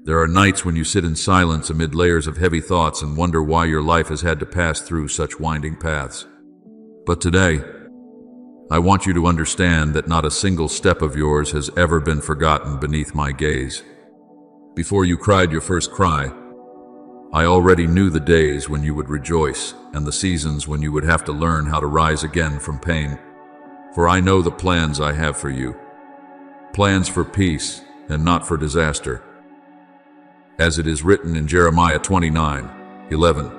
There are nights when you sit in silence amid layers of heavy thoughts and wonder why your life has had to pass through such winding paths. But today, I want you to understand that not a single step of yours has ever been forgotten beneath my gaze. Before you cried your first cry, I already knew the days when you would rejoice and the seasons when you would have to learn how to rise again from pain. For I know the plans I have for you. Plans for peace and not for disaster. As it is written in Jeremiah 29:11,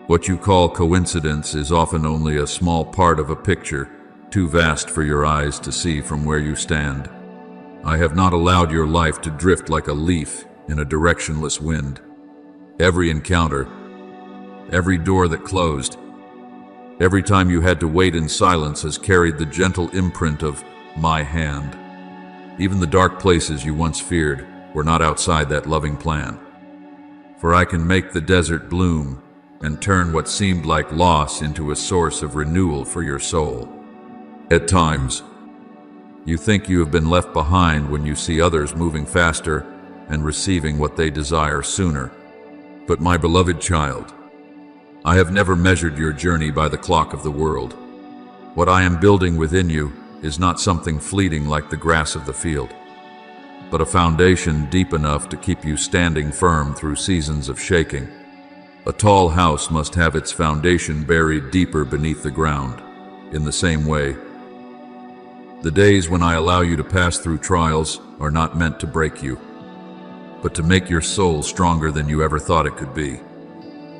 what you call coincidence is often only a small part of a picture, too vast for your eyes to see from where you stand. I have not allowed your life to drift like a leaf in a directionless wind. Every encounter, every door that closed, every time you had to wait in silence has carried the gentle imprint of my hand. Even the dark places you once feared were not outside that loving plan. For I can make the desert bloom and turn what seemed like loss into a source of renewal for your soul. At times, you think you have been left behind when you see others moving faster and receiving what they desire sooner. But my beloved child, I have never measured your journey by the clock of the world. What I am building within you is not something fleeting like the grass of the field, but a foundation deep enough to keep you standing firm through seasons of shaking. A tall house must have its foundation buried deeper beneath the ground. In the same way, the days when I allow you to pass through trials are not meant to break you, but to make your soul stronger than you ever thought it could be.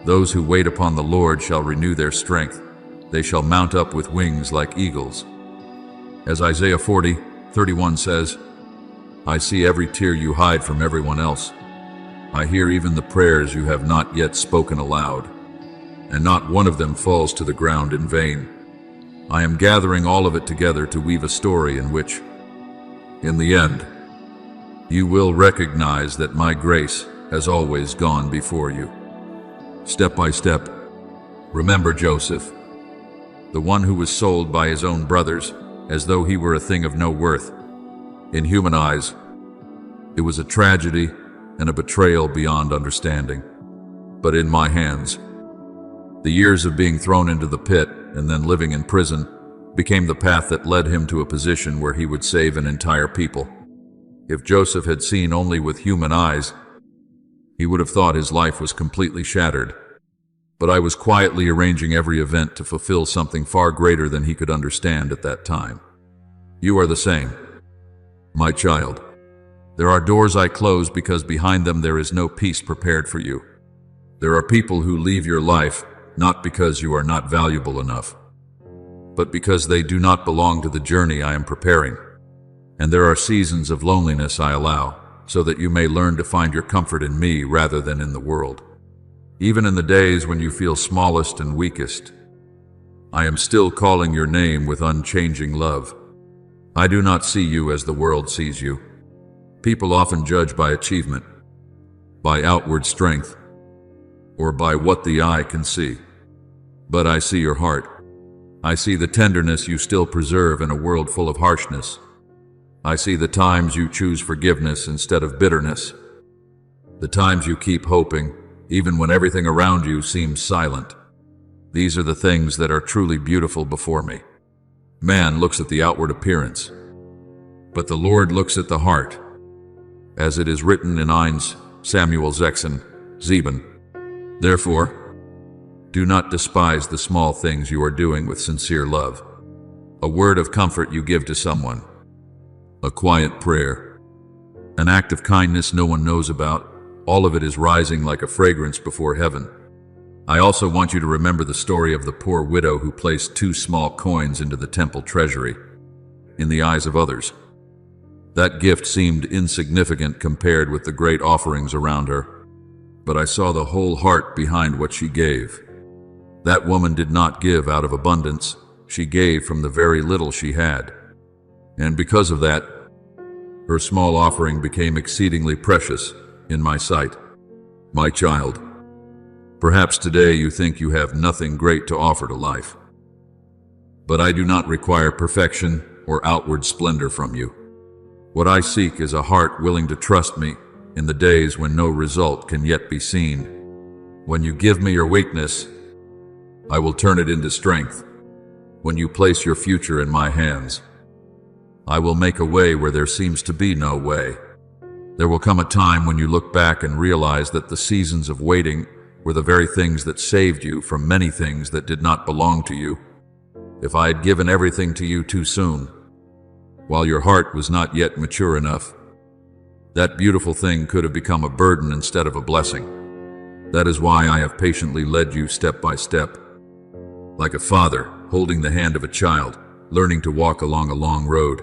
Those who wait upon the Lord shall renew their strength. They shall mount up with wings like eagles. As Isaiah 40:31 says, I see every tear you hide from everyone else. I hear even the prayers you have not yet spoken aloud, and not one of them falls to the ground in vain. I am gathering all of it together to weave a story in which, in the end, you will recognize that my grace has always gone before you. Step by step, remember Joseph, the one who was sold by his own brothers as though he were a thing of no worth. In human eyes, it was a tragedy and a betrayal beyond understanding. But in my hands, the years of being thrown into the pit and then living in prison became the path that led him to a position where he would save an entire people. If Joseph had seen only with human eyes, he would have thought his life was completely shattered. But I was quietly arranging every event to fulfill something far greater than he could understand at that time. You are the same, my child. There are doors I close because behind them there is no peace prepared for you. There are people who leave your life not because you are not valuable enough, but because they do not belong to the journey I am preparing. And there are seasons of loneliness I allow, so that you may learn to find your comfort in me rather than in the world. Even in the days when you feel smallest and weakest, I am still calling your name with unchanging love. I do not see you as the world sees you. People often judge by achievement, by outward strength, or by what the eye can see. But I see your heart. I see the tenderness you still preserve in a world full of harshness. I see the times you choose forgiveness instead of bitterness. The times you keep hoping, even when everything around you seems silent. These are the things that are truly beautiful before me. Man looks at the outward appearance, but the Lord looks at the heart. As it is written in 1 Samuel 6:7. Therefore, do not despise the small things you are doing with sincere love. A word of comfort you give to someone, a quiet prayer, an act of kindness no one knows about, all of it is rising like a fragrance before heaven. I also want you to remember the story of the poor widow who placed 2 small coins into the temple treasury. In the eyes of others, that gift seemed insignificant compared with the great offerings around her. But I saw the whole heart behind what she gave. That woman did not give out of abundance. She gave from the very little she had. And because of that, her small offering became exceedingly precious in my sight. My child, perhaps today you think you have nothing great to offer to life. But I do not require perfection or outward splendor from you. What I seek is a heart willing to trust me in the days when no result can yet be seen. When you give me your weakness, I will turn it into strength. When you place your future in my hands, I will make a way where there seems to be no way. There will come a time when you look back and realize that the seasons of waiting were the very things that saved you from many things that did not belong to you. If I had given everything to you too soon, while your heart was not yet mature enough, that beautiful thing could have become a burden instead of a blessing. That is why I have patiently led you step by step, like a father holding the hand of a child, learning to walk along a long road.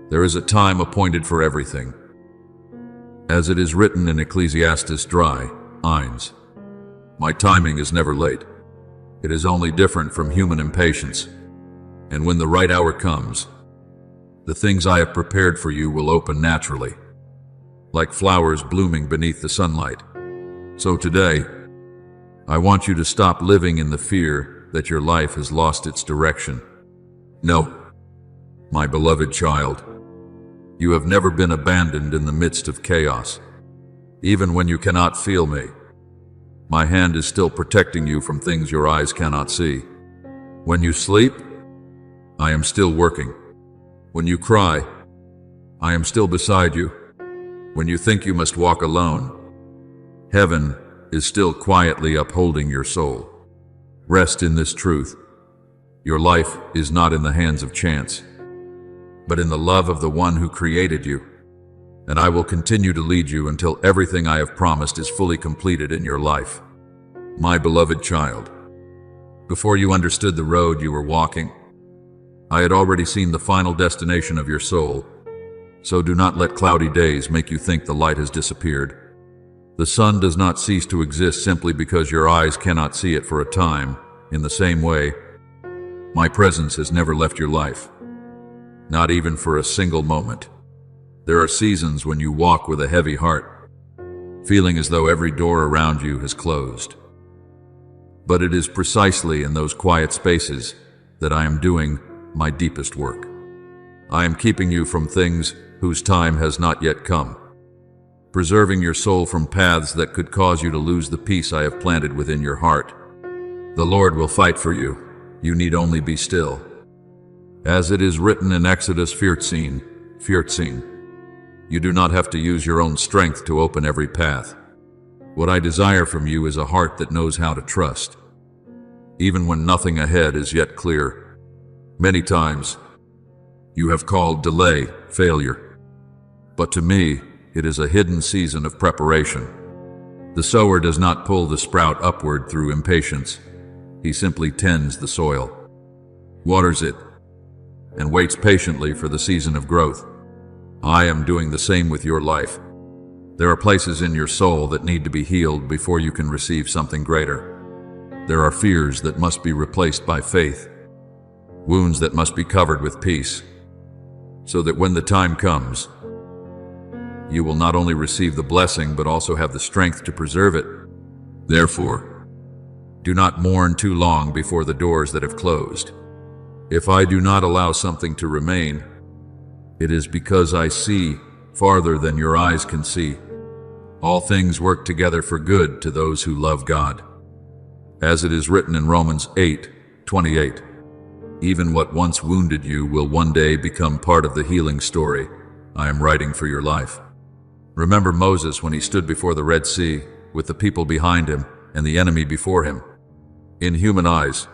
There is a time appointed for everything. As it is written in Ecclesiastes 3:1, my timing is never late. It is only different from human impatience. And when the right hour comes, the things I have prepared for you will open naturally, like flowers blooming beneath the sunlight. So today, I want you to stop living in the fear that your life has lost its direction. No, my beloved child, you have never been abandoned in the midst of chaos. Even when you cannot feel me, my hand is still protecting you from things your eyes cannot see. When you sleep, I am still working. When you cry, I am still beside you. When you think you must walk alone, heaven is still quietly upholding your soul. Rest in this truth. Your life is not in the hands of chance, but in the love of the one who created you. And I will continue to lead you until everything I have promised is fully completed in your life. My beloved child, before you understood the road you were walking, I had already seen the final destination of your soul. So do not let cloudy days make you think the light has disappeared. The sun does not cease to exist simply because your eyes cannot see it for a time. In the same way, my presence has never left your life, not even for a single moment. There are seasons when you walk with a heavy heart, feeling as though every door around you has closed. But it is precisely in those quiet spaces that I am doing my deepest work. I am keeping you from things whose time has not yet come, preserving your soul from paths that could cause you to lose the peace I have planted within your heart. The Lord will fight for you. You need only be still. As it is written in Exodus 14, you do not have to use your own strength to open every path. What I desire from you is a heart that knows how to trust, even when nothing ahead is yet clear. Many times, you have called delay failure, but to me, it is a hidden season of preparation. The sower does not pull the sprout upward through impatience. He simply tends the soil, waters it, and waits patiently for the season of growth. I am doing the same with your life. There are places in your soul that need to be healed before you can receive something greater. There are fears that must be replaced by faith, wounds that must be covered with peace, so that when the time comes, you will not only receive the blessing but also have the strength to preserve it. Therefore, do not mourn too long before the doors that have closed. If I do not allow something to remain, it is because I see farther than your eyes can see. All things work together for good to those who love God. As it is written in Romans 8:28, even what once wounded you will one day become part of the healing story I am writing for your life. Remember Moses when he stood before the Red Sea with the people behind him and the enemy before him. In human eyes,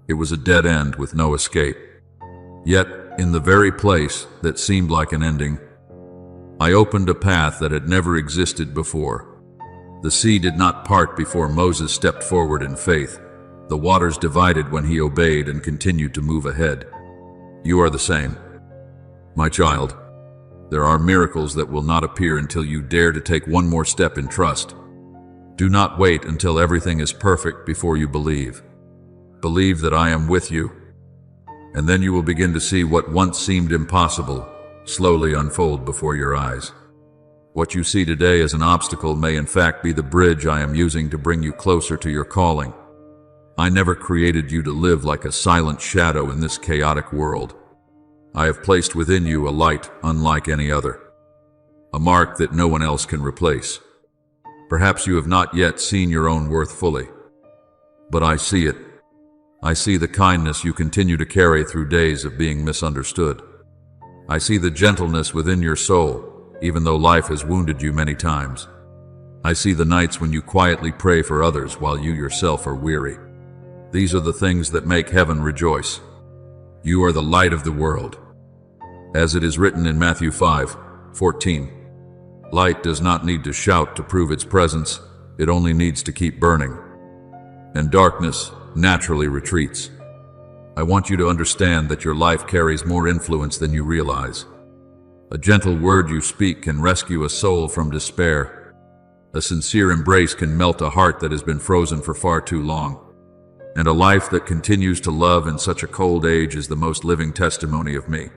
it was a dead end with no escape. Yet, in the very place that seemed like an ending, I opened a path that had never existed before. The sea did not part before Moses stepped forward in faith. The waters divided when he obeyed and continued to move ahead. You are the same. My child, there are miracles that will not appear until you dare to take one more step in trust. Do not wait until everything is perfect before you believe. Believe that I am with you, and then you will begin to see what once seemed impossible slowly unfold before your eyes. What you see today as an obstacle may in fact be the bridge I am using to bring you closer to your calling. I never created you to live like a silent shadow in this chaotic world. I have placed within you a light unlike any other. a mark that no one else can replace. Perhaps you have not yet seen your own worth fully, but I see it. I see the kindness you continue to carry through days of being misunderstood. I see the gentleness within your soul, even though life has wounded you many times. I see the nights when you quietly pray for others while you yourself are weary. These are the things that make heaven rejoice. You are the light of the world. As it is written in Matthew 5:14, light does not need to shout to prove its presence, it only needs to keep burning. And darkness naturally retreats. I want you to understand that your life carries more influence than you realize. A gentle word you speak can rescue a soul from despair. A sincere embrace can melt a heart that has been frozen for far too long. And a life that continues to love in such a cold age is the most living testimony of me.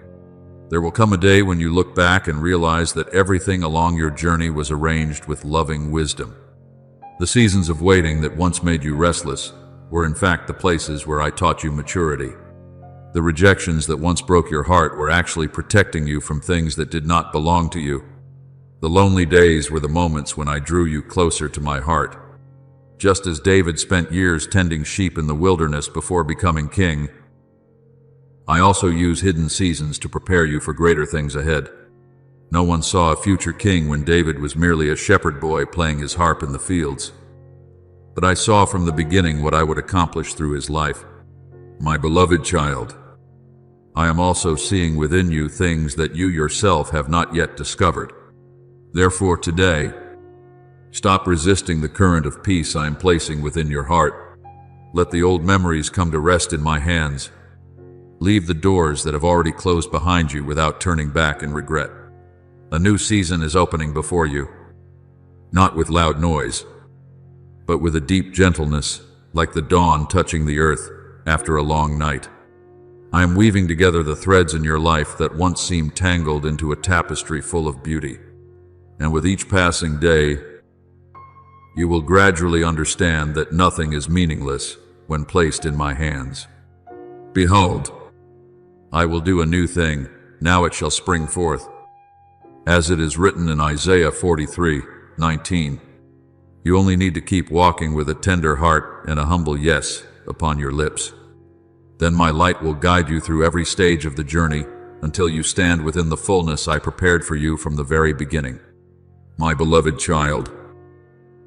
There will come a day when you look back and realize that everything along your journey was arranged with loving wisdom. The seasons of waiting that once made you restless were in fact the places where I taught you maturity. The rejections that once broke your heart were actually protecting you from things that did not belong to you. The lonely days were the moments when I drew you closer to my heart. Just as David spent years tending sheep in the wilderness before becoming king, I also use hidden seasons to prepare you for greater things ahead. No one saw a future king when David was merely a shepherd boy playing his harp in the fields. But I saw from the beginning what I would accomplish through his life. My beloved child, I am also seeing within you things that you yourself have not yet discovered. Therefore today, stop resisting the current of peace I am placing within your heart. Let the old memories come to rest in my hands. Leave the doors that have already closed behind you without turning back in regret. A new season is opening before you, not with loud noise, but with a deep gentleness, like the dawn touching the earth after a long night. I am weaving together the threads in your life that once seemed tangled into a tapestry full of beauty. And with each passing day, you will gradually understand that nothing is meaningless when placed in my hands. Behold, I will do a new thing, now it shall spring forth. As it is written in Isaiah 43:19, you only need to keep walking with a tender heart and a humble yes upon your lips. Then my light will guide you through every stage of the journey until you stand within the fullness I prepared for you from the very beginning. My beloved child,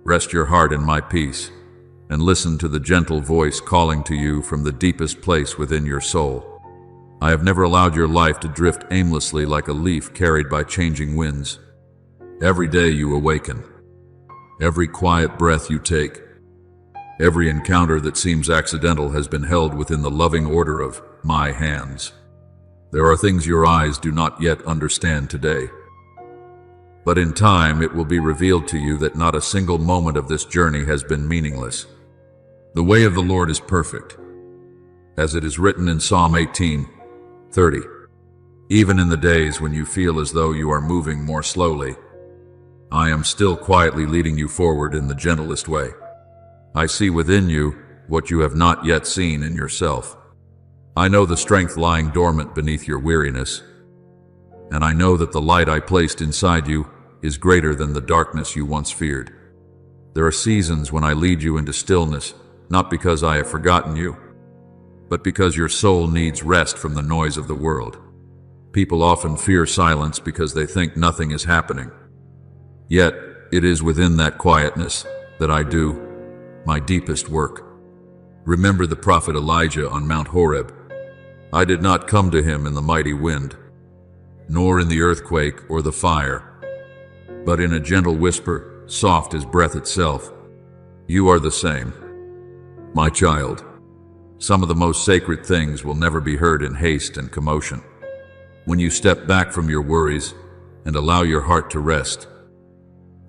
rest your heart in my peace and listen to the gentle voice calling to you from the deepest place within your soul. I have never allowed your life to drift aimlessly like a leaf carried by changing winds. Every day you awaken, every quiet breath you take, every encounter that seems accidental has been held within the loving order of my hands. There are things your eyes do not yet understand today, but in time it will be revealed to you that not a single moment of this journey has been meaningless. The way of the Lord is perfect, as it is written in Psalm 18:30. Even in the days when you feel as though you are moving more slowly, I am still quietly leading you forward in the gentlest way. I see within you what you have not yet seen in yourself. I know the strength lying dormant beneath your weariness, and I know that the light I placed inside you is greater than the darkness you once feared. There are seasons when I lead you into stillness, not because I have forgotten you, but because your soul needs rest from the noise of the world. People often fear silence because they think nothing is happening. Yet, it is within that quietness that I do my deepest work. Remember the prophet Elijah on Mount Horeb. I did not come to him in the mighty wind, nor in the earthquake or the fire, but in a gentle whisper, soft as breath itself. You are the same, my child. Some of the most sacred things will never be heard in haste and commotion. When you step back from your worries and allow your heart to rest,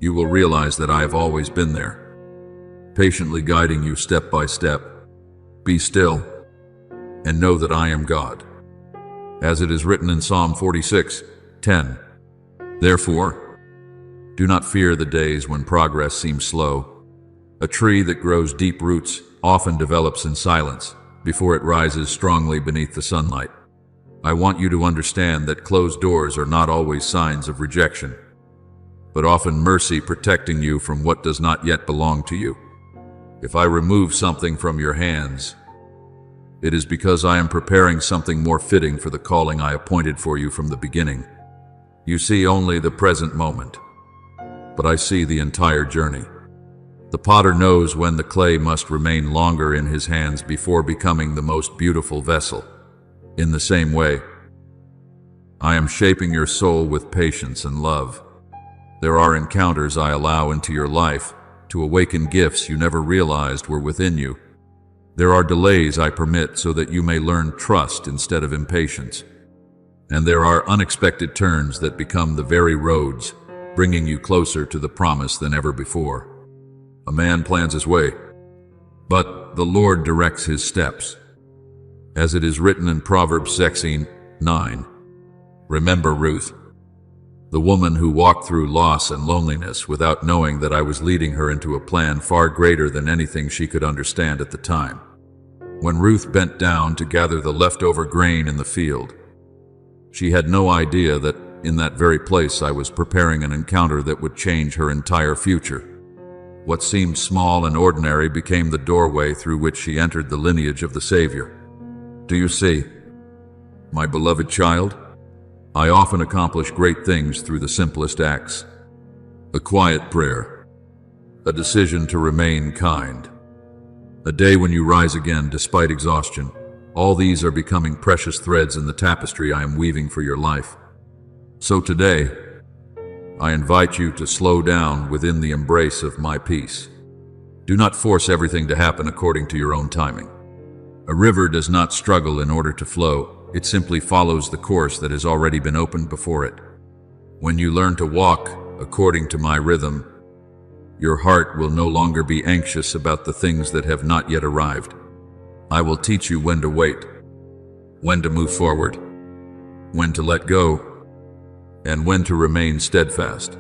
you will realize that I have always been there, patiently guiding you step by step. Be still and know that I am God. As it is written in Psalm 46:10, therefore, do not fear the days when progress seems slow. A tree that grows deep roots often develops in silence before it rises strongly beneath the sunlight. I want you to understand that closed doors are not always signs of rejection. but often mercy protecting you from what does not yet belong to you. If I remove something from your hands, it is because I am preparing something more fitting for the calling I appointed for you from the beginning. You see only the present moment, but I see the entire journey. The potter knows when the clay must remain longer in his hands before becoming the most beautiful vessel. In the same way, I am shaping your soul with patience and love. There are encounters I allow into your life to awaken gifts you never realized were within you. There are delays I permit so that you may learn trust instead of impatience. And there are unexpected turns that become the very roads, bringing you closer to the promise than ever before. A man plans his way, but the Lord directs his steps. As it is written in Proverbs 16:9, remember Ruth, the woman who walked through loss and loneliness without knowing that I was leading her into a plan far greater than anything she could understand at the time. When Ruth bent down to gather the leftover grain in the field, she had no idea that in that very place I was preparing an encounter that would change her entire future. What seemed small and ordinary became the doorway through which she entered the lineage of the Savior. Do you see, my beloved child? I often accomplish great things through the simplest acts. A quiet prayer, a decision to remain kind, a day when you rise again despite exhaustion. All these are becoming precious threads in the tapestry I am weaving for your life. So today, I invite you to slow down within the embrace of my peace. Do not force everything to happen according to your own timing. A river does not struggle in order to flow. It simply follows the course that has already been opened before it. When you learn to walk according to my rhythm, your heart will no longer be anxious about the things that have not yet arrived. I will teach you when to wait, when to move forward, when to let go, and when to remain steadfast.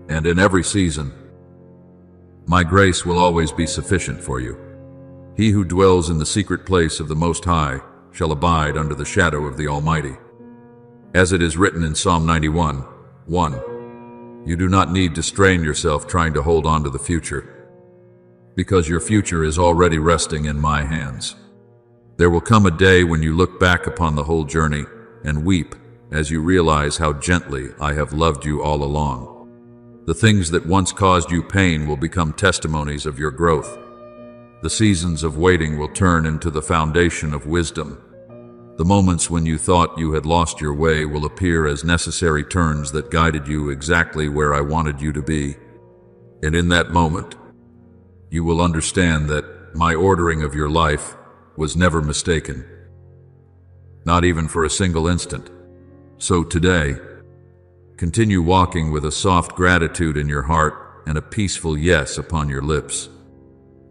And in every season, my grace will always be sufficient for you. He who dwells in the secret place of the Most High shall abide under the shadow of the Almighty. As it is written in Psalm 91:1, you do not need to strain yourself trying to hold on to the future, because your future is already resting in my hands. There will come a day when you look back upon the whole journey and weep as you realize how gently I have loved you all along. The things that once caused you pain will become testimonies of your growth. The seasons of waiting will turn into the foundation of wisdom. The moments when you thought you had lost your way will appear as necessary turns that guided you exactly where I wanted you to be. And in that moment, you will understand that my ordering of your life was never mistaken, not even for a single instant. So today, continue walking with a soft gratitude in your heart and a peaceful yes upon your lips.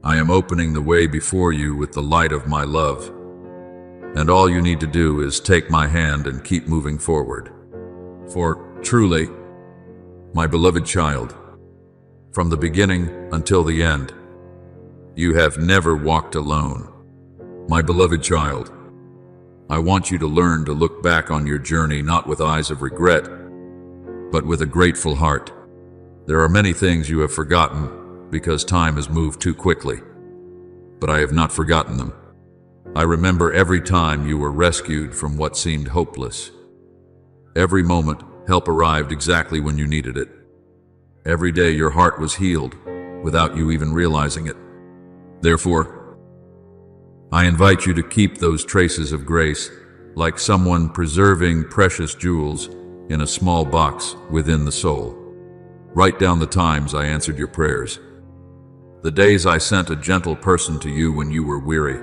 I am opening the way before you with the light of my love, and all you need to do is take my hand and keep moving forward. For truly, my beloved child, from the beginning until the end, you have never walked alone. My beloved child, I want you to learn to look back on your journey not with eyes of regret, but with a grateful heart. There are many things you have forgotten because time has moved too quickly, but I have not forgotten them. I remember every time you were rescued from what seemed hopeless. Every moment, help arrived exactly when you needed it. Every day your heart was healed without you even realizing it. Therefore, I invite you to keep those traces of grace like someone preserving precious jewels in a small box within the soul. Write down the times I answered your prayers, the days I sent a gentle person to you when you were weary,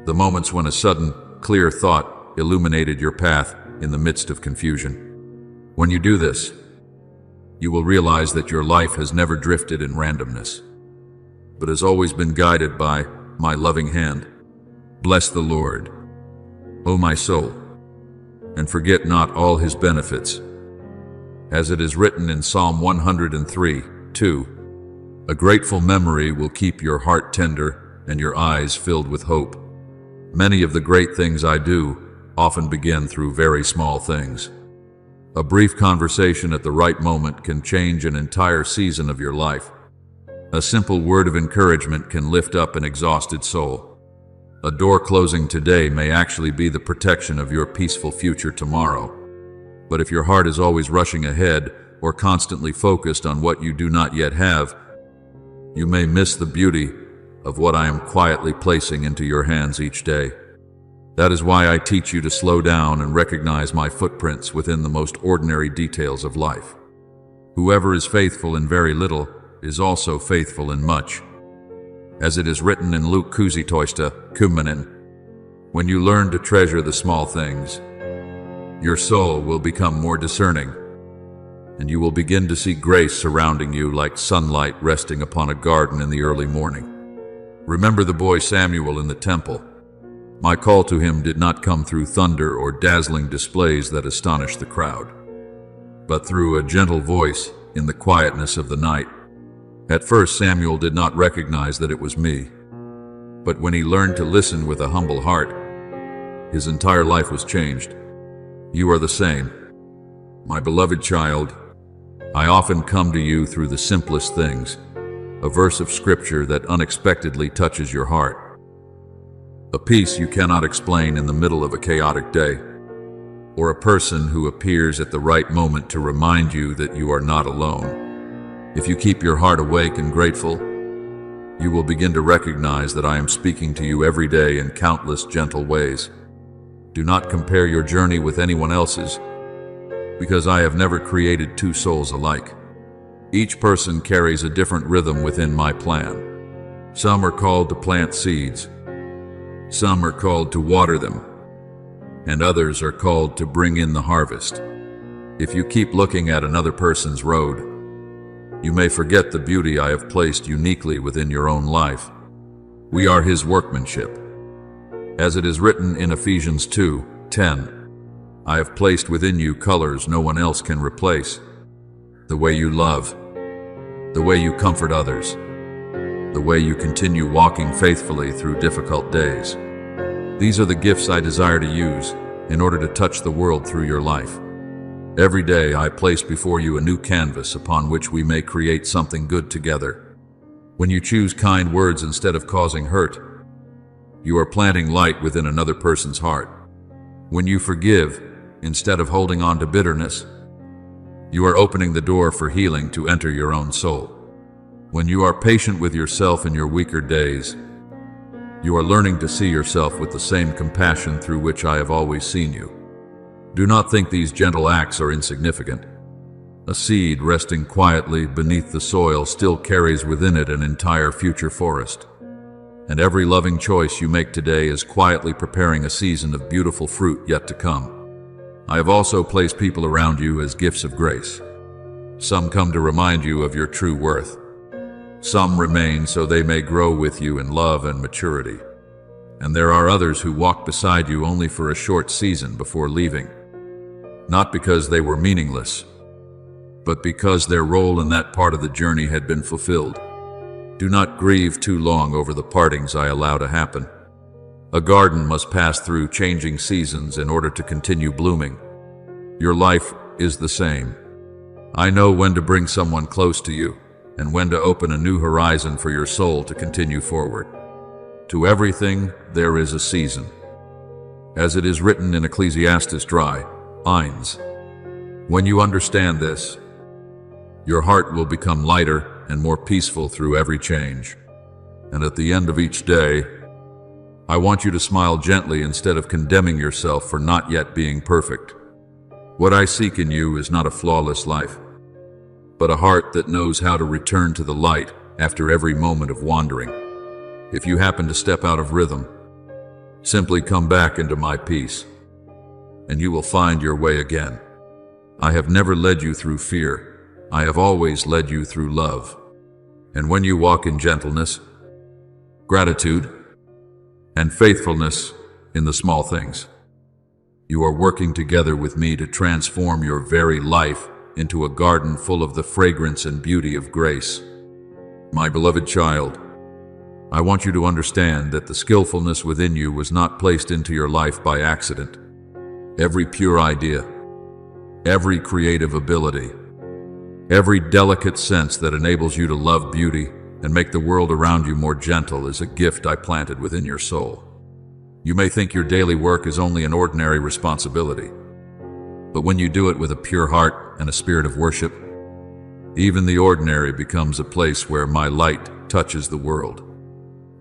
the moments when a sudden, clear thought illuminated your path in the midst of confusion. When you do this, you will realize that your life has never drifted in randomness, but has always been guided by my loving hand. Bless the Lord, O my soul, and forget not all his benefits. As it is written in Psalm 103:2, a grateful memory will keep your heart tender and your eyes filled with hope. Many of the great things I do often begin through very small things. A brief conversation at the right moment can change an entire season of your life. A simple word of encouragement can lift up an exhausted soul. A door closing today may actually be the protection of your peaceful future tomorrow. But if your heart is always rushing ahead or constantly focused on what you do not yet have, you may miss the beauty of what I am quietly placing into your hands each day. That is why I teach you to slow down and recognize my footprints within the most ordinary details of life. Whoever is faithful in very little is also faithful in much. As it is written in Luke Kusitoista, Kumanen, when you learn to treasure the small things, your soul will become more discerning, and you will begin to see grace surrounding you like sunlight resting upon a garden in the early morning. Remember the boy Samuel in the temple. My call to him did not come through thunder or dazzling displays that astonished the crowd, but through a gentle voice in the quietness of the night. At first, Samuel did not recognize that it was me, but when he learned to listen with a humble heart, his entire life was changed. You are the same. My beloved child, I often come to you through the simplest things, a verse of scripture that unexpectedly touches your heart, a peace you cannot explain in the middle of a chaotic day, or a person who appears at the right moment to remind you that you are not alone. If you keep your heart awake and grateful, you will begin to recognize that I am speaking to you every day in countless gentle ways. Do not compare your journey with anyone else's, because I have never created two souls alike. Each person carries a different rhythm within my plan. Some are called to plant seeds, some are called to water them, and others are called to bring in the harvest. If you keep looking at another person's road, you may forget the beauty I have placed uniquely within your own life. We are His workmanship. As it is written in Ephesians 2:10, I have placed within you colors no one else can replace. The way you love, the way you comfort others, the way you continue walking faithfully through difficult days. These are the gifts I desire to use in order to touch the world through your life. Every day I place before you a new canvas upon which we may create something good together. When you choose kind words instead of causing hurt, you are planting light within another person's heart. When you forgive instead of holding on to bitterness, you are opening the door for healing to enter your own soul. When you are patient with yourself in your weaker days, you are learning to see yourself with the same compassion through which I have always seen you. Do not think these gentle acts are insignificant. A seed resting quietly beneath the soil still carries within it an entire future forest. And every loving choice you make today is quietly preparing a season of beautiful fruit yet to come. I have also placed people around you as gifts of grace. Some come to remind you of your true worth. Some remain so they may grow with you in love and maturity. And there are others who walk beside you only for a short season before leaving. Not because they were meaningless, but because their role in that part of the journey had been fulfilled. Do not grieve too long over the partings I allow to happen. A garden must pass through changing seasons in order to continue blooming. Your life is the same. I know when to bring someone close to you and when to open a new horizon for your soul to continue forward. To everything there is a season. As it is written in Ecclesiastes 3:1. When you understand this, your heart will become lighter and more peaceful through every change. And at the end of each day, I want you to smile gently instead of condemning yourself for not yet being perfect. What I seek in you is not a flawless life, but a heart that knows how to return to the light after every moment of wandering. If you happen to step out of rhythm, simply come back into my peace, and you will find your way again. I have never led you through fear. I have always led you through love. And when you walk in gentleness, gratitude, and faithfulness in the small things, you are working together with me to transform your very life into a garden full of the fragrance and beauty of grace. My beloved child, I want you to understand that the skillfulness within you was not placed into your life by accident. Every pure idea, every creative ability, every delicate sense that enables you to love beauty and make the world around you more gentle is a gift I planted within your soul. You may think your daily work is only an ordinary responsibility, but when you do it with a pure heart and a spirit of worship, even the ordinary becomes a place where my light touches the world.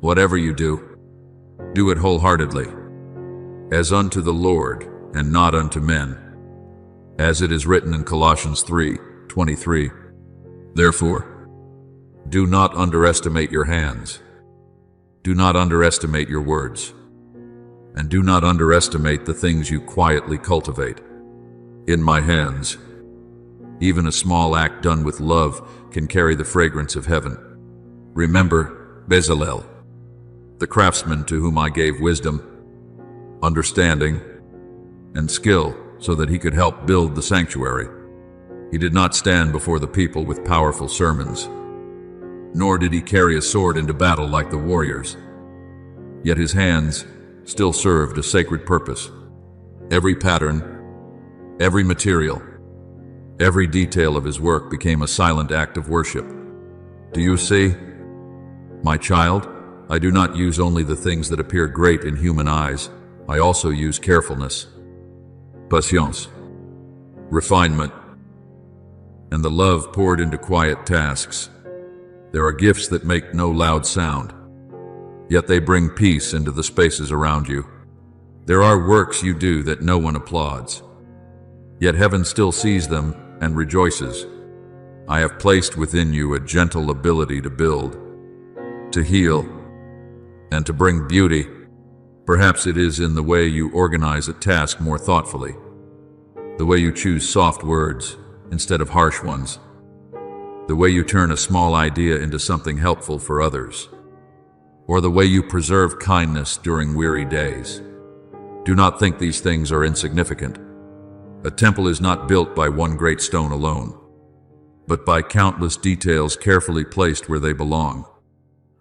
Whatever you do, do it wholeheartedly, as unto the Lord and not unto men, as it is written in Colossians 3:23. Therefore, do not underestimate your hands. Do not underestimate your words. And do not underestimate the things you quietly cultivate. In my hands, even a small act done with love can carry the fragrance of heaven. Remember Bezalel, the craftsman to whom I gave wisdom, understanding, and skill so that he could help build the sanctuary. He did not stand before the people with powerful sermons, nor did he carry a sword into battle like the warriors. Yet his hands still served a sacred purpose. Every pattern, every material, every detail of his work became a silent act of worship. Do you see? My child, I do not use only the things that appear great in human eyes. I also use carefulness, patience, refinement, and the love poured into quiet tasks. There are gifts that make no loud sound, yet they bring peace into the spaces around you. There are works you do that no one applauds, yet heaven still sees them and rejoices. I have placed within you a gentle ability to build, to heal, and to bring beauty. Perhaps it is in the way you organize a task more thoughtfully, the way you choose soft words instead of harsh ones, the way you turn a small idea into something helpful for others, or the way you preserve kindness during weary days. Do not think these things are insignificant. A temple is not built by one great stone alone, but by countless details carefully placed where they belong.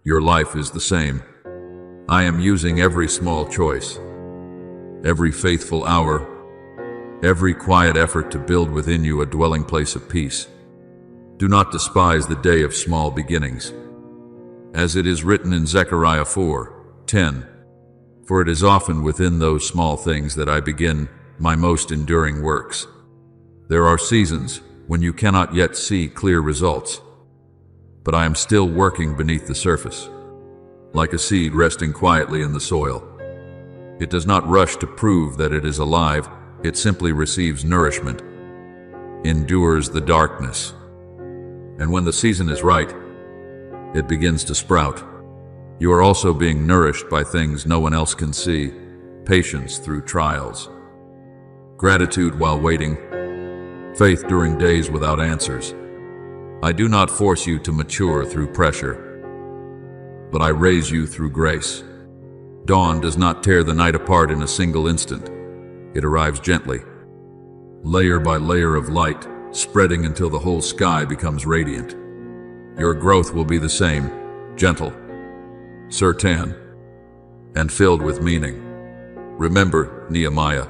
Your life is the same. I am using every small choice, every faithful hour, every quiet effort to build within you a dwelling place of peace. Do not despise the day of small beginnings. As it is written in Zechariah 4:10, for it is often within those small things that I begin my most enduring works. There are seasons when you cannot yet see clear results, but I am still working beneath the surface, like a seed resting quietly in the soil. It does not rush to prove that it is alive, it simply receives nourishment, endures the darkness, and when the season is right, it begins to sprout. You are also being nourished by things no one else can see, patience through trials, gratitude while waiting, faith during days without answers. I do not force you to mature through pressure, but I raise you through grace. Dawn does not tear the night apart in a single instant. It arrives gently, layer by layer of light, spreading until the whole sky becomes radiant. Your growth will be the same, gentle, certain, and filled with meaning. Remember Nehemiah,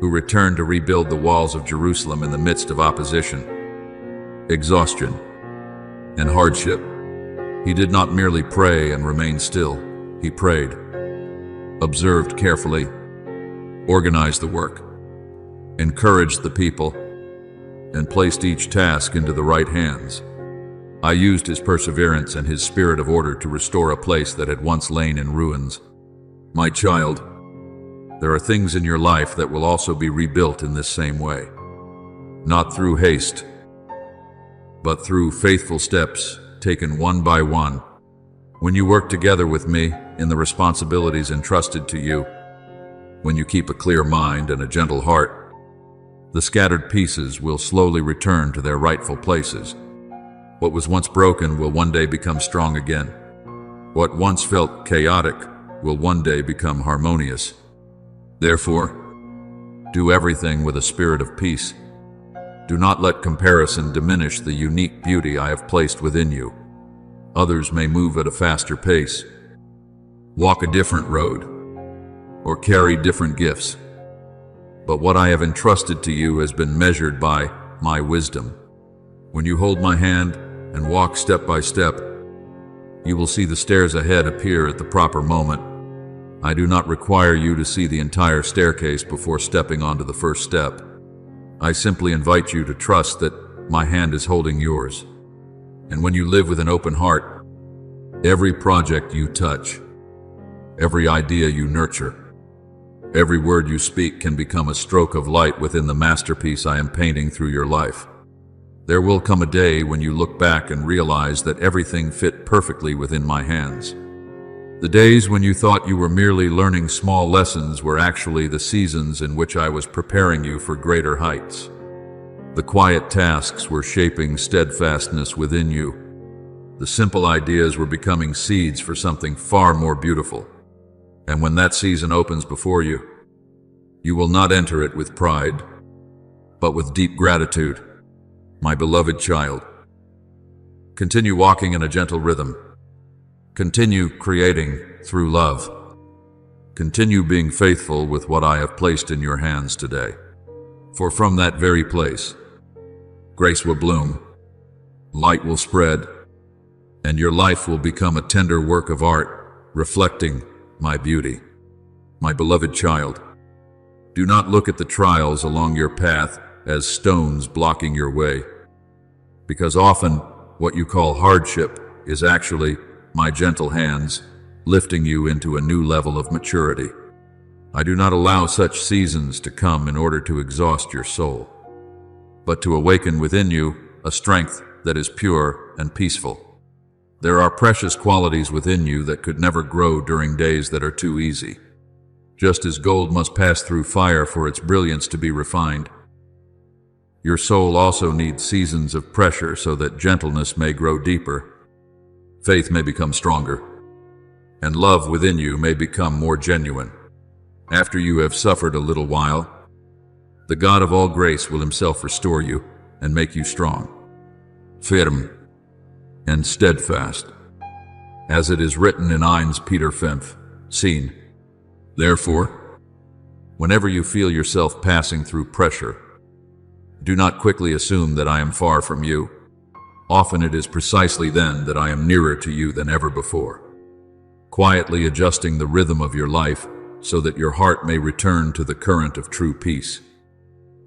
who returned to rebuild the walls of Jerusalem in the midst of opposition, exhaustion, and hardship. He did not merely pray and remain still. He prayed, observed carefully, organized the work, encouraged the people, and placed each task into the right hands. I used his perseverance and his spirit of order to restore a place that had once lain in ruins. My child, there are things in your life that will also be rebuilt in this same way. Not through haste, but through faithful steps taken one by one. When you work together with me in the responsibilities entrusted to you, when you keep a clear mind and a gentle heart, the scattered pieces will slowly return to their rightful places. What was once broken will one day become strong again. What once felt chaotic will one day become harmonious. Therefore, do everything with a spirit of peace. Do not let comparison diminish the unique beauty I have placed within you. Others may move at a faster pace, walk a different road, or carry different gifts. but what I have entrusted to you has been measured by my wisdom. When you hold my hand and walk step by step, you will see the stairs ahead appear at the proper moment. I do not require you to see the entire staircase before stepping onto the first step. I simply invite you to trust that my hand is holding yours. And when you live with an open heart, every project you touch, every idea you nurture, every word you speak can become a stroke of light within the masterpiece I am painting through your life. There will come a day when you look back and realize that everything fit perfectly within my hands. The days when you thought you were merely learning small lessons were actually the seasons in which I was preparing you for greater heights. The quiet tasks were shaping steadfastness within you. The simple ideas were becoming seeds for something far more beautiful. And when that season opens before you, you will not enter it with pride, but with deep gratitude. My beloved child, continue walking in a gentle rhythm. Continue creating through love. Continue being faithful with what I have placed in your hands today. For from that very place, grace will bloom, light will spread, and your life will become a tender work of art, reflecting my beauty. My beloved child, do not look at the trials along your path as stones blocking your way, because often what you call hardship is actually my gentle hands lifting you into a new level of maturity. I do not allow such seasons to come in order to exhaust your soul, but to awaken within you a strength that is pure and peaceful. There are precious qualities within you that could never grow during days that are too easy. Just as gold must pass through fire for its brilliance to be refined, your soul also needs seasons of pressure so that gentleness may grow deeper, faith may become stronger, and love within you may become more genuine. After you have suffered a little while, the God of all grace will himself restore you and make you strong, firm, and steadfast. As it is written in 1 Peter 5, seen. Therefore, whenever you feel yourself passing through pressure, do not quickly assume that I am far from you. Often it is precisely then that I am nearer to you than ever before, quietly adjusting the rhythm of your life so that your heart may return to the current of true peace.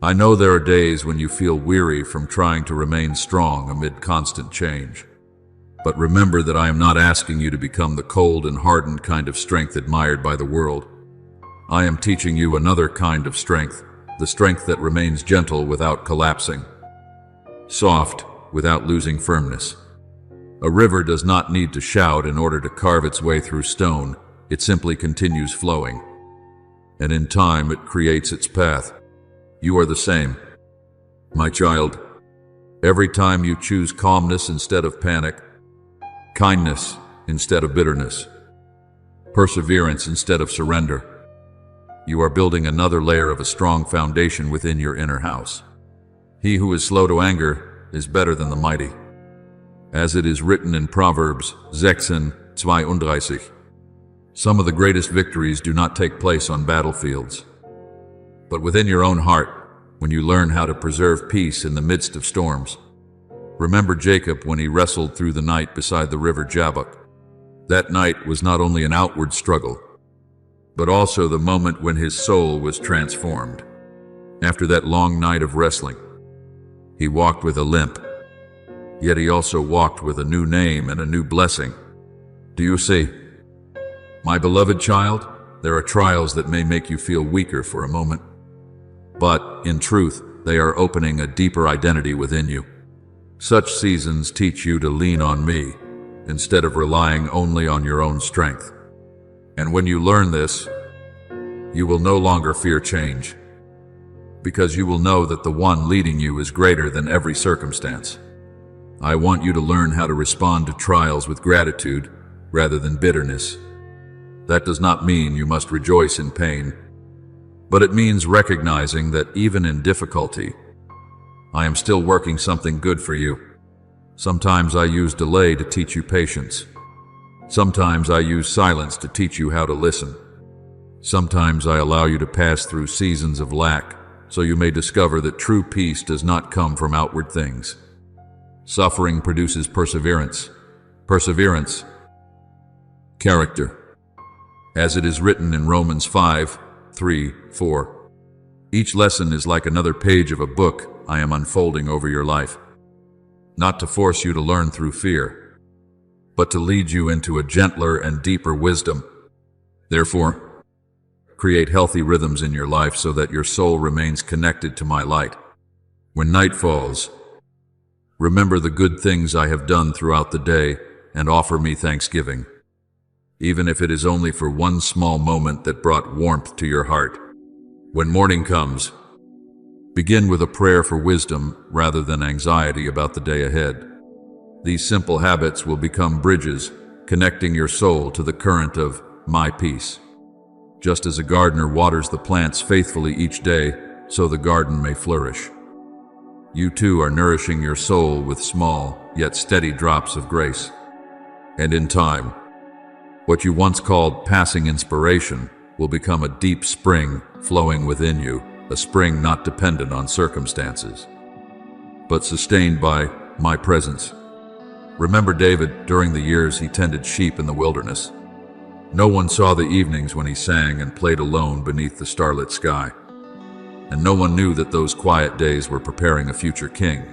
I know there are days when you feel weary from trying to remain strong amid constant change. But remember that I am not asking you to become the cold and hardened kind of strength admired by the world. I am teaching you another kind of strength, the strength that remains gentle without collapsing, soft without losing firmness. A river does not need to shout in order to carve its way through stone. It simply continues flowing, and in time it creates its path. You are the same, my child. Every time you choose calmness instead of panic, kindness instead of bitterness, perseverance instead of surrender, you are building another layer of a strong foundation within your inner house. He who is slow to anger is better than the mighty. As it is written in Proverbs 6:32, some of the greatest victories do not take place on battlefields, but within your own heart, when you learn how to preserve peace in the midst of storms. Remember Jacob when he wrestled through the night beside the river Jabbok. That night was not only an outward struggle, but also the moment when his soul was transformed. After that long night of wrestling, he walked with a limp, yet he also walked with a new name and a new blessing. Do you see? My beloved child, there are trials that may make you feel weaker for a moment, but in truth, they are opening a deeper identity within you. Such seasons teach you to lean on me instead of relying only on your own strength. And when you learn this, you will no longer fear change, because you will know that the one leading you is greater than every circumstance. I want you to learn how to respond to trials with gratitude rather than bitterness. That does not mean you must rejoice in pain, but it means recognizing that even in difficulty, I am still working something good for you. Sometimes I use delay to teach you patience. Sometimes I use silence to teach you how to listen. Sometimes I allow you to pass through seasons of lack so you may discover that true peace does not come from outward things. Suffering produces perseverance. Perseverance, character. As it is written in Romans 5:3-4. Each lesson is like another page of a book I am unfolding over your life. Not to force you to learn through fear, but to lead you into a gentler and deeper wisdom. Therefore, create healthy rhythms in your life so that your soul remains connected to my light. When night falls, remember the good things I have done throughout the day and offer me thanksgiving, even if it is only for one small moment that brought warmth to your heart. When morning comes, begin with a prayer for wisdom rather than anxiety about the day ahead. These simple habits will become bridges connecting your soul to the current of my peace. Just as a gardener waters the plants faithfully each day, so the garden may flourish. You too are nourishing your soul with small yet steady drops of grace. And in time, what you once called passing inspiration will become a deep spring flowing within you, a spring not dependent on circumstances, but sustained by my presence. Remember David during the years he tended sheep in the wilderness. No one saw the evenings when he sang and played alone beneath the starlit sky. And no one knew that those quiet days were preparing a future king.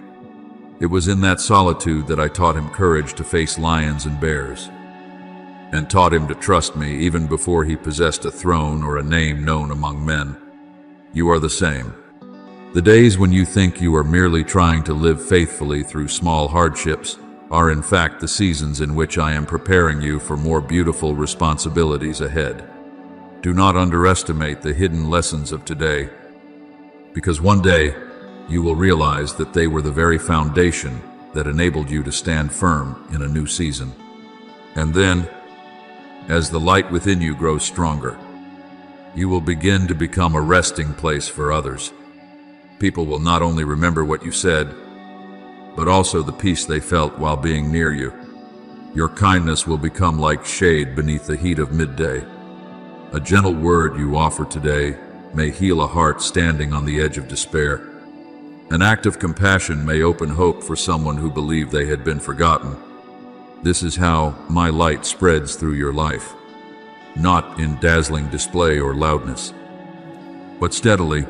It was in that solitude that I taught him courage to face lions and bears, and taught him to trust me even before he possessed a throne or a name known among men. You are the same. The days when you think you are merely trying to live faithfully through small hardships are in fact the seasons in which I am preparing you for more beautiful responsibilities ahead. Do not underestimate the hidden lessons of today, because one day you will realize that they were the very foundation that enabled you to stand firm in a new season. And then, as the light within you grows stronger, you will begin to become a resting place for others. People will not only remember what you said, but also the peace they felt while being near you. Your kindness will become like shade beneath the heat of midday. A gentle word you offer today may heal a heart standing on the edge of despair. An act of compassion may open hope for someone who believed they had been forgotten. This is how my light spreads through your life, not in dazzling display or loudness, but steadily,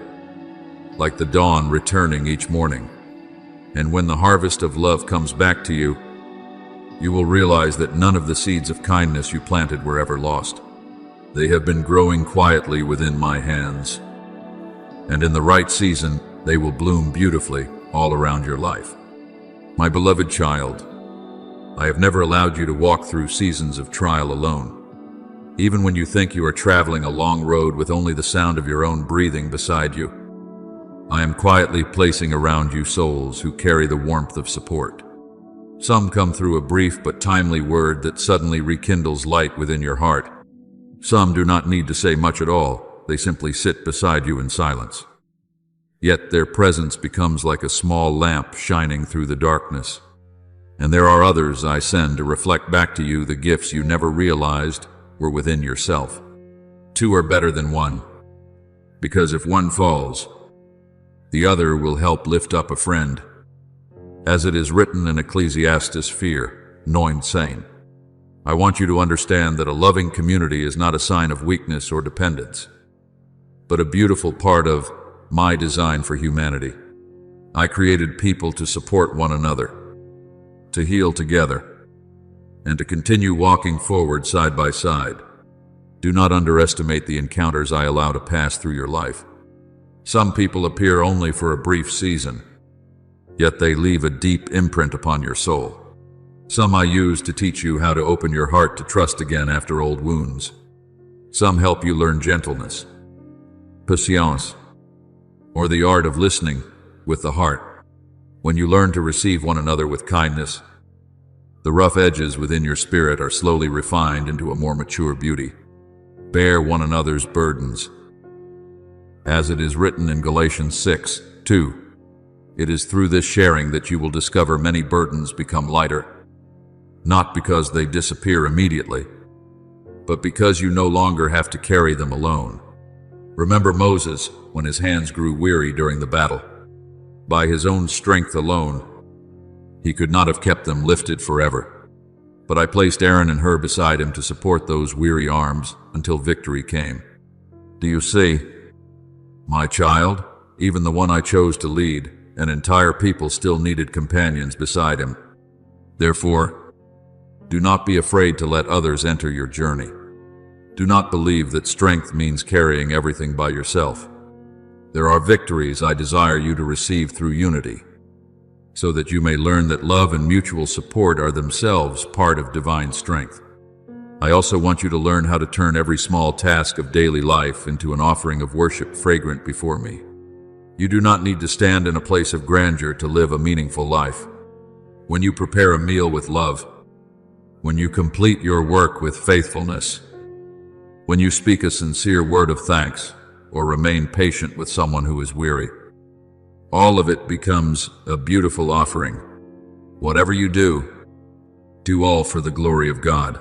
like the dawn returning each morning. And when the harvest of love comes back to you, you will realize that none of the seeds of kindness you planted were ever lost. They have been growing quietly within my hands, and in the right season, they will bloom beautifully all around your life. My beloved child, I have never allowed you to walk through seasons of trial alone. Even when you think you are traveling a long road with only the sound of your own breathing beside you, I am quietly placing around you souls who carry the warmth of support. Some come through a brief but timely word that suddenly rekindles light within your heart. Some do not need to say much at all. They simply sit beside you in silence. Yet their presence becomes like a small lamp shining through the darkness. And there are others I send to reflect back to you the gifts you never realized were within yourself. Two are better than one, because if one falls, the other will help lift up a friend. As it is written in Ecclesiastes 4:9. I want you to understand that a loving community is not a sign of weakness or dependence, but a beautiful part of my design for humanity. I created people to support one another, to heal together, and to continue walking forward side by side. Do not underestimate the encounters I allow to pass through your life. Some people appear only for a brief season, yet they leave a deep imprint upon your soul. Some I use to teach you how to open your heart to trust again after old wounds. Some help you learn gentleness, patience, or the art of listening with the heart. When you learn to receive one another with kindness, the rough edges within your spirit are slowly refined into a more mature beauty. Bear one another's burdens. As it is written in Galatians 6:2, it is through this sharing that you will discover many burdens become lighter, not because they disappear immediately, but because you no longer have to carry them alone. Remember Moses when his hands grew weary during the battle. By his own strength alone, he could not have kept them lifted forever. But I placed Aaron and Hur beside him to support those weary arms until victory came. Do you see? My child, even the one I chose to lead, an entire people still needed companions beside him. Therefore, do not be afraid to let others enter your journey. Do not believe that strength means carrying everything by yourself. There are victories I desire you to receive through unity, so that you may learn that love and mutual support are themselves part of divine strength. I also want you to learn how to turn every small task of daily life into an offering of worship fragrant before me. You do not need to stand in a place of grandeur to live a meaningful life. When you prepare a meal with love, when you complete your work with faithfulness, when you speak a sincere word of thanks, or remain patient with someone who is weary, all of it becomes a beautiful offering. Whatever you do all for the glory of God.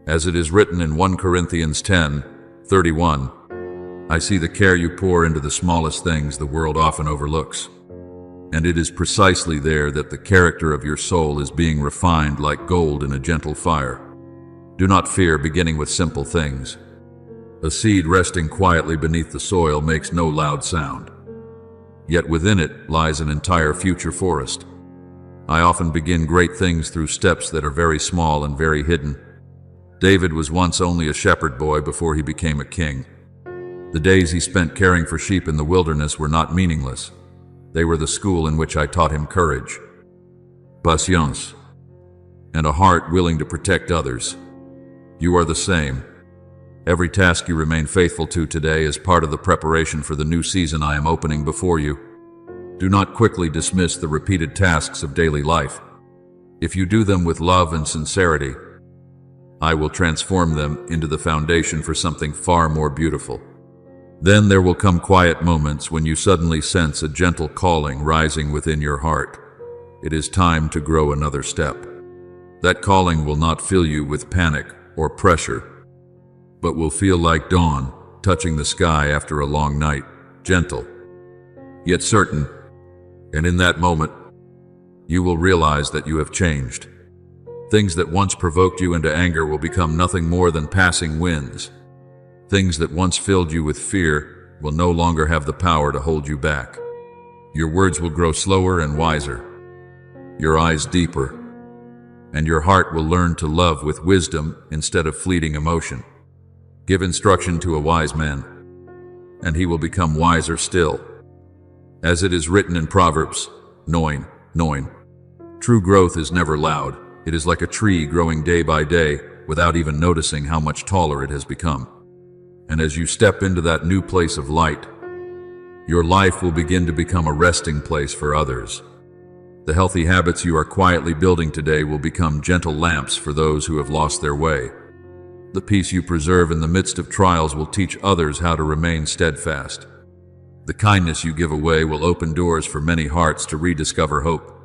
As it is written in 1 Corinthians 10:31, I see the care you pour into the smallest things the world often overlooks. And it is precisely there that the character of your soul is being refined like gold in a gentle fire. Do not fear beginning with simple things. A seed resting quietly beneath the soil makes no loud sound. Yet within it lies an entire future forest. I often begin great things through steps that are very small and very hidden. David was once only a shepherd boy before he became a king. The days he spent caring for sheep in the wilderness were not meaningless. They were the school in which I taught him courage, patience, and a heart willing to protect others. You are the same. Every task you remain faithful to today is part of the preparation for the new season I am opening before you. Do not quickly dismiss the repeated tasks of daily life. If you do them with love and sincerity, I will transform them into the foundation for something far more beautiful. Then there will come quiet moments when you suddenly sense a gentle calling rising within your heart. It is time to grow another step. That calling will not fill you with panic or pressure, but will feel like dawn touching the sky after a long night, gentle, yet certain. And in that moment, you will realize that you have changed. Things that once provoked you into anger will become nothing more than passing winds. Things that once filled you with fear will no longer have the power to hold you back. Your words will grow slower and wiser, your eyes deeper, and your heart will learn to love with wisdom instead of fleeting emotion. Give instruction to a wise man, and he will become wiser still. As it is written in Proverbs 9:9, true growth is never loud. It is like a tree growing day by day without even noticing how much taller it has become. And as you step into that new place of light, your life will begin to become a resting place for others. The healthy habits you are quietly building today will become gentle lamps for those who have lost their way. The peace you preserve in the midst of trials will teach others how to remain steadfast. The kindness you give away will open doors for many hearts to rediscover hope.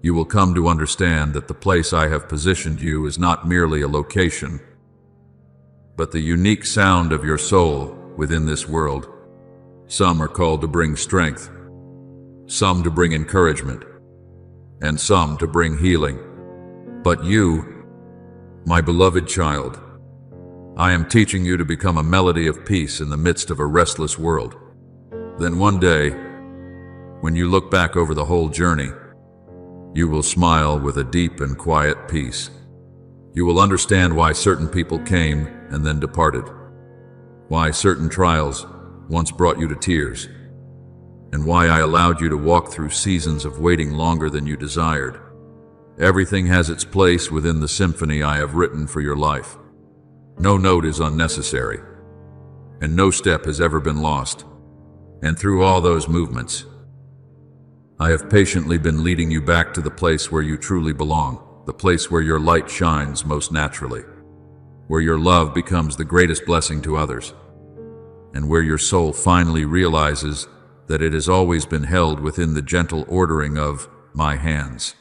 You will come to understand that the place I have positioned you is not merely a location, but the unique sound of your soul within this world. Some are called to bring strength, some to bring encouragement, and some to bring healing. But you, my beloved child, I am teaching you to become a melody of peace in the midst of a restless world. Then one day, when you look back over the whole journey, you will smile with a deep and quiet peace. You will understand why certain people came and then departed, why certain trials once brought you to tears, and why I allowed you to walk through seasons of waiting longer than you desired. Everything has its place within the symphony I have written for your life. No note is unnecessary, and no step has ever been lost. And through all those movements, I have patiently been leading you back to the place where you truly belong, the place where your light shines most naturally, where your love becomes the greatest blessing to others, and where your soul finally realizes that it has always been held within the gentle ordering of my hands.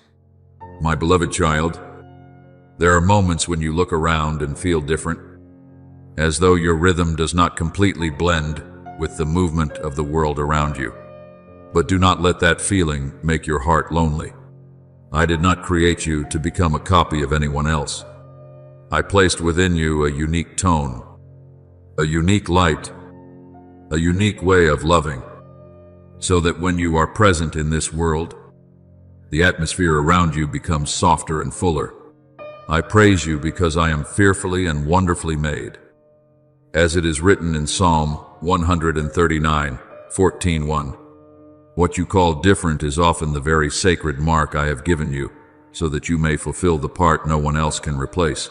My beloved child, there are moments when you look around and feel different. as though your rhythm does not completely blend with the movement of the world around you. But do not let that feeling make your heart lonely. I did not create you to become a copy of anyone else. I placed within you a unique tone, a unique light, a unique way of loving, so that when you are present in this world, the atmosphere around you becomes softer and fuller. I praise you because I am fearfully and wonderfully made. As it is written in Psalm 139, 14:1, what you call different is often the very sacred mark I have given you, so that you may fulfill the part no one else can replace.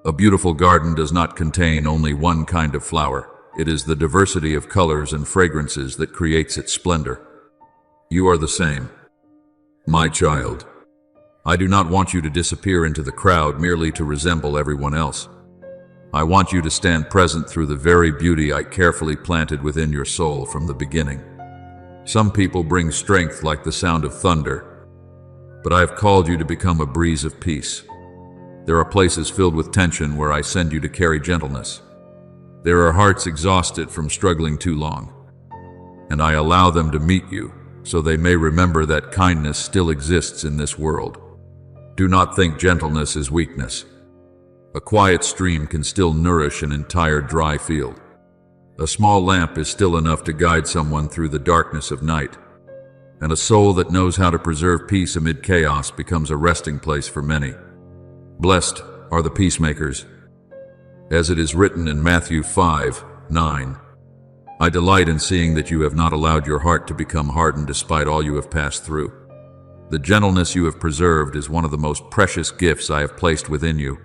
A beautiful garden does not contain only one kind of flower. It is the diversity of colors and fragrances that creates its splendor. You are the same, my child. I do not want you to disappear into the crowd merely to resemble everyone else. I want you to stand present through the very beauty I carefully planted within your soul from the beginning. Some people bring strength like the sound of thunder, but I have called you to become a breeze of peace. There are places filled with tension where I send you to carry gentleness. There are hearts exhausted from struggling too long, and I allow them to meet you so they may remember that kindness still exists in this world. Do not think gentleness is weakness. A quiet stream can still nourish an entire dry field. A small lamp is still enough to guide someone through the darkness of night, and a soul that knows how to preserve peace amid chaos becomes a resting place for many. Blessed are the peacemakers, as it is written in Matthew 5:9. I delight in seeing that you have not allowed your heart to become hardened despite all you have passed through. The gentleness you have preserved is one of the most precious gifts I have placed within you.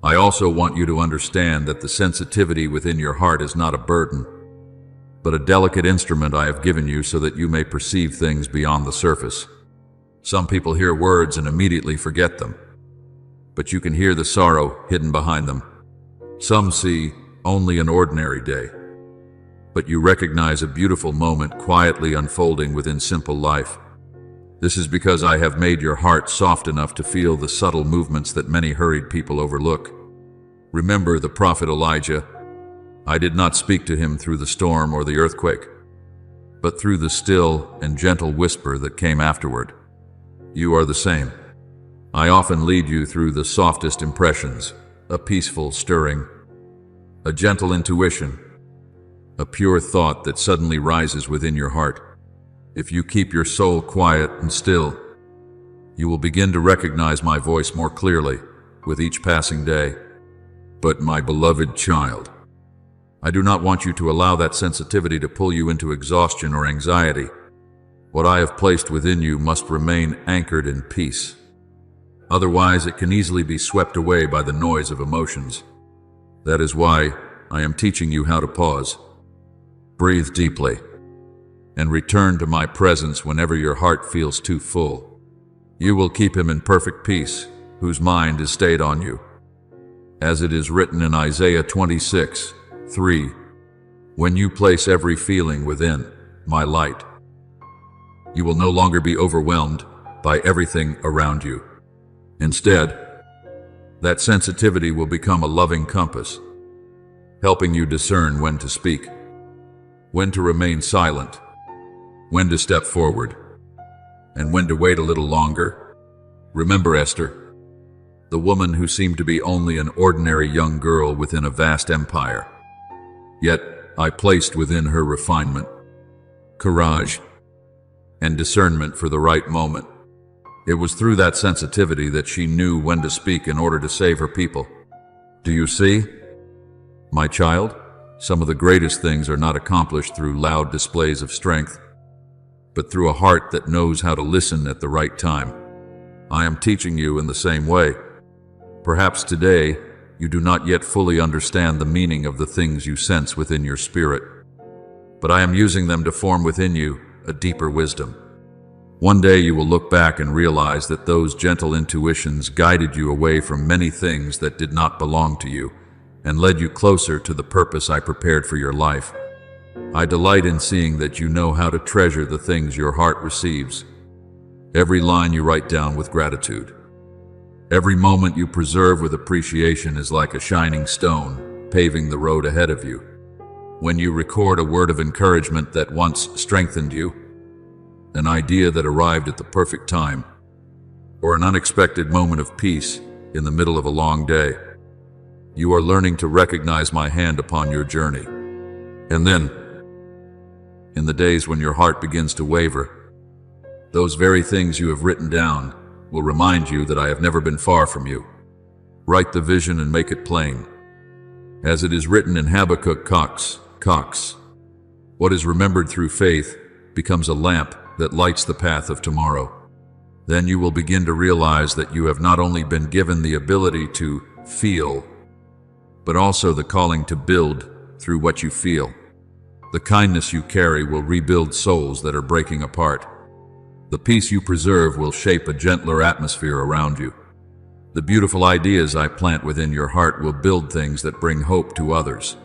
I also want you to understand that the sensitivity within your heart is not a burden, but a delicate instrument I have given you so that you may perceive things beyond the surface. Some people hear words and immediately forget them, but you can hear the sorrow hidden behind them. Some see only an ordinary day, but you recognize a beautiful moment quietly unfolding within simple life. This is because I have made your heart soft enough to feel the subtle movements that many hurried people overlook. Remember the prophet Elijah. I did not speak to him through the storm or the earthquake, but through the still and gentle whisper that came afterward. You are the same. I often lead you through the softest impressions, a peaceful stirring, a gentle intuition, a pure thought that suddenly rises within your heart. If you keep your soul quiet and still, you will begin to recognize my voice more clearly with each passing day. But my beloved child, I do not want you to allow that sensitivity to pull you into exhaustion or anxiety. What I have placed within you must remain anchored in peace. Otherwise, it can easily be swept away by the noise of emotions. That is why I am teaching you how to pause, breathe deeply, and return to my presence whenever your heart feels too full. You will keep him in perfect peace, whose mind is stayed on you. As it is written in Isaiah 26:3, when you place every feeling within my light, you will no longer be overwhelmed by everything around you. Instead, that sensitivity will become a loving compass, helping you discern when to speak, when to remain silent, when to step forward, and when to wait a little longer. Remember Esther, the woman who seemed to be only an ordinary young girl within a vast empire. Yet I placed within her refinement, courage, and discernment for the right moment. It was through that sensitivity that she knew when to speak in order to save her people. Do you see, my child? Some of the greatest things are not accomplished through loud displays of strength, but through a heart that knows how to listen at the right time. I am teaching you in the same way. Perhaps today, you do not yet fully understand the meaning of the things you sense within your spirit, but I am using them to form within you a deeper wisdom. One day you will look back and realize that those gentle intuitions guided you away from many things that did not belong to you and led you closer to the purpose I prepared for your life. I delight in seeing that you know how to treasure the things your heart receives. Every line you write down with gratitude. Every moment you preserve with appreciation is like a shining stone, paving the road ahead of you. When you record a word of encouragement that once strengthened you, an idea that arrived at the perfect time, or an unexpected moment of peace in the middle of a long day, you are learning to recognize my hand upon your journey. And then, in the days when your heart begins to waver, those very things you have written down will remind you that I have never been far from you. Write the vision and make it plain. As it is written in Habakkuk, Cox, what is remembered through faith becomes a lamp that lights the path of tomorrow. Then you will begin to realize that you have not only been given the ability to feel, but also the calling to build through what you feel. The kindness you carry will rebuild souls that are breaking apart. The peace you preserve will shape a gentler atmosphere around you. The beautiful ideas I plant within your heart will build things that bring hope to others.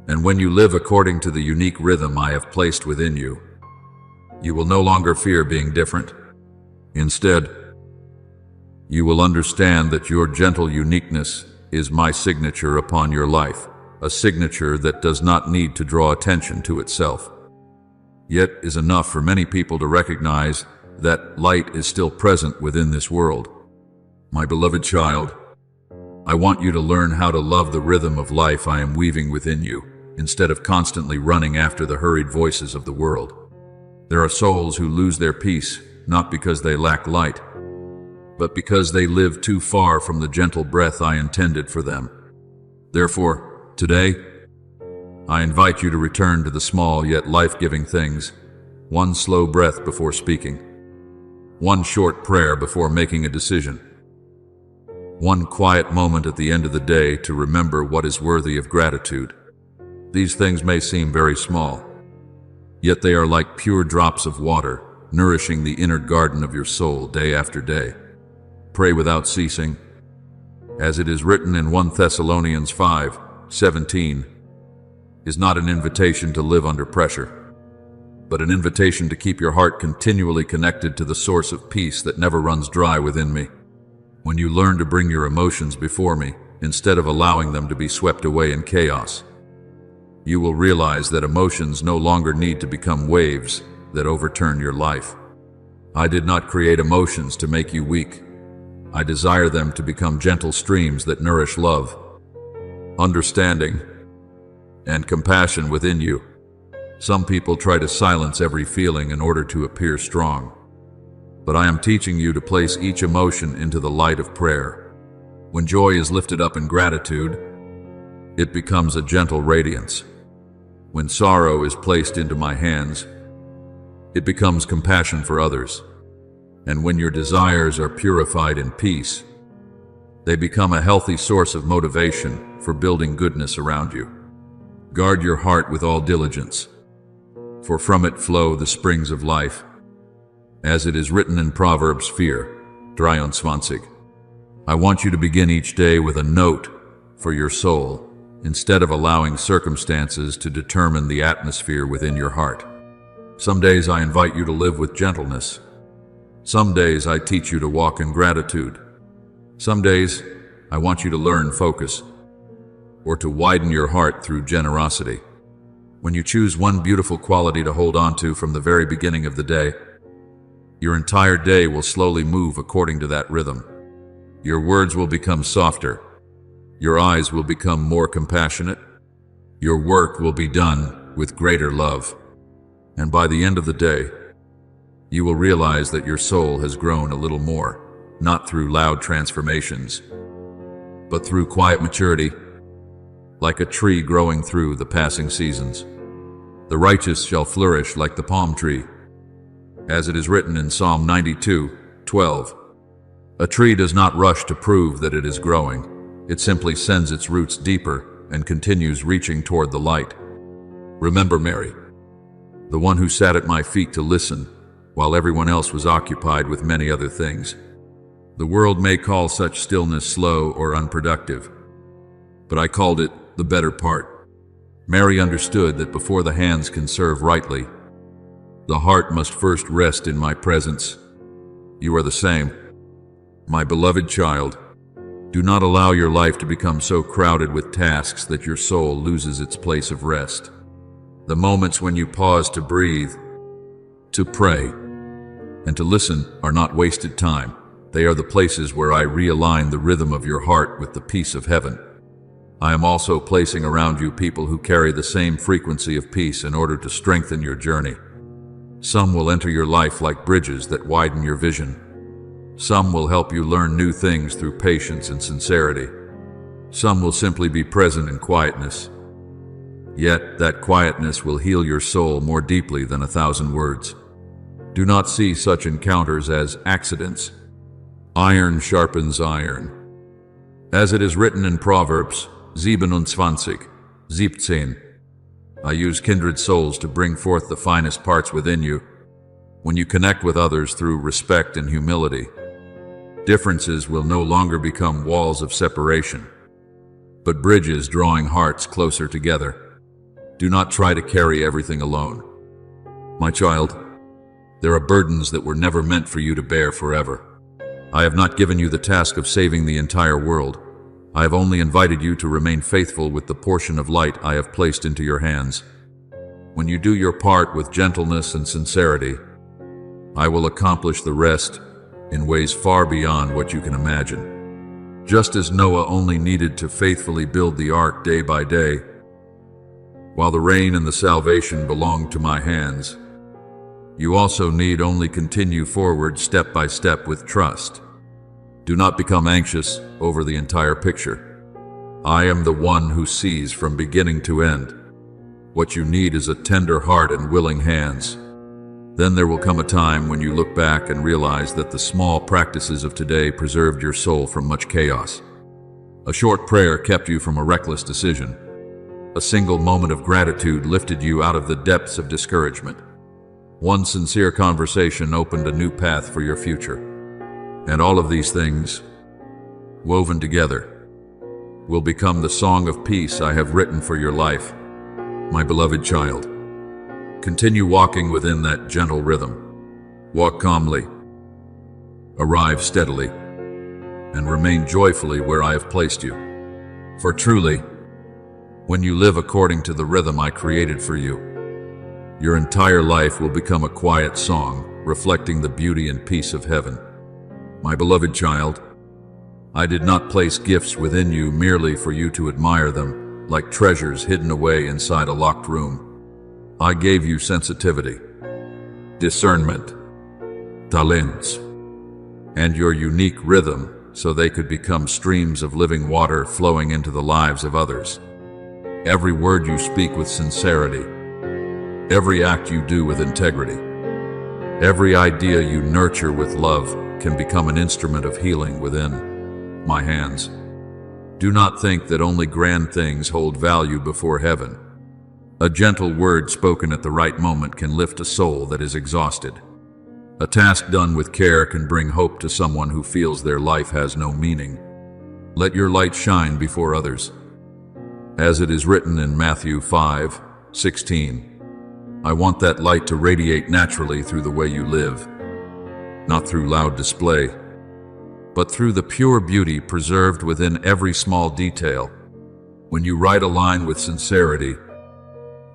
And when you live according to the unique rhythm I have placed within you, you will no longer fear being different. Instead, you will understand that your gentle uniqueness is my signature upon your life, a signature that does not need to draw attention to itself, yet is enough for many people to recognize that light is still present within this world. My beloved child, I want you to learn how to love the rhythm of life I am weaving within you, instead of constantly running after the hurried voices of the world. There are souls who lose their peace, not because they lack light, but because they live too far from the gentle breath I intended for them. Therefore, today, I invite you to return to the small yet life-giving things. One slow breath before speaking. One short prayer before making a decision. One quiet moment at the end of the day to remember what is worthy of gratitude. These things may seem very small, yet they are like pure drops of water, nourishing the inner garden of your soul day after day. Pray without ceasing. As it is written in 1 Thessalonians 5:17, is not an invitation to live under pressure, but an invitation to keep your heart continually connected to the source of peace that never runs dry within me. When you learn to bring your emotions before me, instead of allowing them to be swept away in chaos, you will realize that emotions no longer need to become waves that overturn your life. I did not create emotions to make you weak. I desire them to become gentle streams that nourish love, understanding, and compassion within you. Some people try to silence every feeling in order to appear strong, but I am teaching you to place each emotion into the light of prayer. When joy is lifted up in gratitude, it becomes a gentle radiance. When sorrow is placed into my hands, it becomes compassion for others. And when your desires are purified in peace, they become a healthy source of motivation for building goodness around you. Guard your heart with all diligence, for from it flow the springs of life. As it is written in Proverbs 4:23. I want you to begin each day with a note for your soul, instead of allowing circumstances to determine the atmosphere within your heart. Some days I invite you to live with gentleness. Some days I teach you to walk in gratitude. Some days I want you to learn focus, or to widen your heart through generosity. When you choose one beautiful quality to hold on to from the very beginning of the day, your entire day will slowly move according to that rhythm. Your words will become softer. Your eyes will become more compassionate. Your work will be done with greater love. And by the end of the day, you will realize that your soul has grown a little more, not through loud transformations, but through quiet maturity, like a tree growing through the passing seasons. The righteous shall flourish like the palm tree, as it is written in Psalm 92:12. A tree does not rush to prove that it is growing. It simply sends its roots deeper and continues reaching toward the light. Remember Mary, the one who sat at my feet to listen while everyone else was occupied with many other things. The world may call such stillness slow or unproductive, but I called it the better part. Mary understood that before the hands can serve rightly, the heart must first rest in my presence. You are the same, my beloved child. Do not allow your life to become so crowded with tasks that your soul loses its place of rest. The moments when you pause to breathe, to pray, and to listen are not wasted time. They are the places where I realign the rhythm of your heart with the peace of heaven. I am also placing around you people who carry the same frequency of peace in order to strengthen your journey. Some will enter your life like bridges that widen your vision. Some will help you learn new things through patience and sincerity. Some will simply be present in quietness. Yet that quietness will heal your soul more deeply than 1,000 words. Do not see such encounters as accidents. Iron sharpens iron. As it is written in Proverbs 27:17, I use kindred souls to bring forth the finest parts within you. When you connect with others through respect and humility, differences will no longer become walls of separation, but bridges drawing hearts closer together. Do not try to carry everything alone. My child, there are burdens that were never meant for you to bear forever. I have not given you the task of saving the entire world. I have only invited you to remain faithful with the portion of light I have placed into your hands. When you do your part with gentleness and sincerity, I will accomplish the rest in ways far beyond what you can imagine. Just as Noah only needed to faithfully build the ark day by day, while the rain and the salvation belonged to my hands, you also need only continue forward step by step with trust. Do not become anxious over the entire picture. I am the one who sees from beginning to end. What you need is a tender heart and willing hands. Then there will come a time when you look back and realize that the small practices of today preserved your soul from much chaos. A short prayer kept you from a reckless decision. A single moment of gratitude lifted you out of the depths of discouragement. One sincere conversation opened a new path for your future. And all of these things, woven together, will become the song of peace I have written for your life. My beloved child, continue walking within that gentle rhythm. Walk calmly, arrive steadily, and remain joyfully where I have placed you. For truly, when you live according to the rhythm I created for you, your entire life will become a quiet song, reflecting the beauty and peace of heaven. My beloved child, I did not place gifts within you merely for you to admire them, like treasures hidden away inside a locked room. I gave you sensitivity, discernment, talents, and your unique rhythm so they could become streams of living water flowing into the lives of others. Every word you speak with sincerity, every act you do with integrity, every idea you nurture with love can become an instrument of healing within my hands. Do not think that only grand things hold value before heaven. A gentle word spoken at the right moment can lift a soul that is exhausted. A task done with care can bring hope to someone who feels their life has no meaning. Let your light shine before others. As it is written in Matthew 5:16, I want that light to radiate naturally through the way you live, not through loud display, but through the pure beauty preserved within every small detail. When you write a line with sincerity,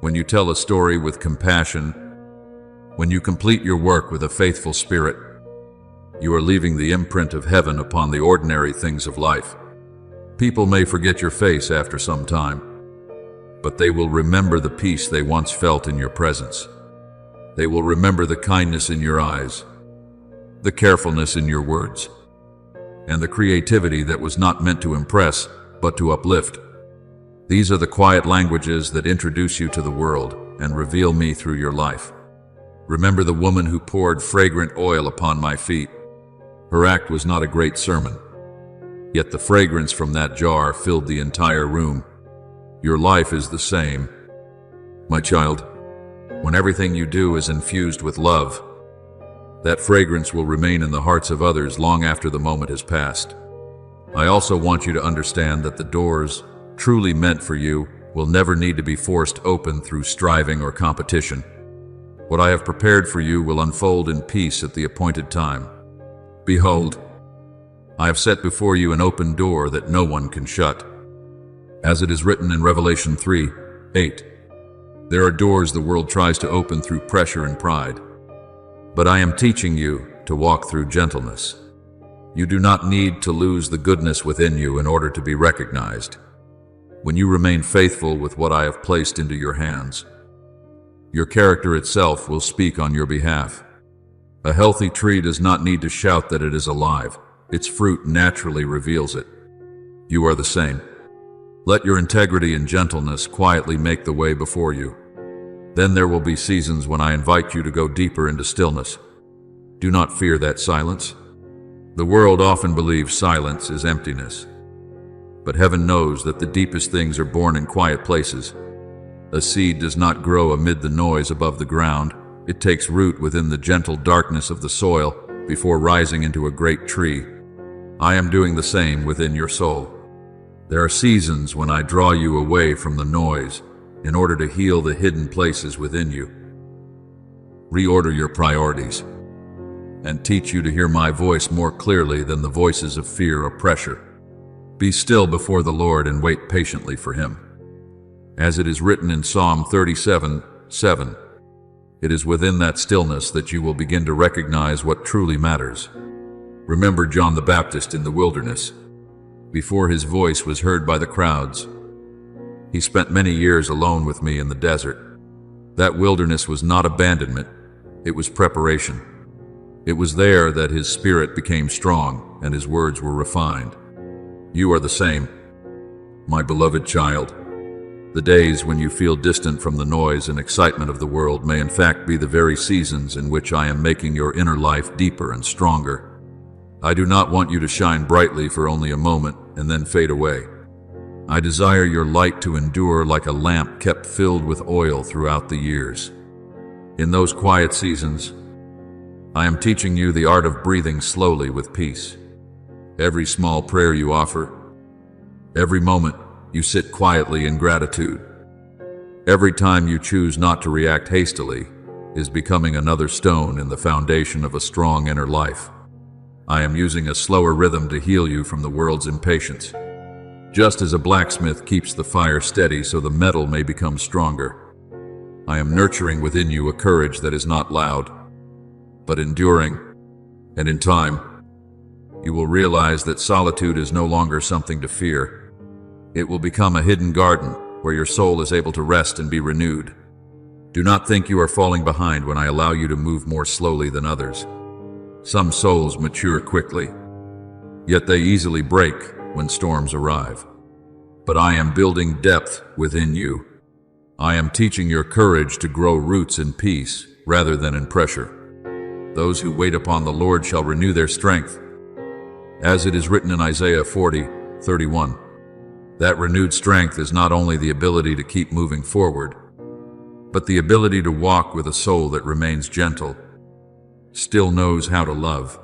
when you tell a story with compassion, when you complete your work with a faithful spirit, you are leaving the imprint of heaven upon the ordinary things of life. People may forget your face after some time, but they will remember the peace they once felt in your presence. They will remember the kindness in your eyes, the carefulness in your words, and the creativity that was not meant to impress, but to uplift. These are the quiet languages that introduce you to the world and reveal me through your life. Remember the woman who poured fragrant oil upon my feet. Her act was not a great sermon, yet the fragrance from that jar filled the entire room. Your life is the same. My child, when everything you do is infused with love, that fragrance will remain in the hearts of others long after the moment has passed. I also want you to understand that the doors truly meant for you will never need to be forced open through striving or competition. What I have prepared for you will unfold in peace at the appointed time. Behold, I have set before you an open door that no one can shut. As it is written in Revelation 3:8, there are doors the world tries to open through pressure and pride. But I am teaching you to walk through gentleness. You do not need to lose the goodness within you in order to be recognized. When you remain faithful with what I have placed into your hands, your character itself will speak on your behalf. A healthy tree does not need to shout that it is alive. Its fruit naturally reveals it. You are the same. Let your integrity and gentleness quietly make the way before you. Then there will be seasons when I invite you to go deeper into stillness. Do not fear that silence. The world often believes silence is emptiness. But heaven knows that the deepest things are born in quiet places. A seed does not grow amid the noise above the ground. It takes root within the gentle darkness of the soil before rising into a great tree. I am doing the same within your soul. There are seasons when I draw you away from the noise in order to heal the hidden places within you. Reorder your priorities and teach you to hear my voice more clearly than the voices of fear or pressure. Be still before the Lord and wait patiently for Him. As it is written in Psalm 37:7, it is within that stillness that you will begin to recognize what truly matters. Remember John the Baptist in the wilderness. Before his voice was heard by the crowds, he spent many years alone with me in the desert. That wilderness was not abandonment, it was preparation. It was there that his spirit became strong and his words were refined. You are the same, my beloved child. The days when you feel distant from the noise and excitement of the world may in fact be the very seasons in which I am making your inner life deeper and stronger. I do not want you to shine brightly for only a moment and then fade away. I desire your light to endure like a lamp kept filled with oil throughout the years. In those quiet seasons, I am teaching you the art of breathing slowly with peace. Every small prayer you offer, every moment you sit quietly in gratitude, every time you choose not to react hastily is becoming another stone in the foundation of a strong inner life. I am using a slower rhythm to heal you from the world's impatience. Just as a blacksmith keeps the fire steady so the metal may become stronger, I am nurturing within you a courage that is not loud, but enduring, and in time, you will realize that solitude is no longer something to fear. It will become a hidden garden where your soul is able to rest and be renewed. Do not think you are falling behind when I allow you to move more slowly than others. Some souls mature quickly, yet they easily break when storms arrive. But I am building depth within you. I am teaching your courage to grow roots in peace rather than in pressure. Those who wait upon the Lord shall renew their strength. As it is written in Isaiah 40:31, that renewed strength is not only the ability to keep moving forward, but the ability to walk with a soul that remains gentle, still knows how to love,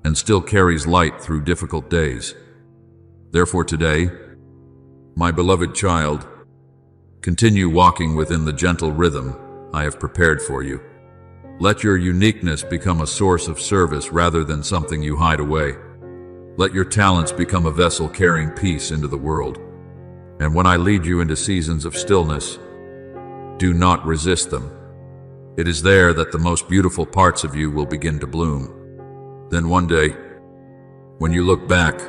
and still carries light through difficult days. Therefore today, my beloved child, continue walking within the gentle rhythm I have prepared for you. Let your uniqueness become a source of service rather than something you hide away. Let your talents become a vessel carrying peace into the world. And when I lead you into seasons of stillness, do not resist them. It is there that the most beautiful parts of you will begin to bloom. Then one day, when you look back,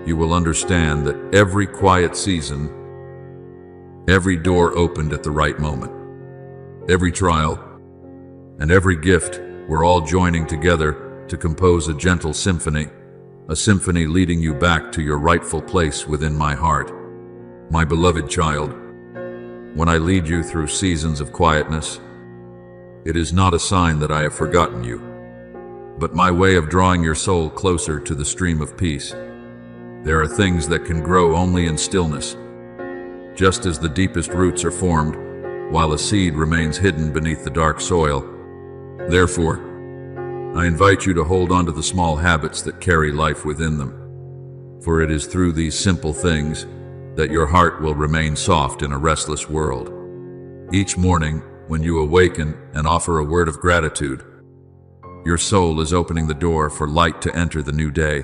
you will understand that every quiet season, every door opened at the right moment, every trial, and every gift were all joining together to compose a gentle symphony, a symphony leading you back to your rightful place within my heart. My beloved child, when I lead you through seasons of quietness, it is not a sign that I have forgotten you, but my way of drawing your soul closer to the stream of peace. There are things that can grow only in stillness, just as the deepest roots are formed, while a seed remains hidden beneath the dark soil. Therefore, I invite you to hold on to the small habits that carry life within them, for it is through these simple things that your heart will remain soft in a restless world. Each morning, when you awaken and offer a word of gratitude, Your soul is opening the door for light to enter the new day.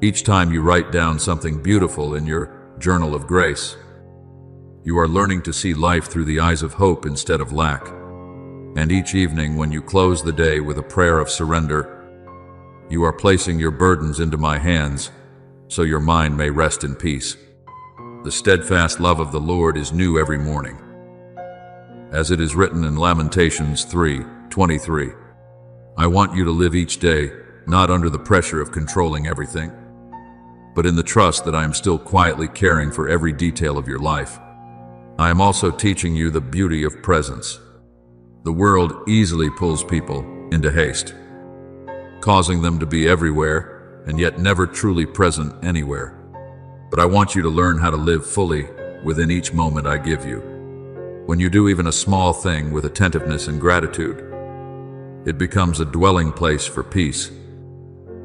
Each time you write down something beautiful in your journal of grace, you are learning to see life through the eyes of hope instead of lack. And each evening when you close the day with a prayer of surrender, you are placing your burdens into my hands so your mind may rest in peace. The steadfast love of the Lord is new every morning. As it is written in Lamentations 3:23, I want you to live each day not under the pressure of controlling everything, but in the trust that I am still quietly caring for every detail of your life. I am also teaching you the beauty of presence. The world easily pulls people into haste, causing them to be everywhere and yet never truly present anywhere. But I want you to learn how to live fully within each moment I give you. When you do even a small thing with attentiveness and gratitude, it becomes a dwelling place for peace,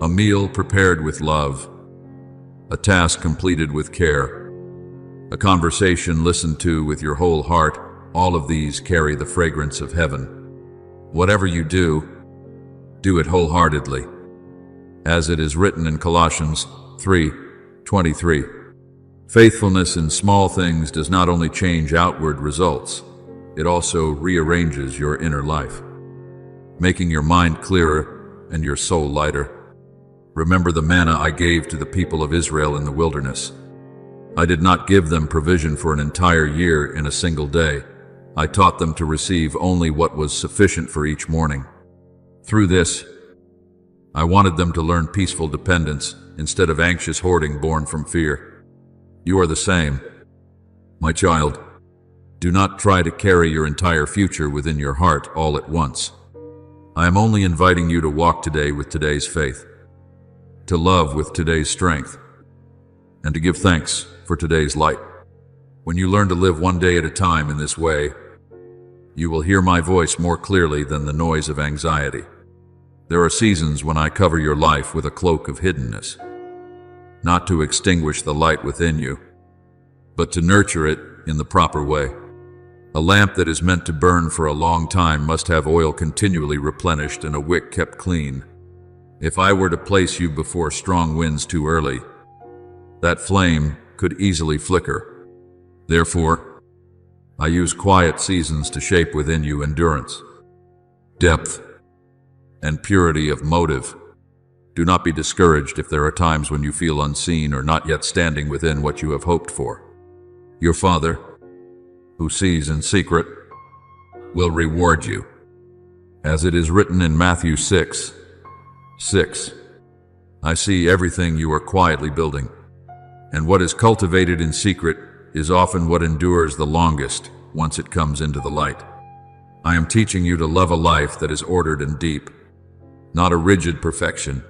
a meal prepared with love, a task completed with care, a conversation listened to with your whole heart. All of these carry the fragrance of heaven. Whatever you do, do it wholeheartedly. As it is written in Colossians 3:23, faithfulness in small things does not only change outward results, it also rearranges your inner life, making your mind clearer and your soul lighter. Remember the manna I gave to the people of Israel in the wilderness. I did not give them provision for an entire year in a single day. I taught them to receive only what was sufficient for each morning. Through this, I wanted them to learn peaceful dependence instead of anxious hoarding born from fear. You are the same, my child. Do not try to carry your entire future within your heart all at once. I am only inviting you to walk today with today's faith, to love with today's strength, and to give thanks for today's light. When you learn to live one day at a time in this way, you will hear my voice more clearly than the noise of anxiety. There are seasons when I cover your life with a cloak of hiddenness, not to extinguish the light within you, but to nurture it in the proper way. A lamp that is meant to burn for a long time must have oil continually replenished and a wick kept clean. If I were to place you before strong winds too early, that flame could easily flicker. Therefore, I use quiet seasons to shape within you endurance, depth, and purity of motive. Do not be discouraged if there are times when you feel unseen or not yet standing within what you have hoped for. Your Father, who sees in secret, will reward you. As it is written in Matthew 6:6, I see everything you are quietly building, and what is cultivated in secret is often what endures the longest once it comes into the light. I am teaching you to love a life that is ordered and deep, not a rigid perfection,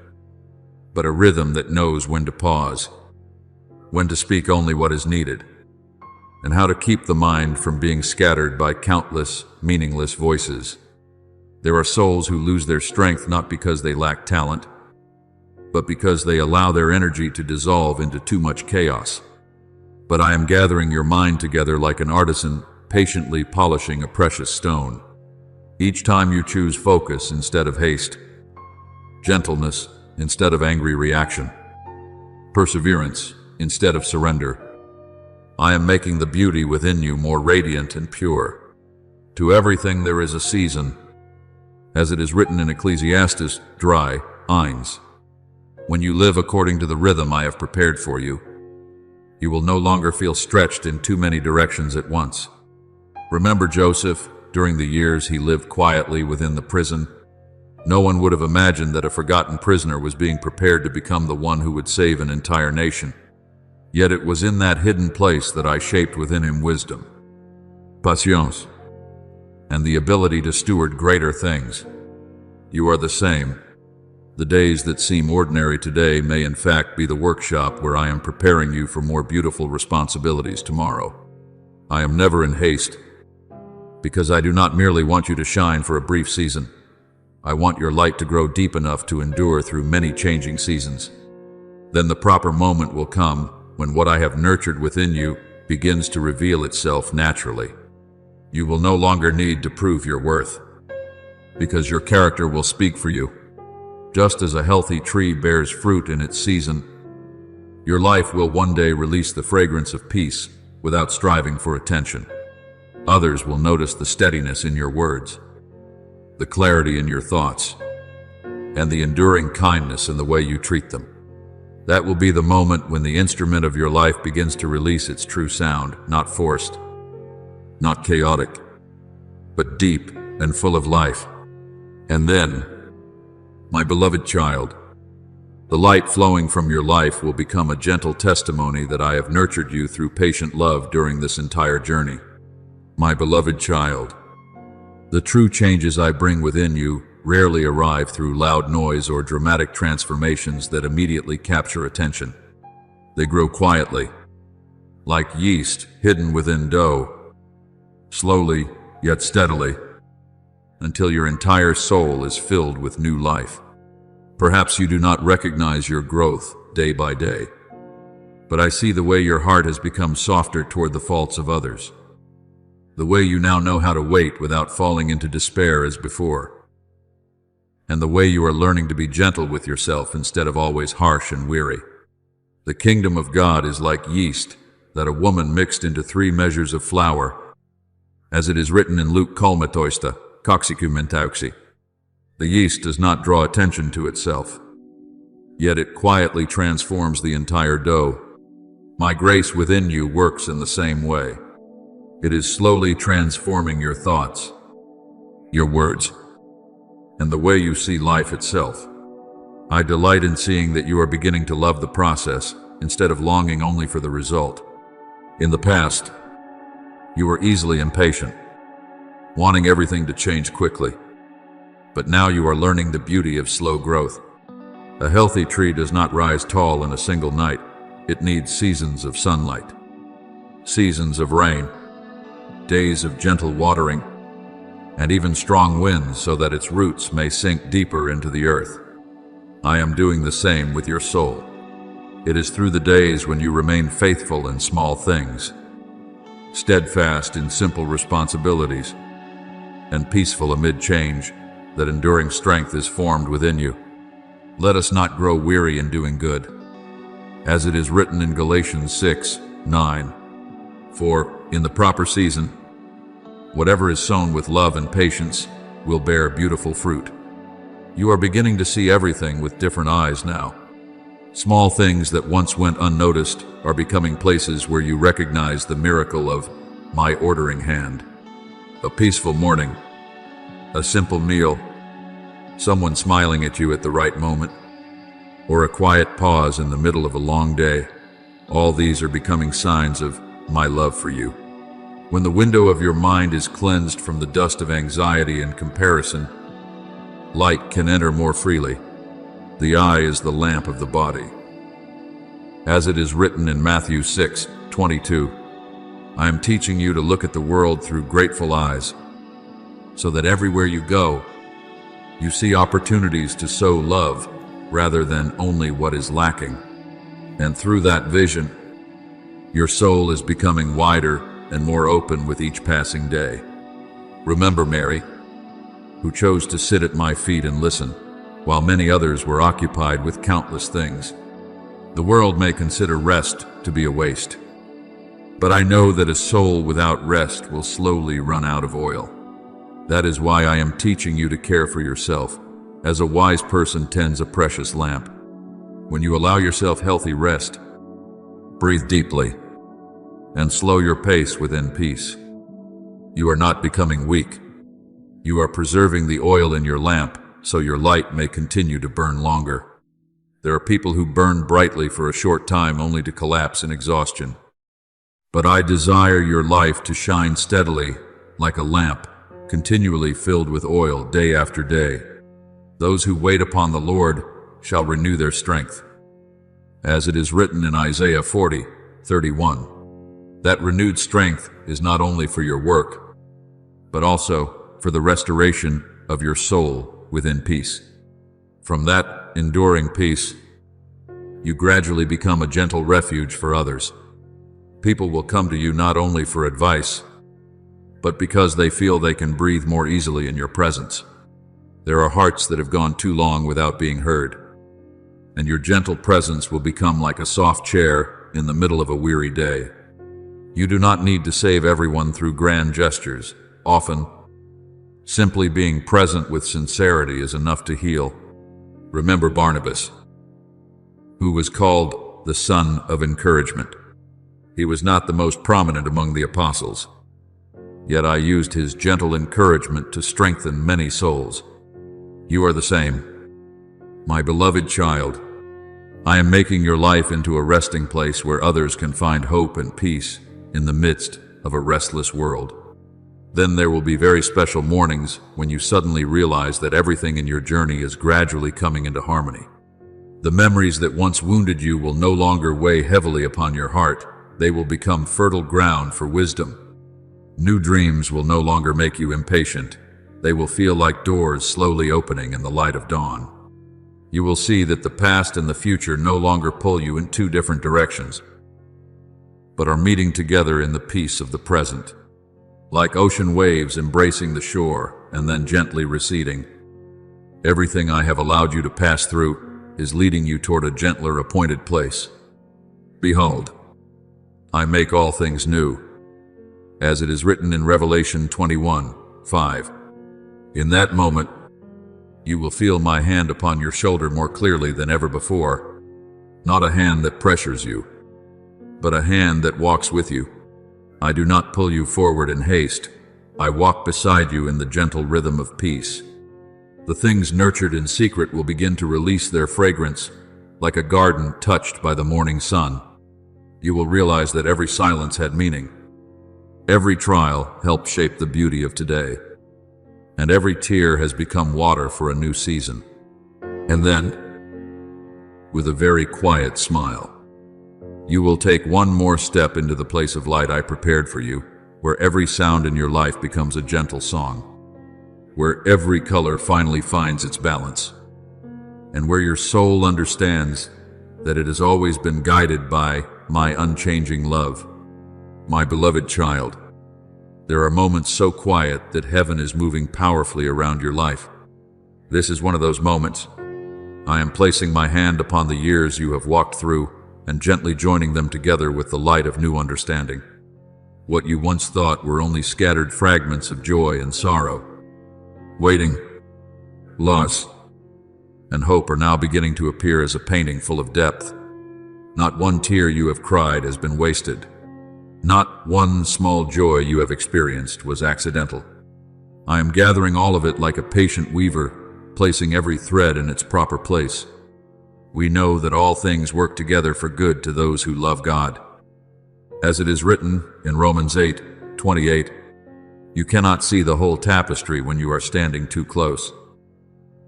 but a rhythm that knows when to pause, when to speak only what is needed, and how to keep the mind from being scattered by countless, meaningless voices. There are souls who lose their strength not because they lack talent, but because they allow their energy to dissolve into too much chaos. But I am gathering your mind together like an artisan patiently polishing a precious stone. Each time you choose focus instead of haste, gentleness instead of angry reaction, perseverance instead of surrender, I am making the beauty within you more radiant and pure. To everything there is a season. As it is written in Ecclesiastes, dry, eins. When you live according to the rhythm I have prepared for you, you will no longer feel stretched in too many directions at once. Remember Joseph, during the years he lived quietly within the prison. No one would have imagined that a forgotten prisoner was being prepared to become the one who would save an entire nation. Yet it was in that hidden place that I shaped within him wisdom, patience, and the ability to steward greater things. You are the same. The days that seem ordinary today may in fact be the workshop where I am preparing you for more beautiful responsibilities tomorrow. I am never in haste, because I do not merely want you to shine for a brief season. I want your light to grow deep enough to endure through many changing seasons. Then the proper moment will come when what I have nurtured within you begins to reveal itself naturally. You will no longer need to prove your worth, because your character will speak for you. Just as a healthy tree bears fruit in its season, your life will one day release the fragrance of peace without striving for attention. Others will notice the steadiness in your words, the clarity in your thoughts, and the enduring kindness in the way you treat them. That will be the moment when the instrument of your life begins to release its true sound, not forced, not chaotic, but deep and full of life. And then, my beloved child, the light flowing from your life will become a gentle testimony that I have nurtured you through patient love during this entire journey. My beloved child, the true changes I bring within you rarely arrive through loud noise or dramatic transformations that immediately capture attention. They grow quietly, like yeast hidden within dough, slowly yet steadily, until your entire soul is filled with new life. Perhaps you do not recognize your growth day by day, but I see the way your heart has become softer toward the faults of others, the way you now know how to wait without falling into despair as before, and the way you are learning to be gentle with yourself instead of always harsh and weary. The kingdom of God is like yeast that a woman mixed into 3 measures of flour, as it is written in Luke kolmetoista, kaksikumentauksi. The yeast does not draw attention to itself, yet it quietly transforms the entire dough. My grace within you works in the same way. It is slowly transforming your thoughts, your words, and the way you see life itself. I delight in seeing that you are beginning to love the process instead of longing only for the result. In the past, you were easily impatient, wanting everything to change quickly. But now you are learning the beauty of slow growth. A healthy tree does not rise tall in a single night. It needs seasons of sunlight, seasons of rain, days of gentle watering, and even strong winds so that its roots may sink deeper into the earth. I am doing the same with your soul. It is through the days when you remain faithful in small things, steadfast in simple responsibilities, and peaceful amid change, that enduring strength is formed within you. Let us not grow weary in doing good, as it is written in Galatians 6:9. For, in the proper season, whatever is sown with love and patience will bear beautiful fruit. You are beginning to see everything with different eyes now. Small things that once went unnoticed are becoming places where you recognize the miracle of my ordering hand. A peaceful morning, a simple meal, someone smiling at you at the right moment, or a quiet pause in the middle of a long day. All these are becoming signs of my love for you. When the window of your mind is cleansed from the dust of anxiety and comparison, light can enter more freely. The eye is the lamp of the body. As it is written in Matthew 6:22, I am teaching you to look at the world through grateful eyes, so that everywhere you go, you see opportunities to sow love rather than only what is lacking. And through that vision, your soul is becoming wider and more open with each passing day. Remember Mary, who chose to sit at my feet and listen, while many others were occupied with countless things. The world may consider rest to be a waste, but I know that a soul without rest will slowly run out of oil. That is why I am teaching you to care for yourself, as a wise person tends a precious lamp. When you allow yourself healthy rest, breathe deeply, and slow your pace within peace. You are not becoming weak. You are preserving the oil in your lamp so your light may continue to burn longer. There are people who burn brightly for a short time only to collapse in exhaustion. But I desire your life to shine steadily like a lamp, continually filled with oil day after day. Those who wait upon the Lord shall renew their strength. As it is written in Isaiah 40:31, that renewed strength is not only for your work, but also for the restoration of your soul within peace. From that enduring peace, you gradually become a gentle refuge for others. People will come to you not only for advice, but because they feel they can breathe more easily in your presence. There are hearts that have gone too long without being heard, and your gentle presence will become like a soft chair in the middle of a weary day. You do not need to save everyone through grand gestures. Often, simply being present with sincerity is enough to heal. Remember Barnabas, who was called the son of encouragement. He was not the most prominent among the apostles, yet I used his gentle encouragement to strengthen many souls. You are the same. My beloved child, I am making your life into a resting place where others can find hope and peace in the midst of a restless world. Then there will be very special mornings when you suddenly realize that everything in your journey is gradually coming into harmony. The memories that once wounded you will no longer weigh heavily upon your heart. They will become fertile ground for wisdom. New dreams will no longer make you impatient. They will feel like doors slowly opening in the light of dawn. You will see that the past and the future no longer pull you in two different directions, but are meeting together in the peace of the present. Like ocean waves embracing the shore and then gently receding, everything I have allowed you to pass through is leading you toward a gentler appointed place. Behold, I make all things new, as it is written in Revelation 21:5. In that moment, you will feel my hand upon your shoulder more clearly than ever before. Not a hand that pressures you, but a hand that walks with you. I do not pull you forward in haste. I walk beside you in the gentle rhythm of peace. The things nurtured in secret will begin to release their fragrance, like a garden touched by the morning sun. You will realize that every silence had meaning. Every trial helped shape the beauty of today, and every tear has become water for a new season. And then, with a very quiet smile, you will take one more step into the place of light I prepared for you, where every sound in your life becomes a gentle song, where every color finally finds its balance, and where your soul understands that it has always been guided by my unchanging love. My beloved child, there are moments so quiet that heaven is moving powerfully around your life. This is one of those moments. I am placing my hand upon the years you have walked through and gently joining them together with the light of new understanding. What you once thought were only scattered fragments of joy and sorrow, waiting, loss, and hope are now beginning to appear as a painting full of depth. Not one tear you have cried has been wasted. Not one small joy you have experienced was accidental. I am gathering all of it like a patient weaver, placing every thread in its proper place. We know that all things work together for good to those who love God. As it is written in Romans 8:28, you cannot see the whole tapestry when you are standing too close.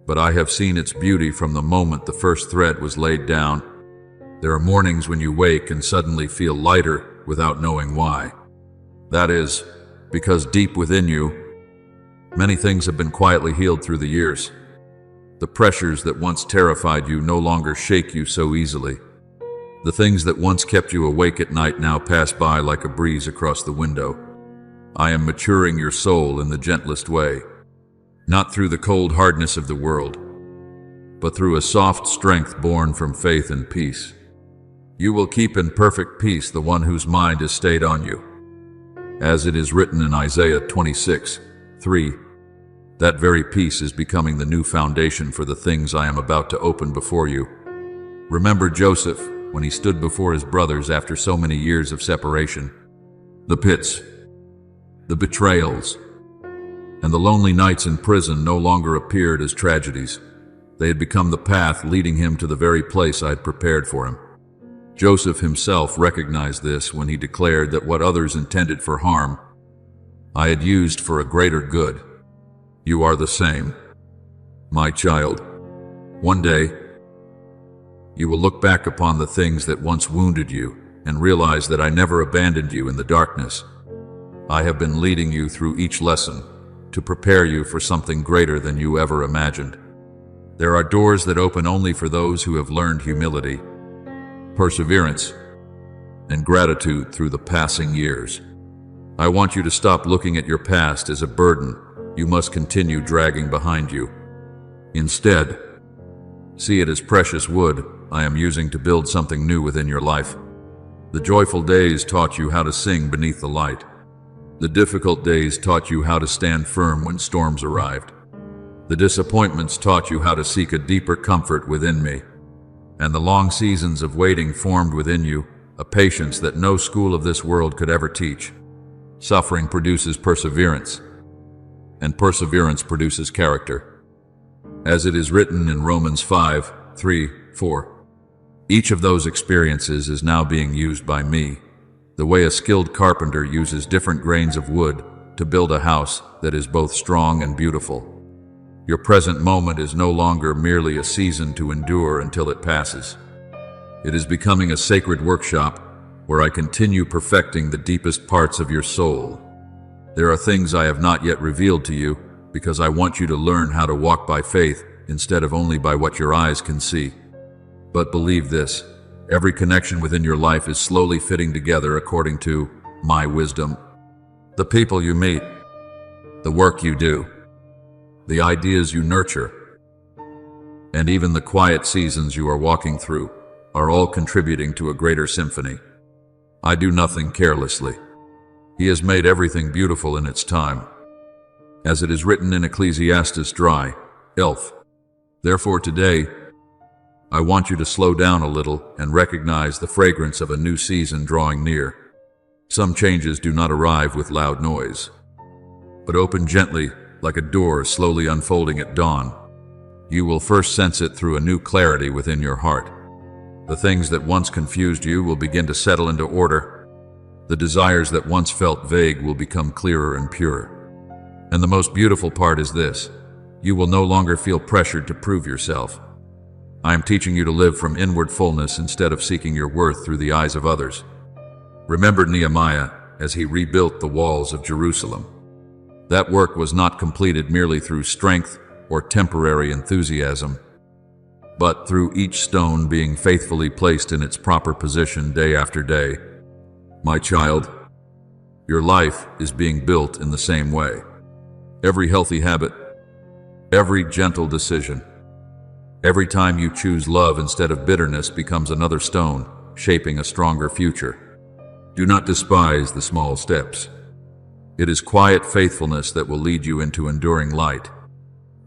But I have seen its beauty from the moment the first thread was laid down. There are mornings when you wake and suddenly feel lighter without knowing why. That is, because deep within you, many things have been quietly healed through the years. The pressures that once terrified you no longer shake you so easily. The things that once kept you awake at night now pass by like a breeze across the window. I am maturing your soul in the gentlest way, not through the cold hardness of the world, but through a soft strength born from faith and peace. You will keep in perfect peace the one whose mind is stayed on you. As it is written in Isaiah 26:3, that very peace is becoming the new foundation for the things I am about to open before you. Remember Joseph when he stood before his brothers after so many years of separation. The pits, the betrayals, and the lonely nights in prison no longer appeared as tragedies. They had become the path leading him to the very place I had prepared for him. Joseph himself recognized this when he declared that what others intended for harm, I had used for a greater good. You are the same, my child. One day, you will look back upon the things that once wounded you and realize that I never abandoned you in the darkness. I have been leading you through each lesson to prepare you for something greater than you ever imagined. There are doors that open only for those who have learned humility, perseverance, and gratitude through the passing years. I want you to stop looking at your past as a burden you must continue dragging behind you. Instead, see it as precious wood I am using to build something new within your life. The joyful days taught you how to sing beneath the light. The difficult days taught you how to stand firm when storms arrived. The disappointments taught you how to seek a deeper comfort within me. And the long seasons of waiting formed within you a patience that no school of this world could ever teach. Suffering produces perseverance, and perseverance produces character. As it is written in Romans 5:3-4. Each of those experiences is now being used by me, the way a skilled carpenter uses different grains of wood to build a house that is both strong and beautiful. Your present moment is no longer merely a season to endure until it passes. It is becoming a sacred workshop where I continue perfecting the deepest parts of your soul. There are things I have not yet revealed to you because I want you to learn how to walk by faith instead of only by what your eyes can see. But believe this, every connection within your life is slowly fitting together according to my wisdom. The people you meet, the work you do, the ideas you nurture, and even the quiet seasons you are walking through are all contributing to a greater symphony. I do nothing carelessly. He has made everything beautiful in its time. As it is written in Ecclesiastes 3:11. Therefore today, I want you to slow down a little and recognize the fragrance of a new season drawing near. Some changes do not arrive with loud noise, but open gently like a door slowly unfolding at dawn. You will first sense it through a new clarity within your heart. The things that once confused you will begin to settle into order. The desires that once felt vague will become clearer and purer. And the most beautiful part is this: you will no longer feel pressured to prove yourself. I am teaching you to live from inward fullness instead of seeking your worth through the eyes of others. Remember Nehemiah as he rebuilt the walls of Jerusalem. That work was not completed merely through strength or temporary enthusiasm, but through each stone being faithfully placed in its proper position day after day. My child, your life is being built in the same way. Every healthy habit, every gentle decision, every time you choose love instead of bitterness becomes another stone, shaping a stronger future. Do not despise the small steps. It is quiet faithfulness that will lead you into enduring light.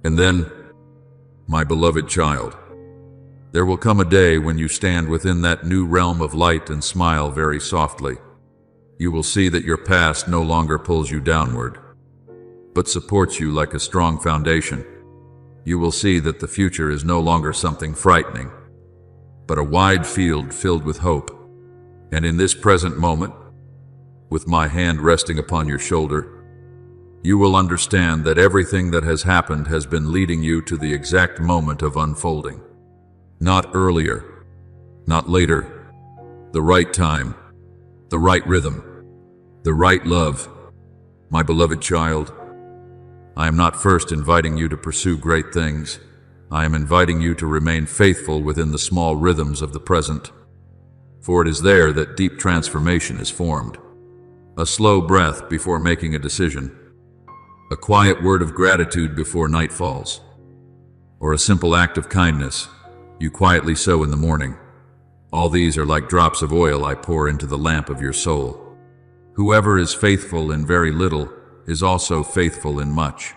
And then, my beloved child, there will come a day when you stand within that new realm of light and smile very softly. You will see that your past no longer pulls you downward, but supports you like a strong foundation. You will see that the future is no longer something frightening, but a wide field filled with hope. And in this present moment, with my hand resting upon your shoulder, you will understand that everything that has happened has been leading you to the exact moment of unfolding. Not earlier, not later, the right time, the right rhythm, the right love. My beloved child, I am not first inviting you to pursue great things. I am inviting you to remain faithful within the small rhythms of the present. For it is there that deep transformation is formed. A slow breath before making a decision, a quiet word of gratitude before night falls, or a simple act of kindness you quietly sow in the morning. All these are like drops of oil I pour into the lamp of your soul. Whoever is faithful in very little is also faithful in much.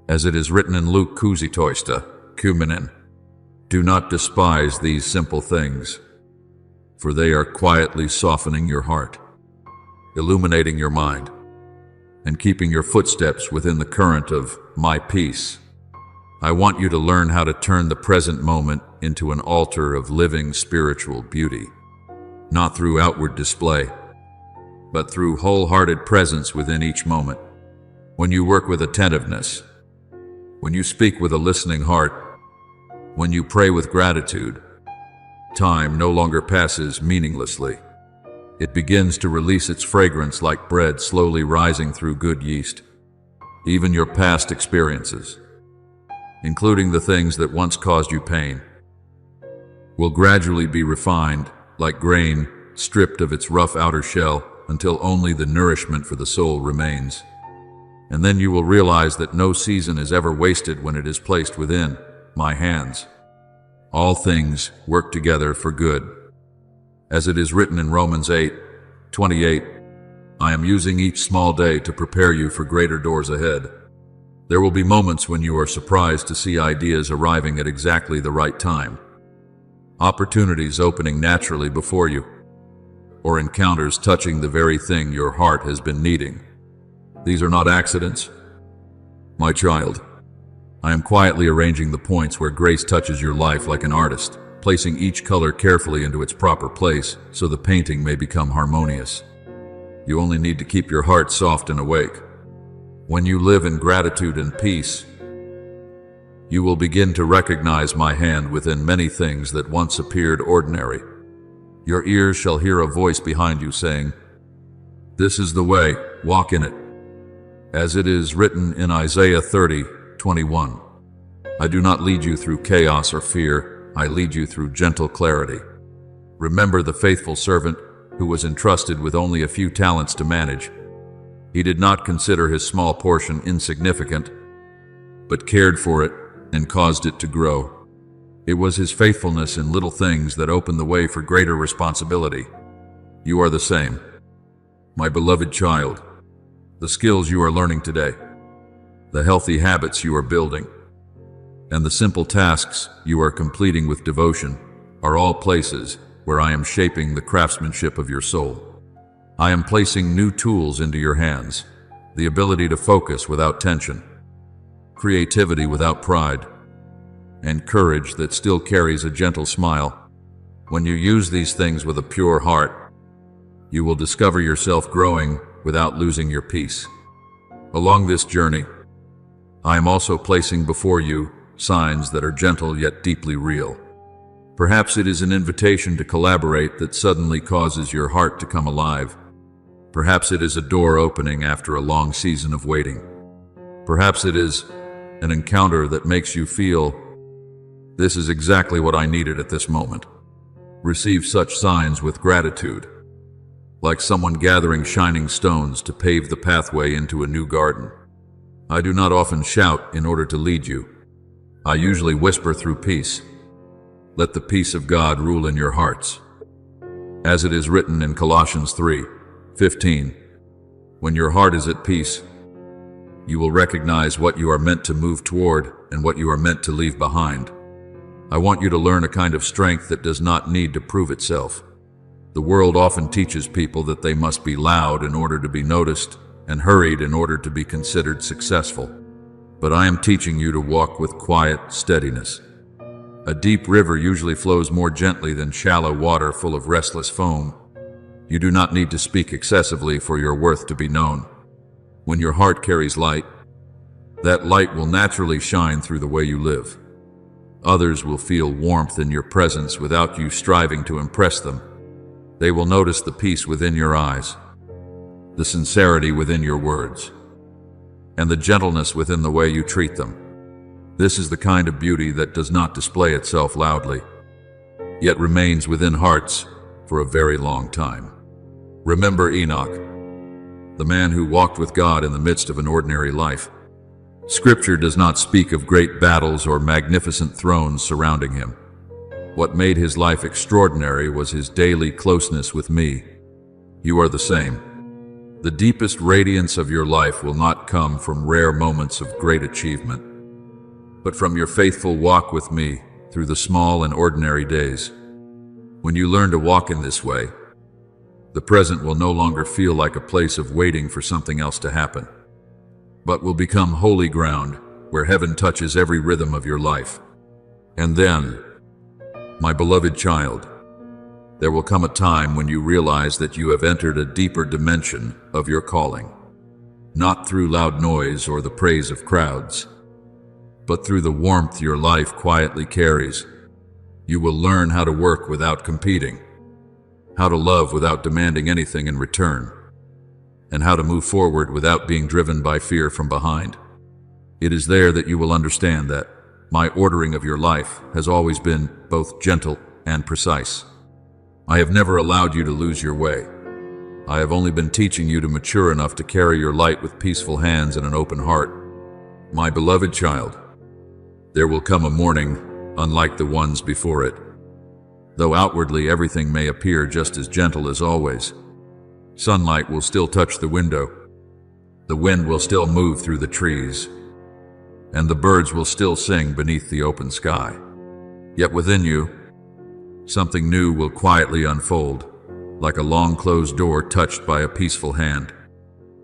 As it is written in Luke 16:10, do not despise these simple things, for they are quietly softening your heart, illuminating your mind, and keeping your footsteps within the current of my peace. I want you to learn how to turn the present moment into an altar of living spiritual beauty, not through outward display, but through wholehearted presence within each moment. When you work with attentiveness, when you speak with a listening heart, when you pray with gratitude, time no longer passes meaninglessly. It begins to release its fragrance like bread slowly rising through good yeast. Even your past experiences, including the things that once caused you pain, will gradually be refined like grain stripped of its rough outer shell until only the nourishment for the soul remains. And then you will realize that no season is ever wasted when it is placed within my hands. All things work together for good. As it is written in Romans 8:28, I am using each small day to prepare you for greater doors ahead. There will be moments when you are surprised to see ideas arriving at exactly the right time, opportunities opening naturally before you, or encounters touching the very thing your heart has been needing. These are not accidents, my child. I am quietly arranging the points where grace touches your life like an artist, placing each color carefully into its proper place so the painting may become harmonious. You only need to keep your heart soft and awake. When you live in gratitude and peace, you will begin to recognize my hand within many things that once appeared ordinary. Your ears shall hear a voice behind you saying, "This is the way, walk in it." As it is written in Isaiah 30:21, I do not lead you through chaos or fear, I lead you through gentle clarity. Remember the faithful servant who was entrusted with only a few talents to manage. He did not consider his small portion insignificant, but cared for it and caused it to grow. It was his faithfulness in little things that opened the way for greater responsibility. You are the same, my beloved child. The skills you are learning today, the healthy habits you are building, and the simple tasks you are completing with devotion are all places where I am shaping the craftsmanship of your soul. I am placing new tools into your hands, the ability to focus without tension, creativity without pride, and courage that still carries a gentle smile. When you use these things with a pure heart, you will discover yourself growing without losing your peace. Along this journey, I am also placing before you signs that are gentle yet deeply real. Perhaps it is an invitation to collaborate that suddenly causes your heart to come alive. Perhaps it is a door opening after a long season of waiting. Perhaps it is an encounter that makes you feel, this is exactly what I needed at this moment. Receive such signs with gratitude, like someone gathering shining stones to pave the pathway into a new garden. I do not often shout in order to lead you. I usually whisper through peace. Let the peace of God rule in your hearts. As it is written in Colossians 3:15, when your heart is at peace, you will recognize what you are meant to move toward and what you are meant to leave behind. I want you to learn a kind of strength that does not need to prove itself. The world often teaches people that they must be loud in order to be noticed and hurried in order to be considered successful. But I am teaching you to walk with quiet steadiness. A deep river usually flows more gently than shallow water full of restless foam. You do not need to speak excessively for your worth to be known. When your heart carries light, that light will naturally shine through the way you live. Others will feel warmth in your presence without you striving to impress them. They will notice the peace within your eyes, the sincerity within your words, and the gentleness within the way you treat them. This is the kind of beauty that does not display itself loudly, yet remains within hearts for a very long time. Remember Enoch, the man who walked with God in the midst of an ordinary life. Scripture does not speak of great battles or magnificent thrones surrounding him. What made his life extraordinary was his daily closeness with me. You are the same. The deepest radiance of your life will not come from rare moments of great achievement, but from your faithful walk with me through the small and ordinary days. When you learn to walk in this way, the present will no longer feel like a place of waiting for something else to happen, but will become holy ground where heaven touches every rhythm of your life. And then, my beloved child, there will come a time when you realize that you have entered a deeper dimension of your calling, not through loud noise or the praise of crowds, but through the warmth your life quietly carries. You will learn how to work without competing, how to love without demanding anything in return, and how to move forward without being driven by fear from behind. It is there that you will understand that my ordering of your life has always been both gentle and precise. I have never allowed you to lose your way. I have only been teaching you to mature enough to carry your light with peaceful hands and an open heart. My beloved child, there will come a morning unlike the ones before it. Though outwardly everything may appear just as gentle as always, sunlight will still touch the window, the wind will still move through the trees, and the birds will still sing beneath the open sky. Yet within you, something new will quietly unfold, like a long closed door touched by a peaceful hand.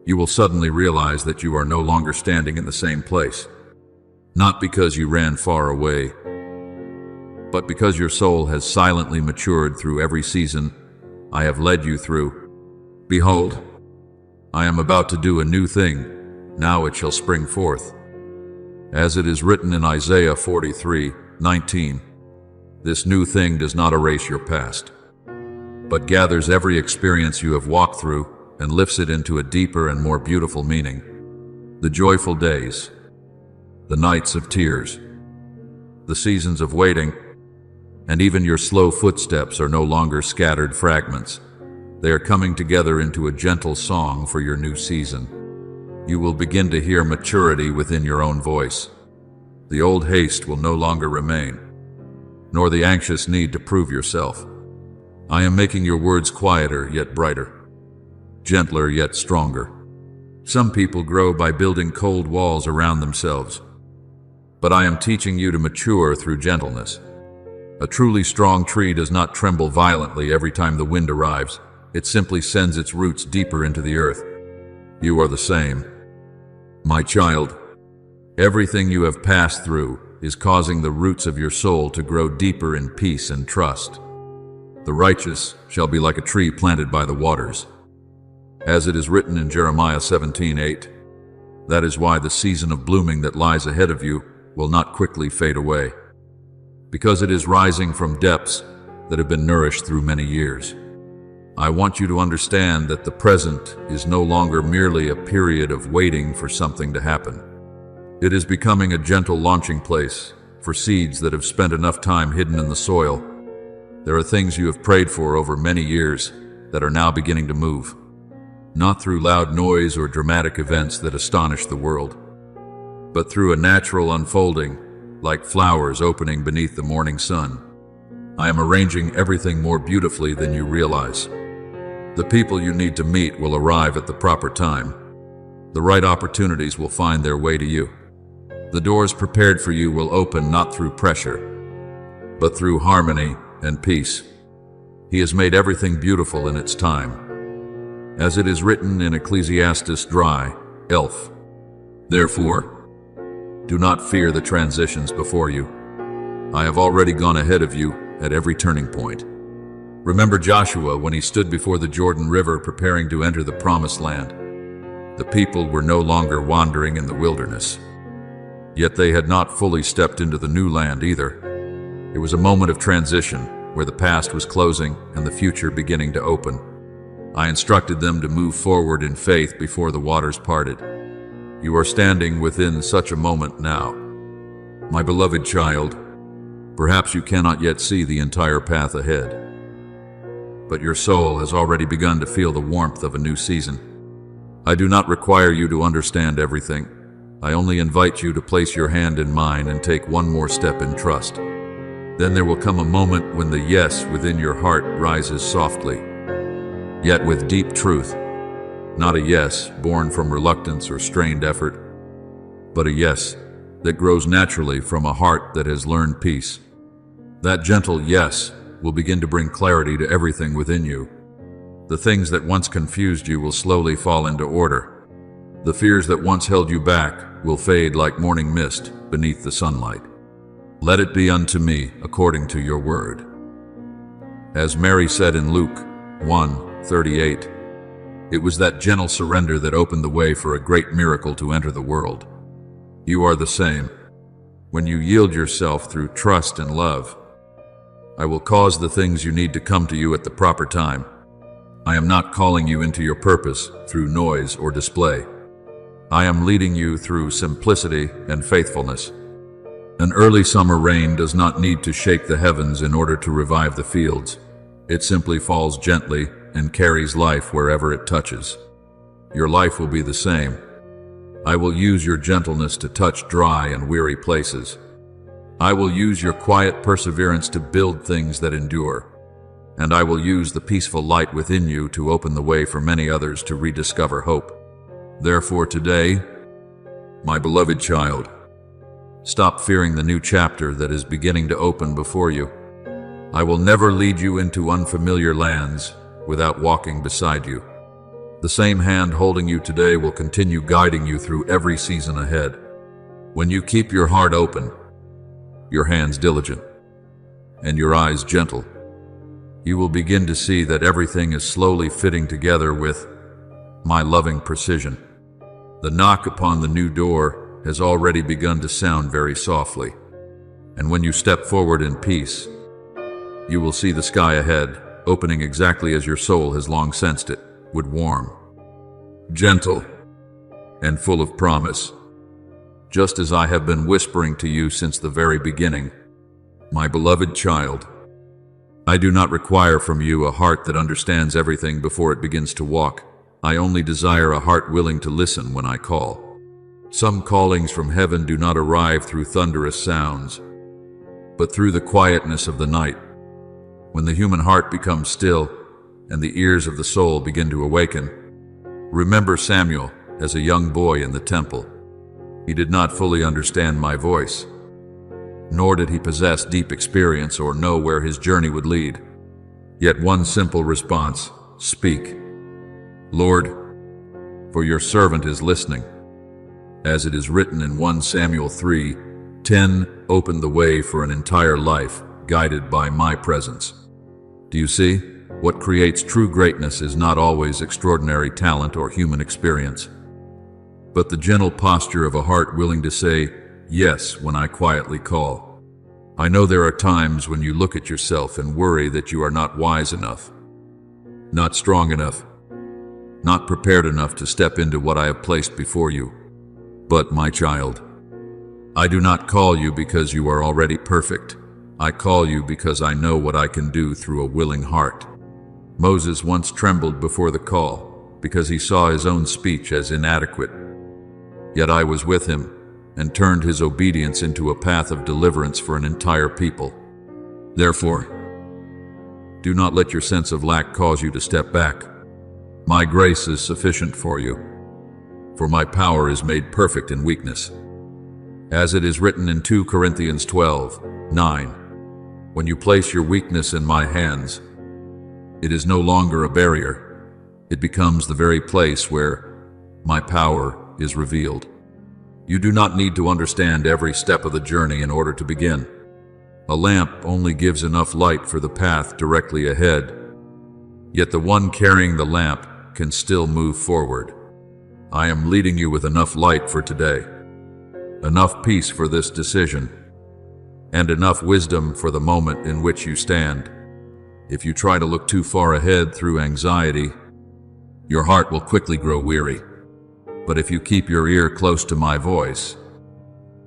You will suddenly realize that you are no longer standing in the same place, not because you ran far away, but because your soul has silently matured through every season I have led you through. Behold, I am about to do a new thing, now it shall spring forth. As it is written in Isaiah 43:19, this new thing does not erase your past, but gathers every experience you have walked through and lifts it into a deeper and more beautiful meaning. The joyful days, the nights of tears, the seasons of waiting, and even your slow footsteps are no longer scattered fragments. They are coming together into a gentle song for your new season. You will begin to hear maturity within your own voice. The old haste will no longer remain, nor the anxious need to prove yourself. I am making your words quieter yet brighter, gentler yet stronger. Some people grow by building cold walls around themselves, but I am teaching you to mature through gentleness. A truly strong tree does not tremble violently every time the wind arrives. It simply sends its roots deeper into the earth. You are the same. My child, everything you have passed through is causing the roots of your soul to grow deeper in peace and trust. The righteous shall be like a tree planted by the waters. As it is written in Jeremiah 17:8, that is why the season of blooming that lies ahead of you will not quickly fade away, because it is rising from depths that have been nourished through many years. I want you to understand that the present is no longer merely a period of waiting for something to happen. It is becoming a gentle launching place for seeds that have spent enough time hidden in the soil. There are things you have prayed for over many years that are now beginning to move, not through loud noise or dramatic events that astonish the world, but through a natural unfolding, like flowers opening beneath the morning sun. I am arranging everything more beautifully than you realize. The people you need to meet will arrive at the proper time. The right opportunities will find their way to you. The doors prepared for you will open not through pressure, but through harmony and peace. He has made everything beautiful in its time. As it is written in Ecclesiastes 3:11, therefore, do not fear the transitions before you. I have already gone ahead of you at every turning point. Remember Joshua when he stood before the Jordan River preparing to enter the Promised Land. The people were no longer wandering in the wilderness, yet they had not fully stepped into the new land either. It was a moment of transition where the past was closing and the future beginning to open. I instructed them to move forward in faith before the waters parted. You are standing within such a moment now. My beloved child, perhaps you cannot yet see the entire path ahead, but your soul has already begun to feel the warmth of a new season. I do not require you to understand everything. I only invite you to place your hand in mine and take one more step in trust. Then there will come a moment when the yes within your heart rises softly, yet with deep truth. Not a yes born from reluctance or strained effort, but a yes that grows naturally from a heart that has learned peace. That gentle yes will begin to bring clarity to everything within you. The things that once confused you will slowly fall into order. The fears that once held you back will fade like morning mist beneath the sunlight. Let it be unto me according to your word. As Mary said in Luke 1:38, it was that gentle surrender that opened the way for a great miracle to enter the world. You are the same. When you yield yourself through trust and love, I will cause the things you need to come to you at the proper time. I am not calling you into your purpose through noise or display. I am leading you through simplicity and faithfulness. An early summer rain does not need to shake the heavens in order to revive the fields. It simply falls gently and carries life wherever it touches. Your life will be the same. I will use your gentleness to touch dry and weary places. I will use your quiet perseverance to build things that endure. And I will use the peaceful light within you to open the way for many others to rediscover hope. Therefore today, my beloved child, stop fearing the new chapter that is beginning to open before you. I will never lead you into unfamiliar lands without walking beside you. The same hand holding you today will continue guiding you through every season ahead. When you keep your heart open, your hands diligent, and your eyes gentle, you will begin to see that everything is slowly fitting together with my loving precision. The knock upon the new door has already begun to sound very softly, and when you step forward in peace, you will see the sky ahead, opening exactly as your soul has long sensed it would warm, gentle, and full of promise. Just as I have been whispering to you since the very beginning, my beloved child, I do not require from you a heart that understands everything before it begins to walk. I only desire a heart willing to listen when I call. Some callings from heaven do not arrive through thunderous sounds, but through the quietness of the night. When the human heart becomes still and the ears of the soul begin to awaken, remember Samuel as a young boy in the temple. He did not fully understand my voice, nor did he possess deep experience or know where his journey would lead. Yet one simple response, "Speak, Lord, for your servant is listening." As it is written in 1 Samuel 3:10, opened the way for an entire life guided by my presence. Do you see? What creates true greatness is not always extraordinary talent or human experience, but the gentle posture of a heart willing to say yes when I quietly call. I know there are times when you look at yourself and worry that you are not wise enough, not strong enough, not prepared enough to step into what I have placed before you. But, my child, I do not call you because you are already perfect. I call you because I know what I can do through a willing heart. Moses once trembled before the call because he saw his own speech as inadequate. Yet I was with him and turned his obedience into a path of deliverance for an entire people. Therefore, do not let your sense of lack cause you to step back. My grace is sufficient for you, for my power is made perfect in weakness. As it is written in 2 Corinthians 12:9, when you place your weakness in my hands, it is no longer a barrier. It becomes the very place where my power is revealed. You do not need to understand every step of the journey in order to begin. A lamp only gives enough light for the path directly ahead, yet the one carrying the lamp can still move forward. I am leading you with enough light for today, enough peace for this decision, and enough wisdom for the moment in which you stand. If you try to look too far ahead through anxiety, your heart will quickly grow weary. But if you keep your ear close to my voice,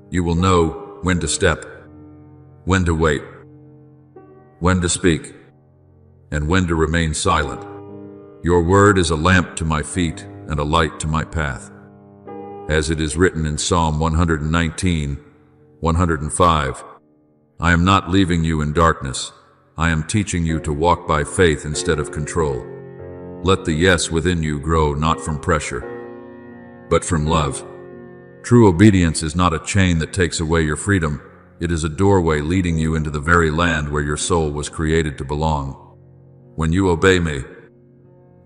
you will know when to step, when to wait, when to speak, and when to remain silent. Your word is a lamp to my feet and a light to my path. As it is written in Psalm 119:105, I am not leaving you in darkness. I am teaching you to walk by faith instead of control. Let the yes within you grow not from pressure, but from love. True obedience is not a chain that takes away your freedom. It is a doorway leading you into the very land where your soul was created to belong. When you obey me,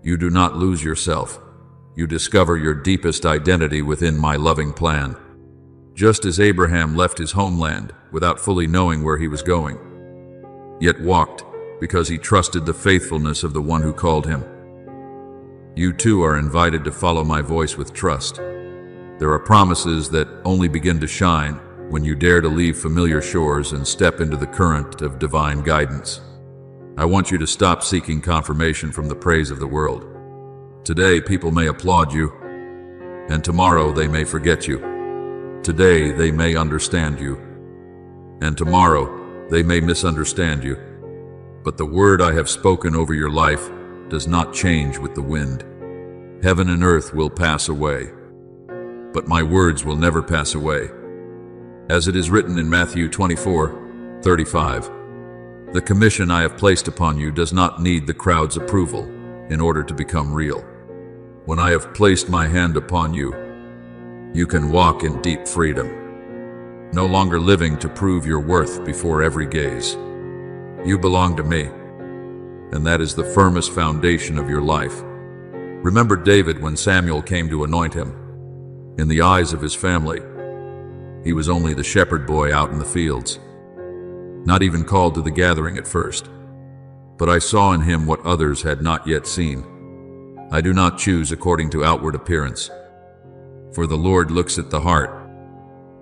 you do not lose yourself. You discover your deepest identity within my loving plan. Just as Abraham left his homeland without fully knowing where he was going, yet walked because he trusted the faithfulness of the one who called him. You too are invited to follow my voice with trust. There are promises that only begin to shine when you dare to leave familiar shores and step into the current of divine guidance. I want you to stop seeking confirmation from the praise of the world. Today people may applaud you, and tomorrow they may forget you. Today they may understand you, and tomorrow they may misunderstand you. But the word I have spoken over your life does not change with the wind. Heaven and earth will pass away, but my words will never pass away. As it is written in Matthew 24:35, the commission I have placed upon you does not need the crowd's approval in order to become real. When I have placed my hand upon you, you can walk in deep freedom, no longer living to prove your worth before every gaze. You belong to me, and that is the firmest foundation of your life. Remember David when Samuel came to anoint him. In the eyes of his family, he was only the shepherd boy out in the fields, not even called to the gathering at first. But I saw in him what others had not yet seen. I do not choose according to outward appearance, for the Lord looks at the heart.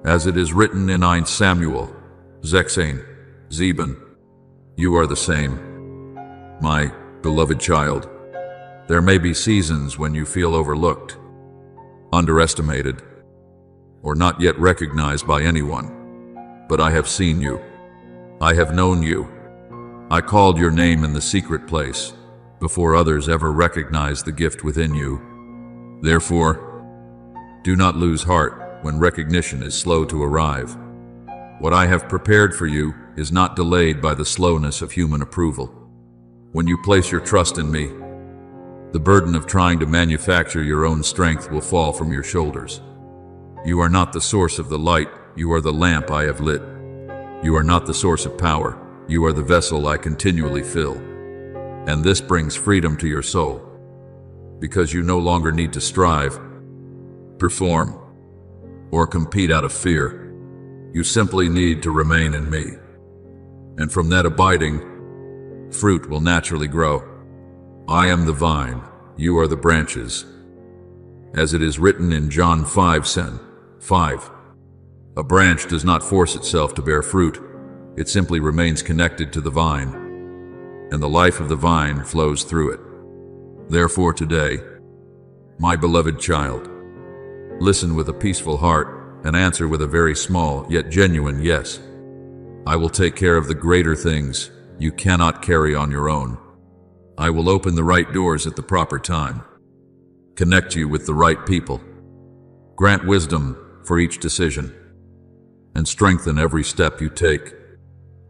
As it is written in 9 Samuel 16:7, you are the same, my beloved child. There may be seasons when you feel overlooked, underestimated, or not yet recognized by anyone. But I have seen you. I have known you. I called your name in the secret place, before others ever recognized the gift within you. Therefore, do not lose heart when recognition is slow to arrive. What I have prepared for you is not delayed by the slowness of human approval. When you place your trust in me, the burden of trying to manufacture your own strength will fall from your shoulders. You are not the source of the light, you are the lamp I have lit. You are not the source of power, you are the vessel I continually fill. And this brings freedom to your soul, because you no longer need to strive, perform, or compete out of fear. You simply need to remain in me. And from that abiding, fruit will naturally grow. I am the vine, you are the branches. As it is written in John 5:5, a branch does not force itself to bear fruit, it simply remains connected to the vine, and the life of the vine flows through it. Therefore today, my beloved child, listen with a peaceful heart and answer with a very small yet genuine yes. I will take care of the greater things you cannot carry on your own. I will open the right doors at the proper time, connect you with the right people, grant wisdom for each decision, and strengthen every step you take.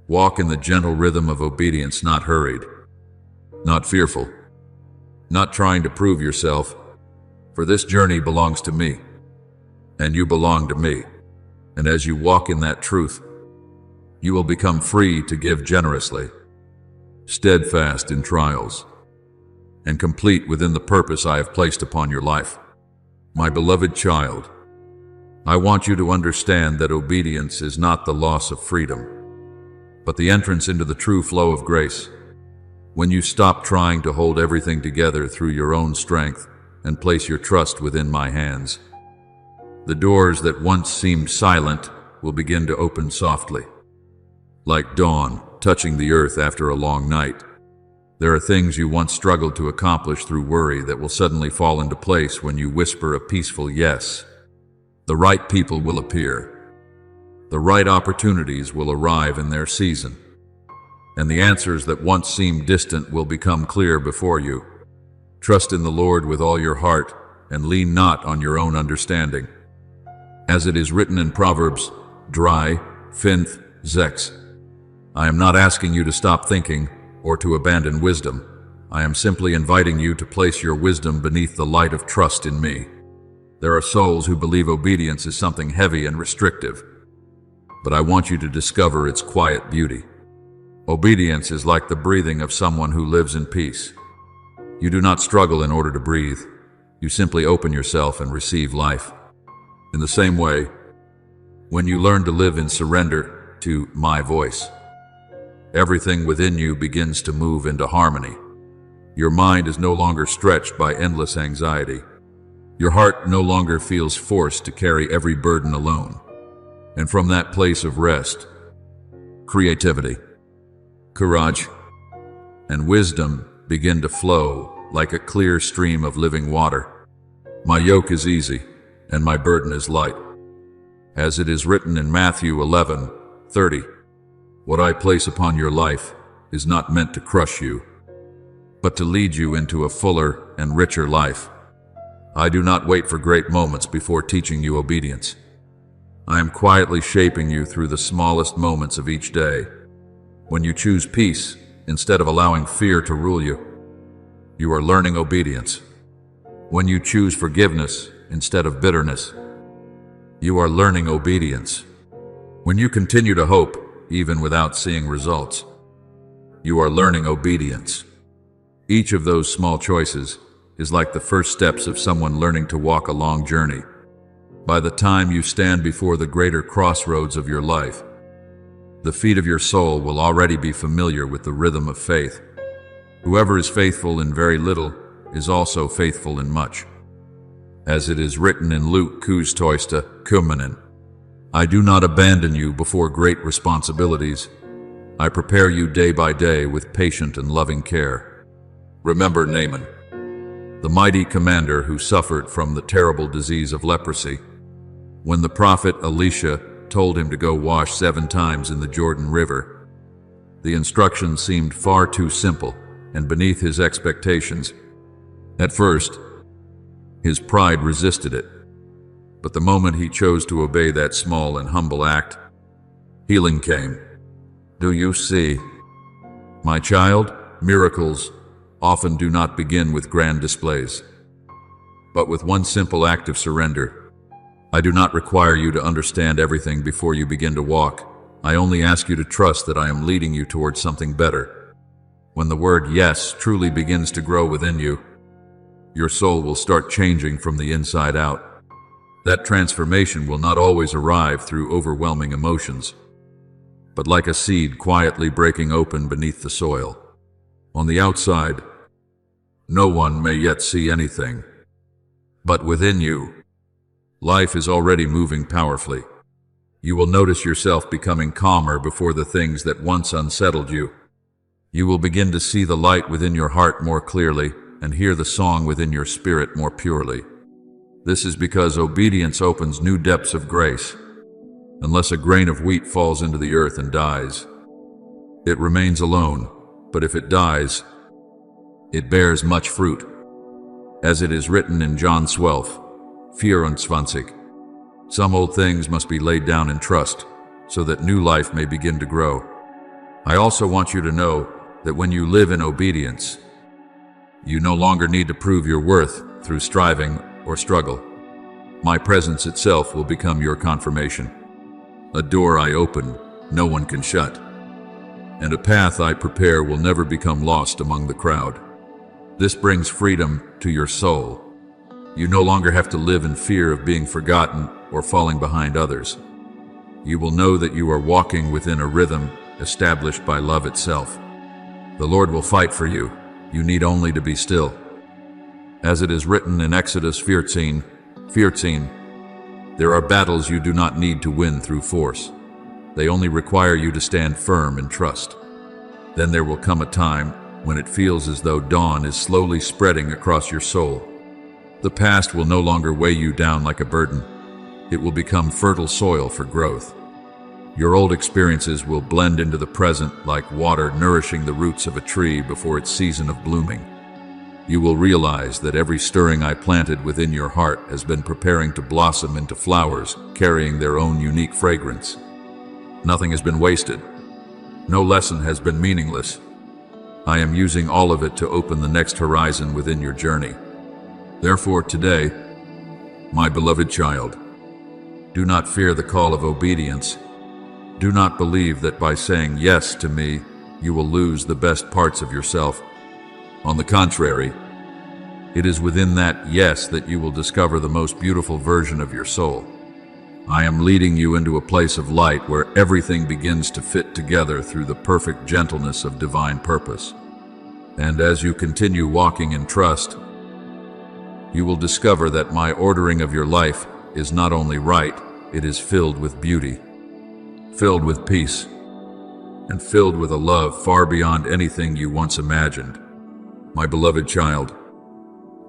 Walk in the gentle rhythm of obedience, not hurried, not fearful, not trying to prove yourself, for this journey belongs to me, and you belong to me. And as you walk in that truth, you will become free to give generously, steadfast in trials, and complete within the purpose I have placed upon your life. My beloved child, I want you to understand that obedience is not the loss of freedom, but the entrance into the true flow of grace. When you stop trying to hold everything together through your own strength and place your trust within my hands, the doors that once seemed silent will begin to open softly, like dawn touching the earth after a long night. There are things you once struggled to accomplish through worry that will suddenly fall into place when you whisper a peaceful yes. The right people will appear. The right opportunities will arrive in their season, and the answers that once seemed distant will become clear before you. Trust in the Lord with all your heart and lean not on your own understanding. As it is written in Proverbs 3:5, I am not asking you to stop thinking or to abandon wisdom. I am simply inviting you to place your wisdom beneath the light of trust in me. There are souls who believe obedience is something heavy and restrictive, but I want you to discover its quiet beauty. Obedience is like the breathing of someone who lives in peace. You do not struggle in order to breathe. You simply open yourself and receive life. In the same way, when you learn to live in surrender to my voice, everything within you begins to move into harmony. Your mind is no longer stretched by endless anxiety. Your heart no longer feels forced to carry every burden alone. And from that place of rest, creativity, courage, and wisdom begin to flow like a clear stream of living water. My yoke is easy, and my burden is light. As it is written in Matthew 11:30, what I place upon your life is not meant to crush you, but to lead you into a fuller and richer life. I do not wait for great moments before teaching you obedience. I am quietly shaping you through the smallest moments of each day. When you choose peace instead of allowing fear to rule you, you are learning obedience. When you choose forgiveness instead of bitterness, you are learning obedience. When you continue to hope, even without seeing results, you are learning obedience. Each of those small choices is like the first steps of someone learning to walk a long journey. By the time you stand before the greater crossroads of your life, the feet of your soul will already be familiar with the rhythm of faith. Whoever is faithful in very little is also faithful in much. As it is written in Luke kuustoista kymmenen, I do not abandon you before great responsibilities. I prepare you day by day with patient and loving care. Remember Naaman, the mighty commander who suffered from the terrible disease of leprosy. When the prophet Elisha told him to go wash 7 times in the Jordan River, the instructions seemed far too simple and beneath his expectations. At first, his pride resisted it, but the moment he chose to obey that small and humble act, healing came. Do you see, my child, miracles often do not begin with grand displays, but with one simple act of surrender. I do not require you to understand everything before you begin to walk. I only ask you to trust that I am leading you towards something better. When the word yes truly begins to grow within you, your soul will start changing from the inside out. That transformation will not always arrive through overwhelming emotions, but like a seed quietly breaking open beneath the soil. On the outside, no one may yet see anything, but within you, life is already moving powerfully. You will notice yourself becoming calmer before the things that once unsettled you. You will begin to see the light within your heart more clearly and hear the song within your spirit more purely. This is because obedience opens new depths of grace. Unless a grain of wheat falls into the earth and dies, it remains alone, but if it dies, it bears much fruit. As it is written in John 12, 24, some old things must be laid down in trust, so that new life may begin to grow. I also want you to know that when you live in obedience, you no longer need to prove your worth through striving or struggle. My presence itself will become your confirmation. A door I open, no one can shut, and a path I prepare will never become lost among the crowd. This brings freedom to your soul. You no longer have to live in fear of being forgotten or falling behind others. You will know that you are walking within a rhythm established by love itself. The Lord will fight for you. You need only to be still. As it is written in Exodus 14, there are battles you do not need to win through force. They only require you to stand firm and trust. Then there will come a time when it feels as though dawn is slowly spreading across your soul. The past will no longer weigh you down like a burden. It will become fertile soil for growth. Your old experiences will blend into the present like water nourishing the roots of a tree before its season of blooming. You will realize that every stirring I planted within your heart has been preparing to blossom into flowers, carrying their own unique fragrance. Nothing has been wasted. No lesson has been meaningless. I am using all of it to open the next horizon within your journey. Therefore today, my beloved child, do not fear the call of obedience. Do not believe that by saying yes to me, you will lose the best parts of yourself. On the contrary, it is within that yes that you will discover the most beautiful version of your soul. I am leading you into a place of light where everything begins to fit together through the perfect gentleness of divine purpose. And as you continue walking in trust, you will discover that my ordering of your life is not only right, it is filled with beauty, filled with peace, and filled with a love far beyond anything you once imagined. My beloved child,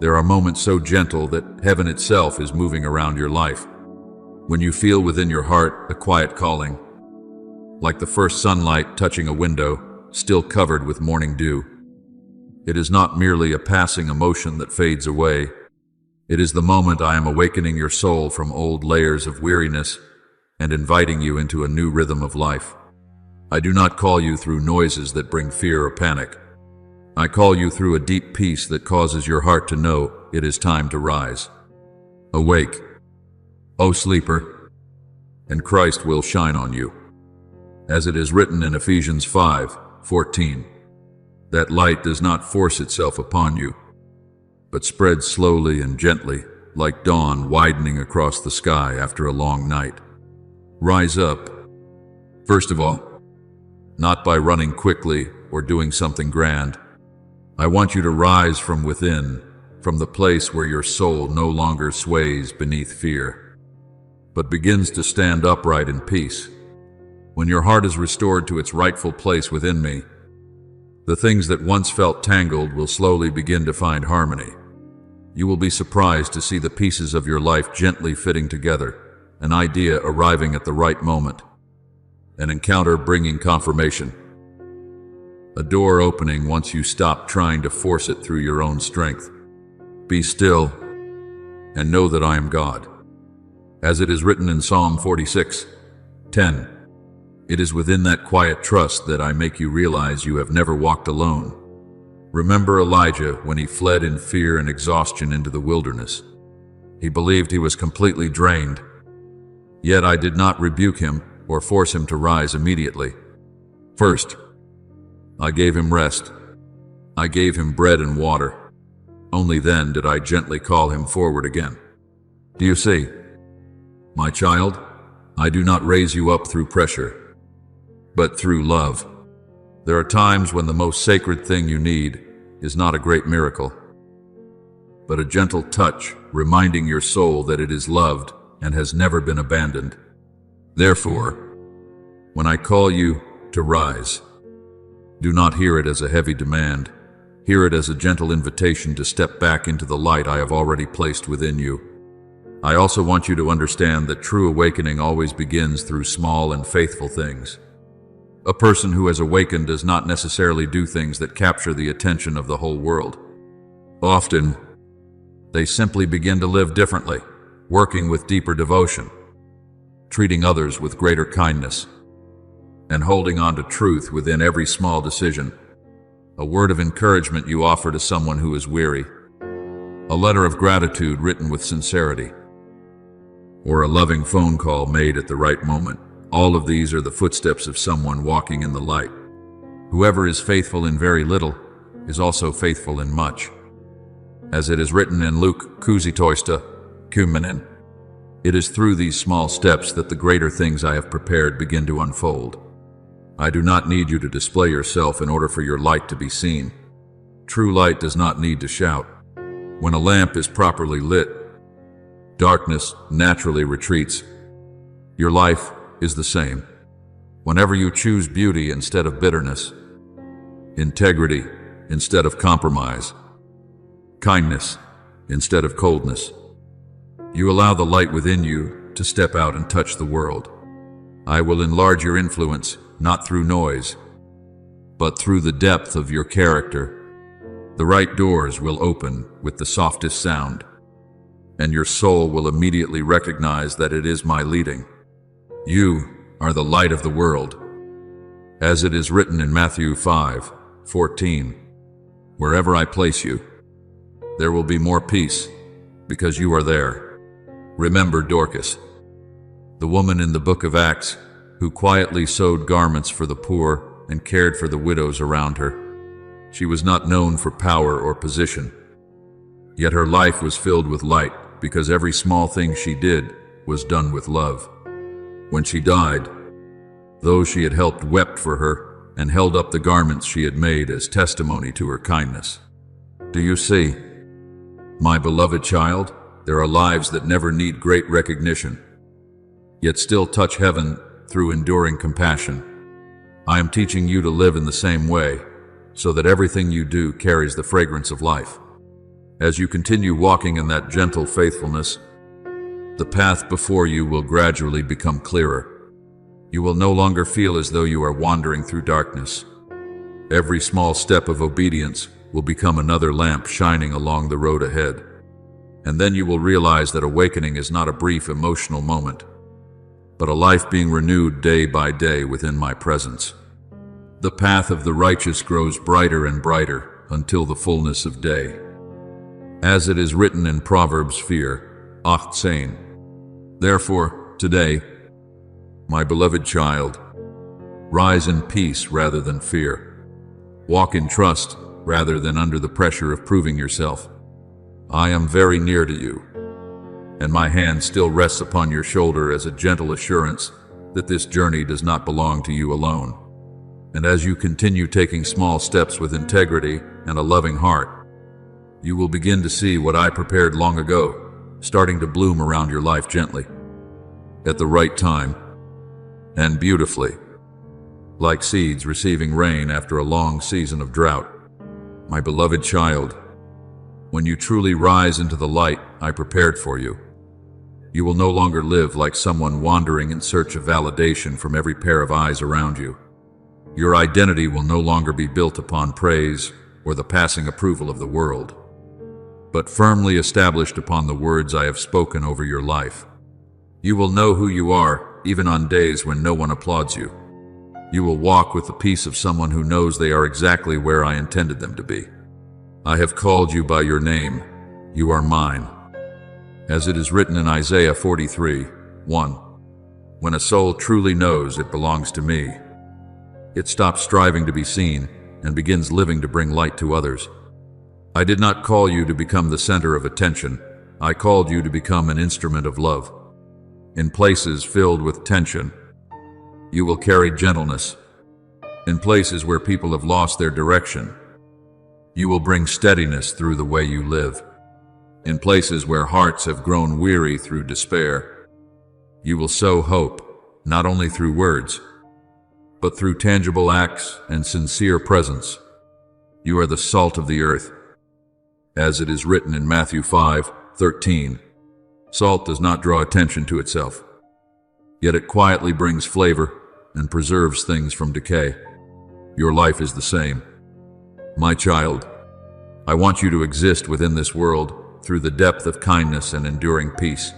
there are moments so gentle that heaven itself is moving around your life. When you feel within your heart a quiet calling, like the first sunlight touching a window, still covered with morning dew, It is not merely a passing emotion that fades away. It is the moment I am awakening your soul from old layers of weariness and inviting you into a new rhythm of life. I do not call you through noises that bring fear or panic. I call you through a deep peace that causes your heart to know it is time to rise. Awake, O sleeper, and Christ will shine on you. As it is written in Ephesians 5:14, that light does not force itself upon you, but spreads slowly and gently, like dawn widening across the sky after a long night. Rise up, first of all, not by running quickly or doing something grand. I want you to rise from within, from the place where your soul no longer sways beneath fear, but begins to stand upright in peace. When your heart is restored to its rightful place within me, the things that once felt tangled will slowly begin to find harmony. You will be surprised to see the pieces of your life gently fitting together, an idea arriving at the right moment, an encounter bringing confirmation, a door opening once you stop trying to force it through your own strength. Be still and know that I am God. As it is written in Psalm 46:10, it is within that quiet trust that I make you realize you have never walked alone. Remember Elijah when he fled in fear and exhaustion into the wilderness. He believed he was completely drained, yet I did not rebuke him or force him to rise immediately. First, I gave him rest. I gave him bread and water. Only then did I gently call him forward again. Do you see? My child, I do not raise you up through pressure, but through love. There are times when the most sacred thing you need is not a great miracle, but a gentle touch reminding your soul that it is loved and has never been abandoned. Therefore, when I call you to rise, do not hear it as a heavy demand. Hear it as a gentle invitation to step back into the light I have already placed within you. I also want you to understand that true awakening always begins through small and faithful things. A person who has awakened does not necessarily do things that capture the attention of the whole world. Often, they simply begin to live differently, working with deeper devotion, treating others with greater kindness, and holding on to truth within every small decision. A word of encouragement you offer to someone who is weary, a letter of gratitude written with sincerity, or a loving phone call made at the right moment. All of these are the footsteps of someone walking in the light. Whoever is faithful in very little is also faithful in much. As it is written in Luke 16:10, it is through these small steps that the greater things I have prepared begin to unfold. I do not need you to display yourself in order for your light to be seen. True light does not need to shout. When a lamp is properly lit, darkness naturally retreats. Your life is the same. Whenever you choose beauty instead of bitterness, integrity instead of compromise, kindness instead of coldness, you allow the light within you to step out and touch the world. I will enlarge your influence, not through noise, but through the depth of your character. The right doors will open with the softest sound, and your soul will immediately recognize that it is my leading. You are the light of the world. As it is written in Matthew 5:14, wherever I place you, there will be more peace, because you are there. Remember Dorcas, the woman in the book of Acts, who quietly sewed garments for the poor and cared for the widows around her. She was not known for power or position, yet her life was filled with light because every small thing she did was done with love. When she died, those she had helped wept for her and held up the garments she had made as testimony to her kindness. Do you see? My beloved child, there are lives that never need great recognition, yet still touch heaven through enduring compassion. I am teaching you to live in the same way, so that everything you do carries the fragrance of life. As you continue walking in that gentle faithfulness, the path before you will gradually become clearer. You will no longer feel as though you are wandering through darkness. Every small step of obedience will become another lamp shining along the road ahead. And then you will realize that awakening is not a brief emotional moment, but a life being renewed day by day within my presence. The path of the righteous grows brighter and brighter until the fullness of day. As it is written in Proverbs 4:18. Therefore, today, my beloved child, rise in peace rather than fear. Walk in trust rather than under the pressure of proving yourself. I am very near to you, and my hand still rests upon your shoulder as a gentle assurance that this journey does not belong to you alone. And as you continue taking small steps with integrity and a loving heart, you will begin to see what I prepared long ago, starting to bloom around your life gently, at the right time, and beautifully, like seeds receiving rain after a long season of drought. My beloved child, when you truly rise into the light I prepared for you, you will no longer live like someone wandering in search of validation from every pair of eyes around you. Your identity will no longer be built upon praise or the passing approval of the world, but firmly established upon the words I have spoken over your life. You will know who you are, even on days when no one applauds you. You will walk with the peace of someone who knows they are exactly where I intended them to be. I have called you by your name. You are mine. As it is written in Isaiah 43:1, when a soul truly knows it belongs to me, it stops striving to be seen and begins living to bring light to others. I did not call you to become the center of attention. I called you to become an instrument of love. In places filled with tension, you will carry gentleness. In places where people have lost their direction, you will bring steadiness through the way you live. In places where hearts have grown weary through despair, you will sow hope, not only through words, but through tangible acts and sincere presence. You are the salt of the earth. As it is written in Matthew 5:13, salt does not draw attention to itself, yet it quietly brings flavor and preserves things from decay. Your life is the same. My child, I want you to exist within this world through the depth of kindness and enduring peace.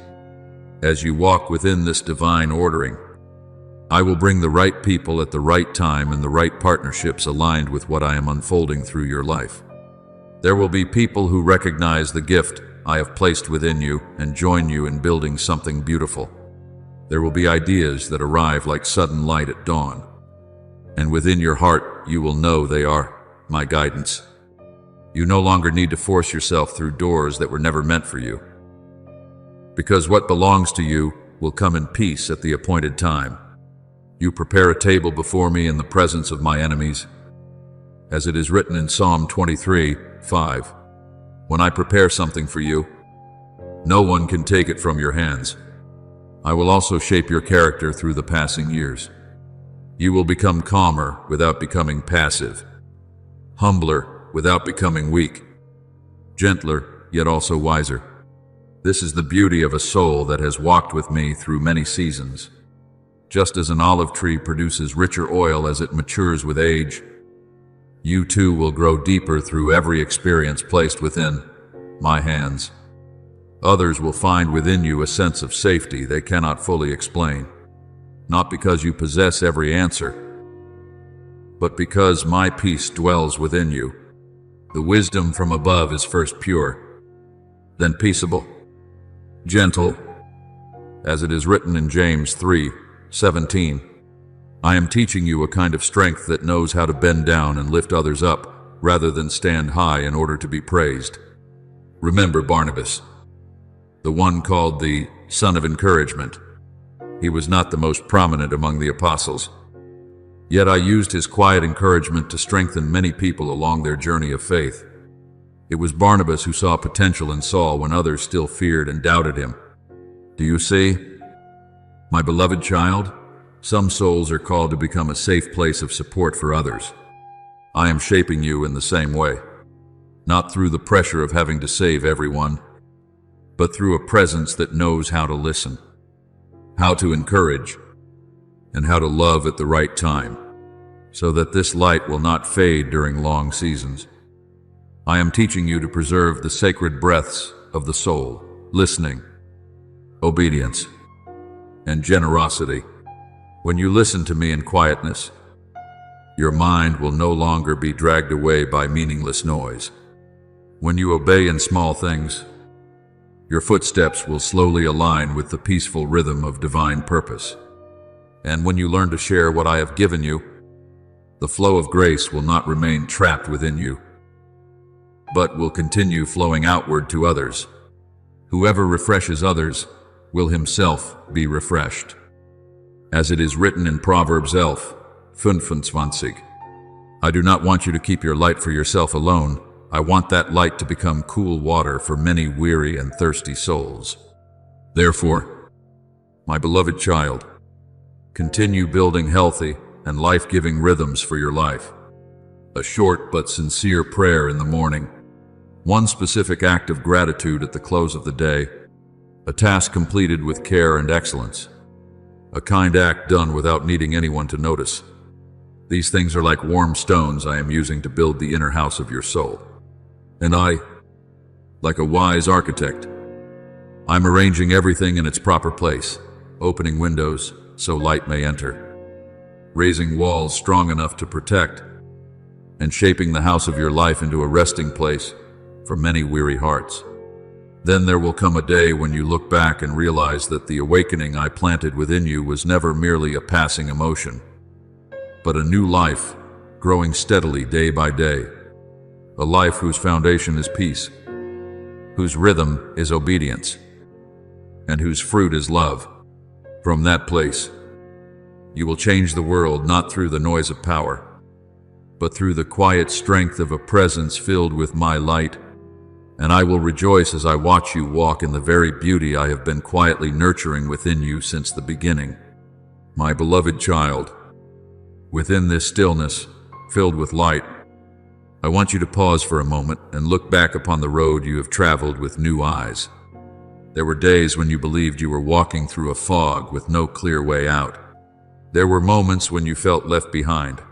As you walk within this divine ordering, I will bring the right people at the right time and the right partnerships aligned with what I am unfolding through your life. There will be people who recognize the gift I have placed within you and join you in building something beautiful. There will be ideas that arrive like sudden light at dawn, and within your heart you will know they are my guidance. You no longer need to force yourself through doors that were never meant for you, because what belongs to you will come in peace at the appointed time. You prepare a table before me in the presence of my enemies, as it is written in Psalm 23:5. When I prepare something for you, no one can take it from your hands. I will also shape your character through the passing years. You will become calmer without becoming passive, humbler without becoming weak, gentler yet also wiser. This is the beauty of a soul that has walked with me through many seasons. Just as an olive tree produces richer oil as it matures with age, you too will grow deeper through every experience placed within my hands. Others will find within you a sense of safety they cannot fully explain, not because you possess every answer, but because my peace dwells within you. The wisdom from above is first pure, then peaceable, gentle, as it is written in James 3:17. I am teaching you a kind of strength that knows how to bend down and lift others up, rather than stand high in order to be praised. Remember Barnabas, the one called the son of encouragement. He was not the most prominent among the apostles, yet I used his quiet encouragement to strengthen many people along their journey of faith. It was Barnabas who saw potential in Saul when others still feared and doubted him. Do you see? My beloved child, some souls are called to become a safe place of support for others. I am shaping you in the same way, not through the pressure of having to save everyone, but through a presence that knows how to listen, how to encourage, and how to love at the right time, so that this light will not fade during long seasons. I am teaching you to preserve the sacred breaths of the soul, listening, obedience, and generosity. When you listen to me in quietness, your mind will no longer be dragged away by meaningless noise. When you obey in small things, your footsteps will slowly align with the peaceful rhythm of divine purpose. And when you learn to share what I have given you, the flow of grace will not remain trapped within you, but will continue flowing outward to others. Whoever refreshes others will himself be refreshed. As it is written in Proverbs 11:25, I do not want you to keep your light for yourself alone. I want that light to become cool water for many weary and thirsty souls. Therefore, my beloved child, continue building healthy and life-giving rhythms for your life. A short but sincere prayer in the morning, one specific act of gratitude at the close of the day, a task completed with care and excellence, a kind act done without needing anyone to notice. These things are like warm stones I am using to build the inner house of your soul. And I, like a wise architect, I'm arranging everything in its proper place, opening windows so light may enter, raising walls strong enough to protect, and shaping the house of your life into a resting place for many weary hearts. Then there will come a day when you look back and realize that the awakening I planted within you was never merely a passing emotion, but a new life growing steadily day by day, a life whose foundation is peace, whose rhythm is obedience, and whose fruit is love. From that place, you will change the world not through the noise of power, but through the quiet strength of a presence filled with my light, and I will rejoice as I watch you walk in the very beauty I have been quietly nurturing within you since the beginning. My beloved child, within this stillness, filled with light, I want you to pause for a moment and look back upon the road you have traveled with new eyes. There were days when you believed you were walking through a fog with no clear way out. There were moments when you felt left behind,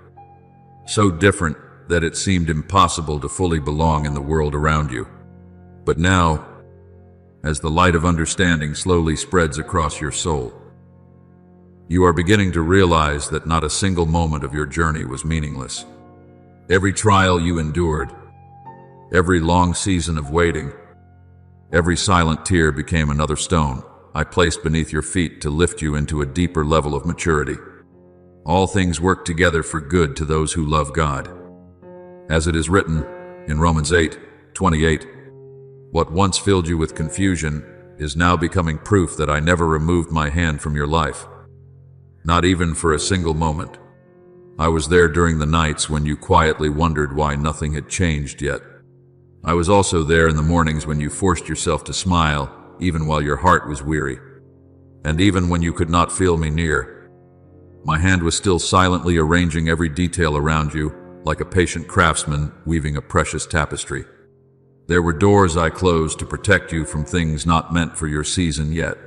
so different that it seemed impossible to fully belong in the world around you. But now, as the light of understanding slowly spreads across your soul, you are beginning to realize that not a single moment of your journey was meaningless. Every trial you endured, every long season of waiting, every silent tear became another stone I placed beneath your feet to lift you into a deeper level of maturity. All things work together for good to those who love God. As it is written in Romans 8:28, what once filled you with confusion is now becoming proof that I never removed my hand from your life, not even for a single moment. I was there during the nights when you quietly wondered why nothing had changed yet. I was also there in the mornings when you forced yourself to smile, even while your heart was weary. And even when you could not feel me near, my hand was still silently arranging every detail around you, like a patient craftsman weaving a precious tapestry. There were doors I closed to protect you from things not meant for your season yet.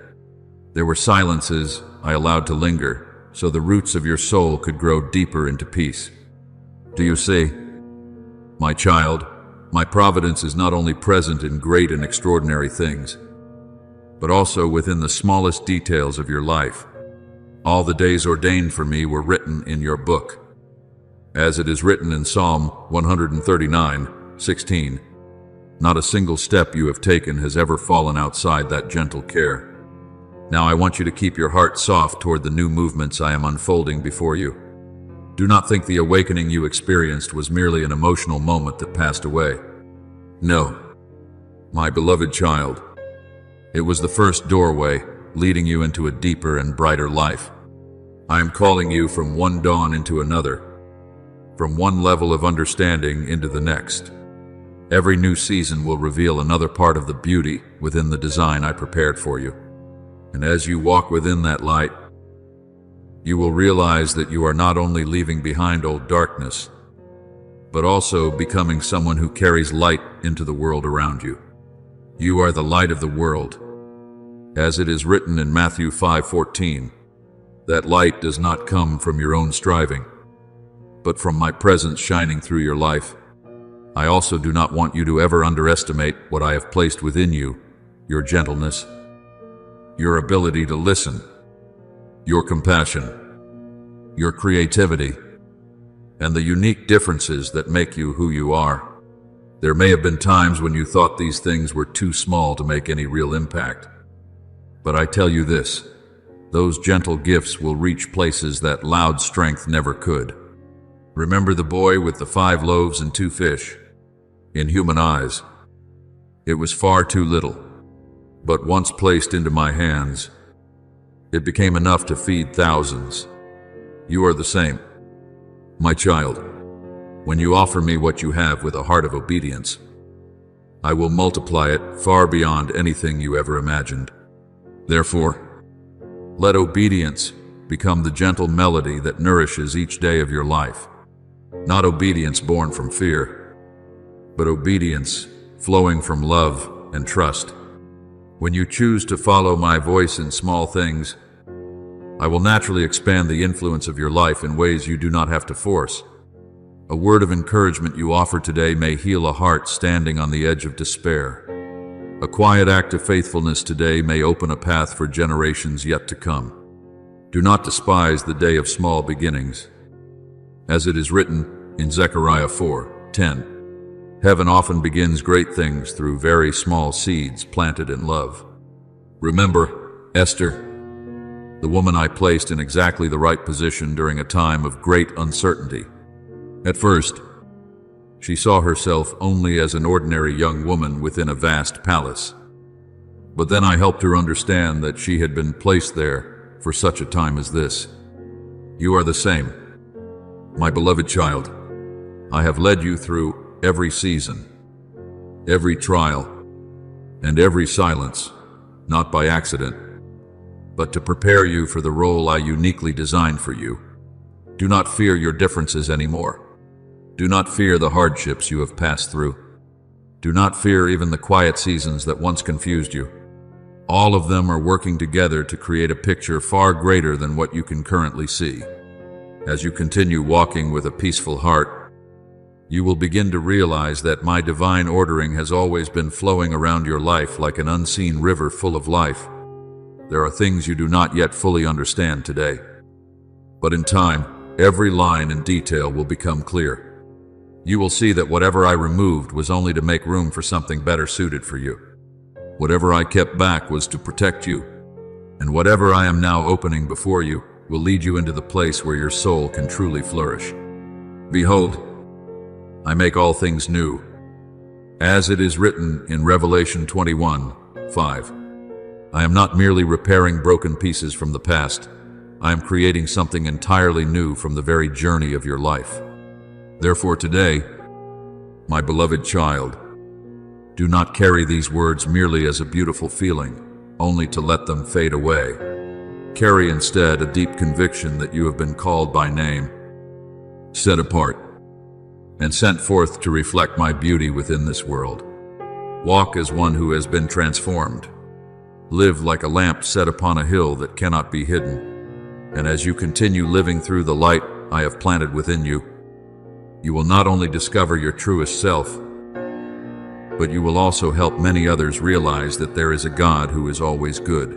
There were silences I allowed to linger, so the roots of your soul could grow deeper into peace. Do you see? My child, my providence is not only present in great and extraordinary things, but also within the smallest details of your life. All the days ordained for me were written in your book. As it is written in Psalm 139:16, not a single step you have taken has ever fallen outside that gentle care. Now I want you to keep your heart soft toward the new movements I am unfolding before you. Do not think the awakening you experienced was merely an emotional moment that passed away. No, my beloved child, it was the first doorway leading you into a deeper and brighter life. I am calling you from one dawn into another, from one level of understanding into the next. Every new season will reveal another part of the beauty within the design I prepared for you. And as you walk within that light, you will realize that you are not only leaving behind old darkness, but also becoming someone who carries light into the world around you. You are the light of the world. As it is written in Matthew 5:14, that light does not come from your own striving, but from my presence shining through your life. I also do not want you to ever underestimate what I have placed within you: your gentleness, your ability to listen, your compassion, your creativity, and the unique differences that make you who you are. There may have been times when you thought these things were too small to make any real impact. But I tell you this, those gentle gifts will reach places that loud strength never could. Remember the boy with the 5 loaves and 2 fish? In human eyes, it was far too little. But once placed into my hands, it became enough to feed thousands. You are the same, my child. When you offer me what you have with a heart of obedience, I will multiply it far beyond anything you ever imagined. Therefore, let obedience become the gentle melody that nourishes each day of your life. Not obedience born from fear, but obedience flowing from love and trust. When you choose to follow my voice in small things, I will naturally expand the influence of your life in ways you do not have to force. A word of encouragement you offer today may heal a heart standing on the edge of despair. A quiet act of faithfulness today may open a path for generations yet to come. Do not despise the day of small beginnings. As it is written in Zechariah 4:10, heaven often begins great things through very small seeds planted in love. Remember Esther, the woman I placed in exactly the right position during a time of great uncertainty. At first, she saw herself only as an ordinary young woman within a vast palace. But then I helped her understand that she had been placed there for such a time as this. You are the same, my beloved child. I have led you through every season, every trial, and every silence, not by accident, but to prepare you for the role I uniquely designed for you. Do not fear your differences anymore. Do not fear the hardships you have passed through. Do not fear even the quiet seasons that once confused you. All of them are working together to create a picture far greater than what you can currently see. As you continue walking with a peaceful heart, you will begin to realize that my divine ordering has always been flowing around your life like an unseen river full of life. There are things you do not yet fully understand today, but in time, every line and detail will become clear. You will see that whatever I removed was only to make room for something better suited for you. Whatever I kept back was to protect you, and whatever I am now opening before you will lead you into the place where your soul can truly flourish. Behold, I make all things new. As it is written in Revelation 21:5, I am not merely repairing broken pieces from the past, I am creating something entirely new from the very journey of your life. Therefore today, my beloved child, do not carry these words merely as a beautiful feeling, only to let them fade away. Carry instead a deep conviction that you have been called by name, set apart, and sent forth to reflect my beauty within this world. Walk as one who has been transformed. Live like a lamp set upon a hill that cannot be hidden. And as you continue living through the light I have planted within you, you will not only discover your truest self, but you will also help many others realize that there is a God who is always good,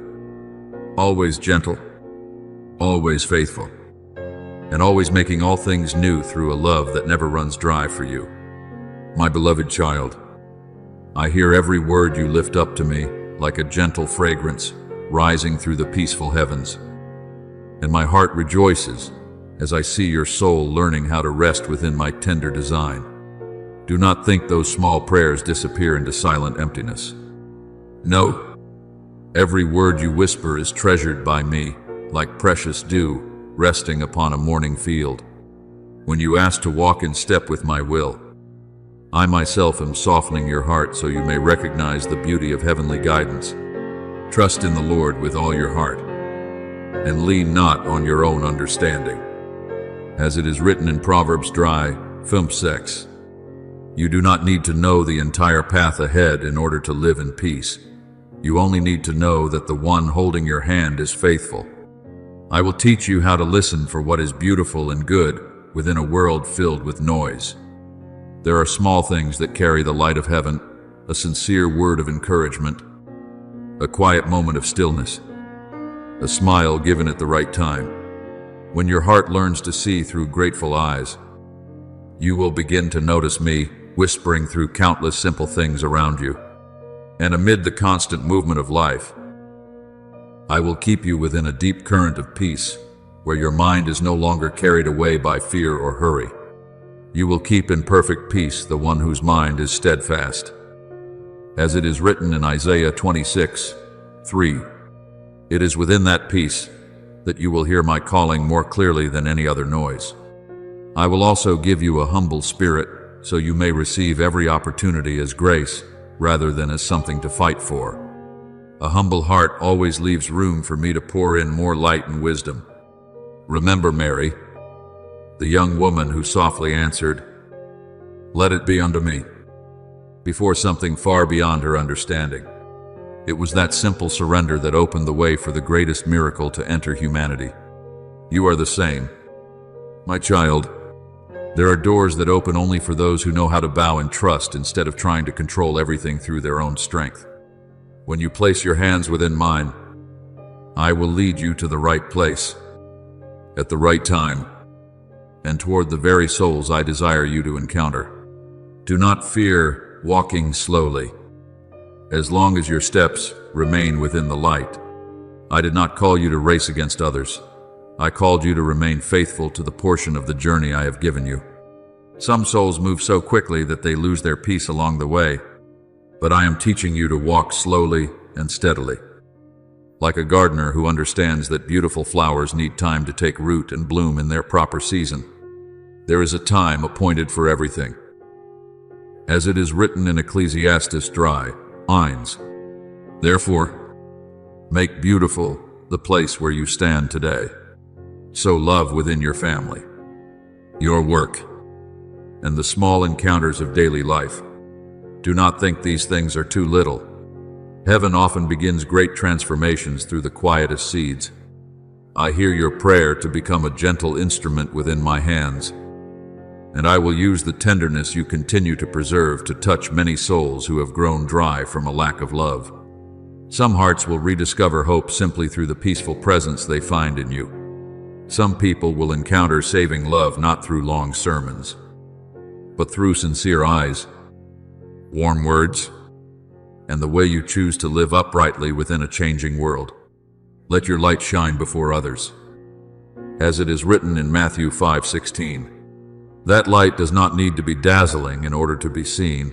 always gentle, always faithful, and always making all things new through a love that never runs dry for you. My beloved child, I hear every word you lift up to me like a gentle fragrance rising through the peaceful heavens, and my heart rejoices as I see your soul learning how to rest within my tender design. Do not think those small prayers disappear into silent emptiness. No, every word you whisper is treasured by me, like precious dew resting upon a morning field. When you ask to walk in step with my will, I myself am softening your heart so you may recognize the beauty of heavenly guidance. Trust in the Lord with all your heart, and lean not on your own understanding. As it is written in Proverbs 3:6, you do not need to know the entire path ahead in order to live in peace. You only need to know that the one holding your hand is faithful. I will teach you how to listen for what is beautiful and good within a world filled with noise. There are small things that carry the light of heaven, a sincere word of encouragement, a quiet moment of stillness, a smile given at the right time. When your heart learns to see through grateful eyes, you will begin to notice me whispering through countless simple things around you. And amid the constant movement of life, I will keep you within a deep current of peace, where your mind is no longer carried away by fear or hurry. You will keep in perfect peace the one whose mind is steadfast. As it is written in Isaiah 26:3, it is within that peace that you will hear my calling more clearly than any other noise. I will also give you a humble spirit, so you may receive every opportunity as grace, rather than as something to fight for. A humble heart always leaves room for me to pour in more light and wisdom. Remember Mary, the young woman who softly answered, "Let it be unto me," before something far beyond her understanding. It was that simple surrender that opened the way for the greatest miracle to enter humanity. You are the same. My child, there are doors that open only for those who know how to bow and trust instead of trying to control everything through their own strength. When you place your hands within mine, I will lead you to the right place, at the right time, and toward the very souls I desire you to encounter. Do not fear walking slowly, as long as your steps remain within the light. I did not call you to race against others. I called you to remain faithful to the portion of the journey I have given you. Some souls move so quickly that they lose their peace along the way, but I am teaching you to walk slowly and steadily. Like a gardener who understands that beautiful flowers need time to take root and bloom in their proper season, there is a time appointed for everything. As it is written in Ecclesiastes 3:9, therefore, make beautiful the place where you stand today. Sow love within your family, your work, and the small encounters of daily life. Do not think these things are too little. Heaven often begins great transformations through the quietest seeds. I hear your prayer to become a gentle instrument within my hands, and I will use the tenderness you continue to preserve to touch many souls who have grown dry from a lack of love. Some hearts will rediscover hope simply through the peaceful presence they find in you. Some people will encounter saving love not through long sermons, but through sincere eyes, warm words, and the way you choose to live uprightly within a changing world. Let your light shine before others. As it is written in Matthew 5:16, that light does not need to be dazzling in order to be seen.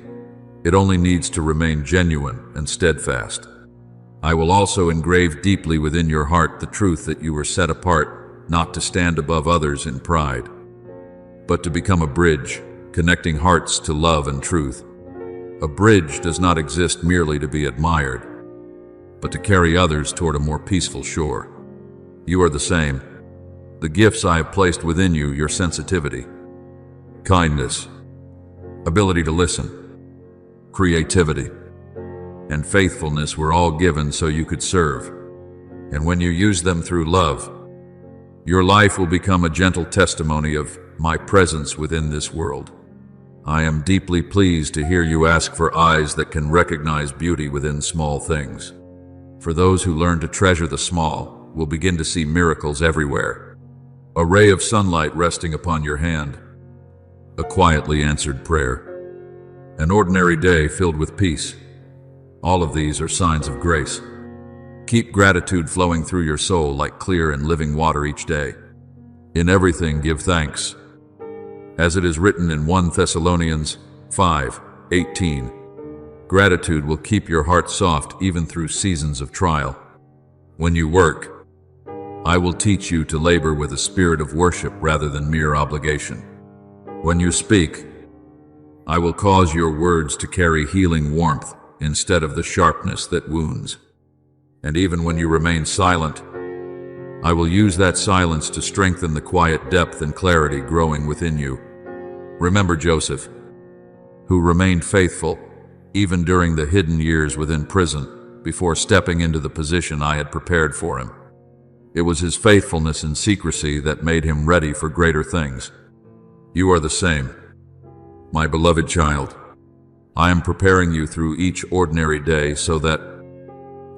It only needs to remain genuine and steadfast. I will also engrave deeply within your heart the truth that you were set apart not to stand above others in pride, but to become a bridge, connecting hearts to love and truth. A bridge does not exist merely to be admired, but to carry others toward a more peaceful shore. You are the same. The gifts I have placed within you, your sensitivity, kindness, ability to listen, creativity, and faithfulness were all given so you could serve. And when you use them through love, your life will become a gentle testimony of my presence within this world. I am deeply pleased to hear you ask for eyes that can recognize beauty within small things. For those who learn to treasure the small will begin to see miracles everywhere. A ray of sunlight resting upon your hand, a quietly answered prayer, an ordinary day filled with peace. All of these are signs of grace. Keep gratitude flowing through your soul like clear and living water each day. In everything give thanks. As it is written in 1 Thessalonians 5:18, gratitude will keep your heart soft even through seasons of trial. When you work, I will teach you to labor with a spirit of worship rather than mere obligation. When you speak, I will cause your words to carry healing warmth instead of the sharpness that wounds. And even when you remain silent, I will use that silence to strengthen the quiet depth and clarity growing within you. Remember Joseph, who remained faithful even during the hidden years within prison before stepping into the position I had prepared for him. It was his faithfulness in secrecy that made him ready for greater things. You are the same. My beloved child, I am preparing you through each ordinary day so that,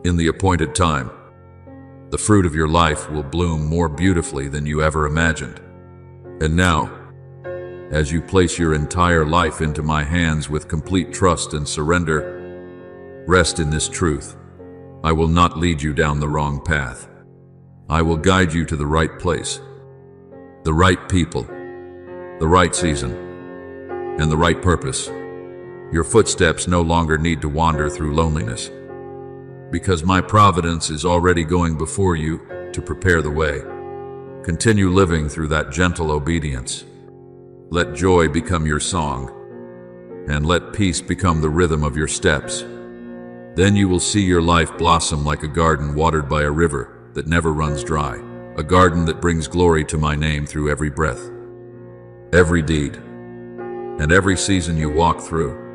in the appointed time, the fruit of your life will bloom more beautifully than you ever imagined. And now, as you place your entire life into my hands with complete trust and surrender, rest in this truth. I will not lead you down the wrong path. I will guide you to the right place, the right people, the right season, and the right purpose. Your footsteps no longer need to wander through loneliness, because my providence is already going before you to prepare the way. Continue living through that gentle obedience. Let joy become your song, and let peace become the rhythm of your steps. Then you will see your life blossom like a garden watered by a river that never runs dry, a garden that brings glory to my name through every breath, every deed, and every season you walk through.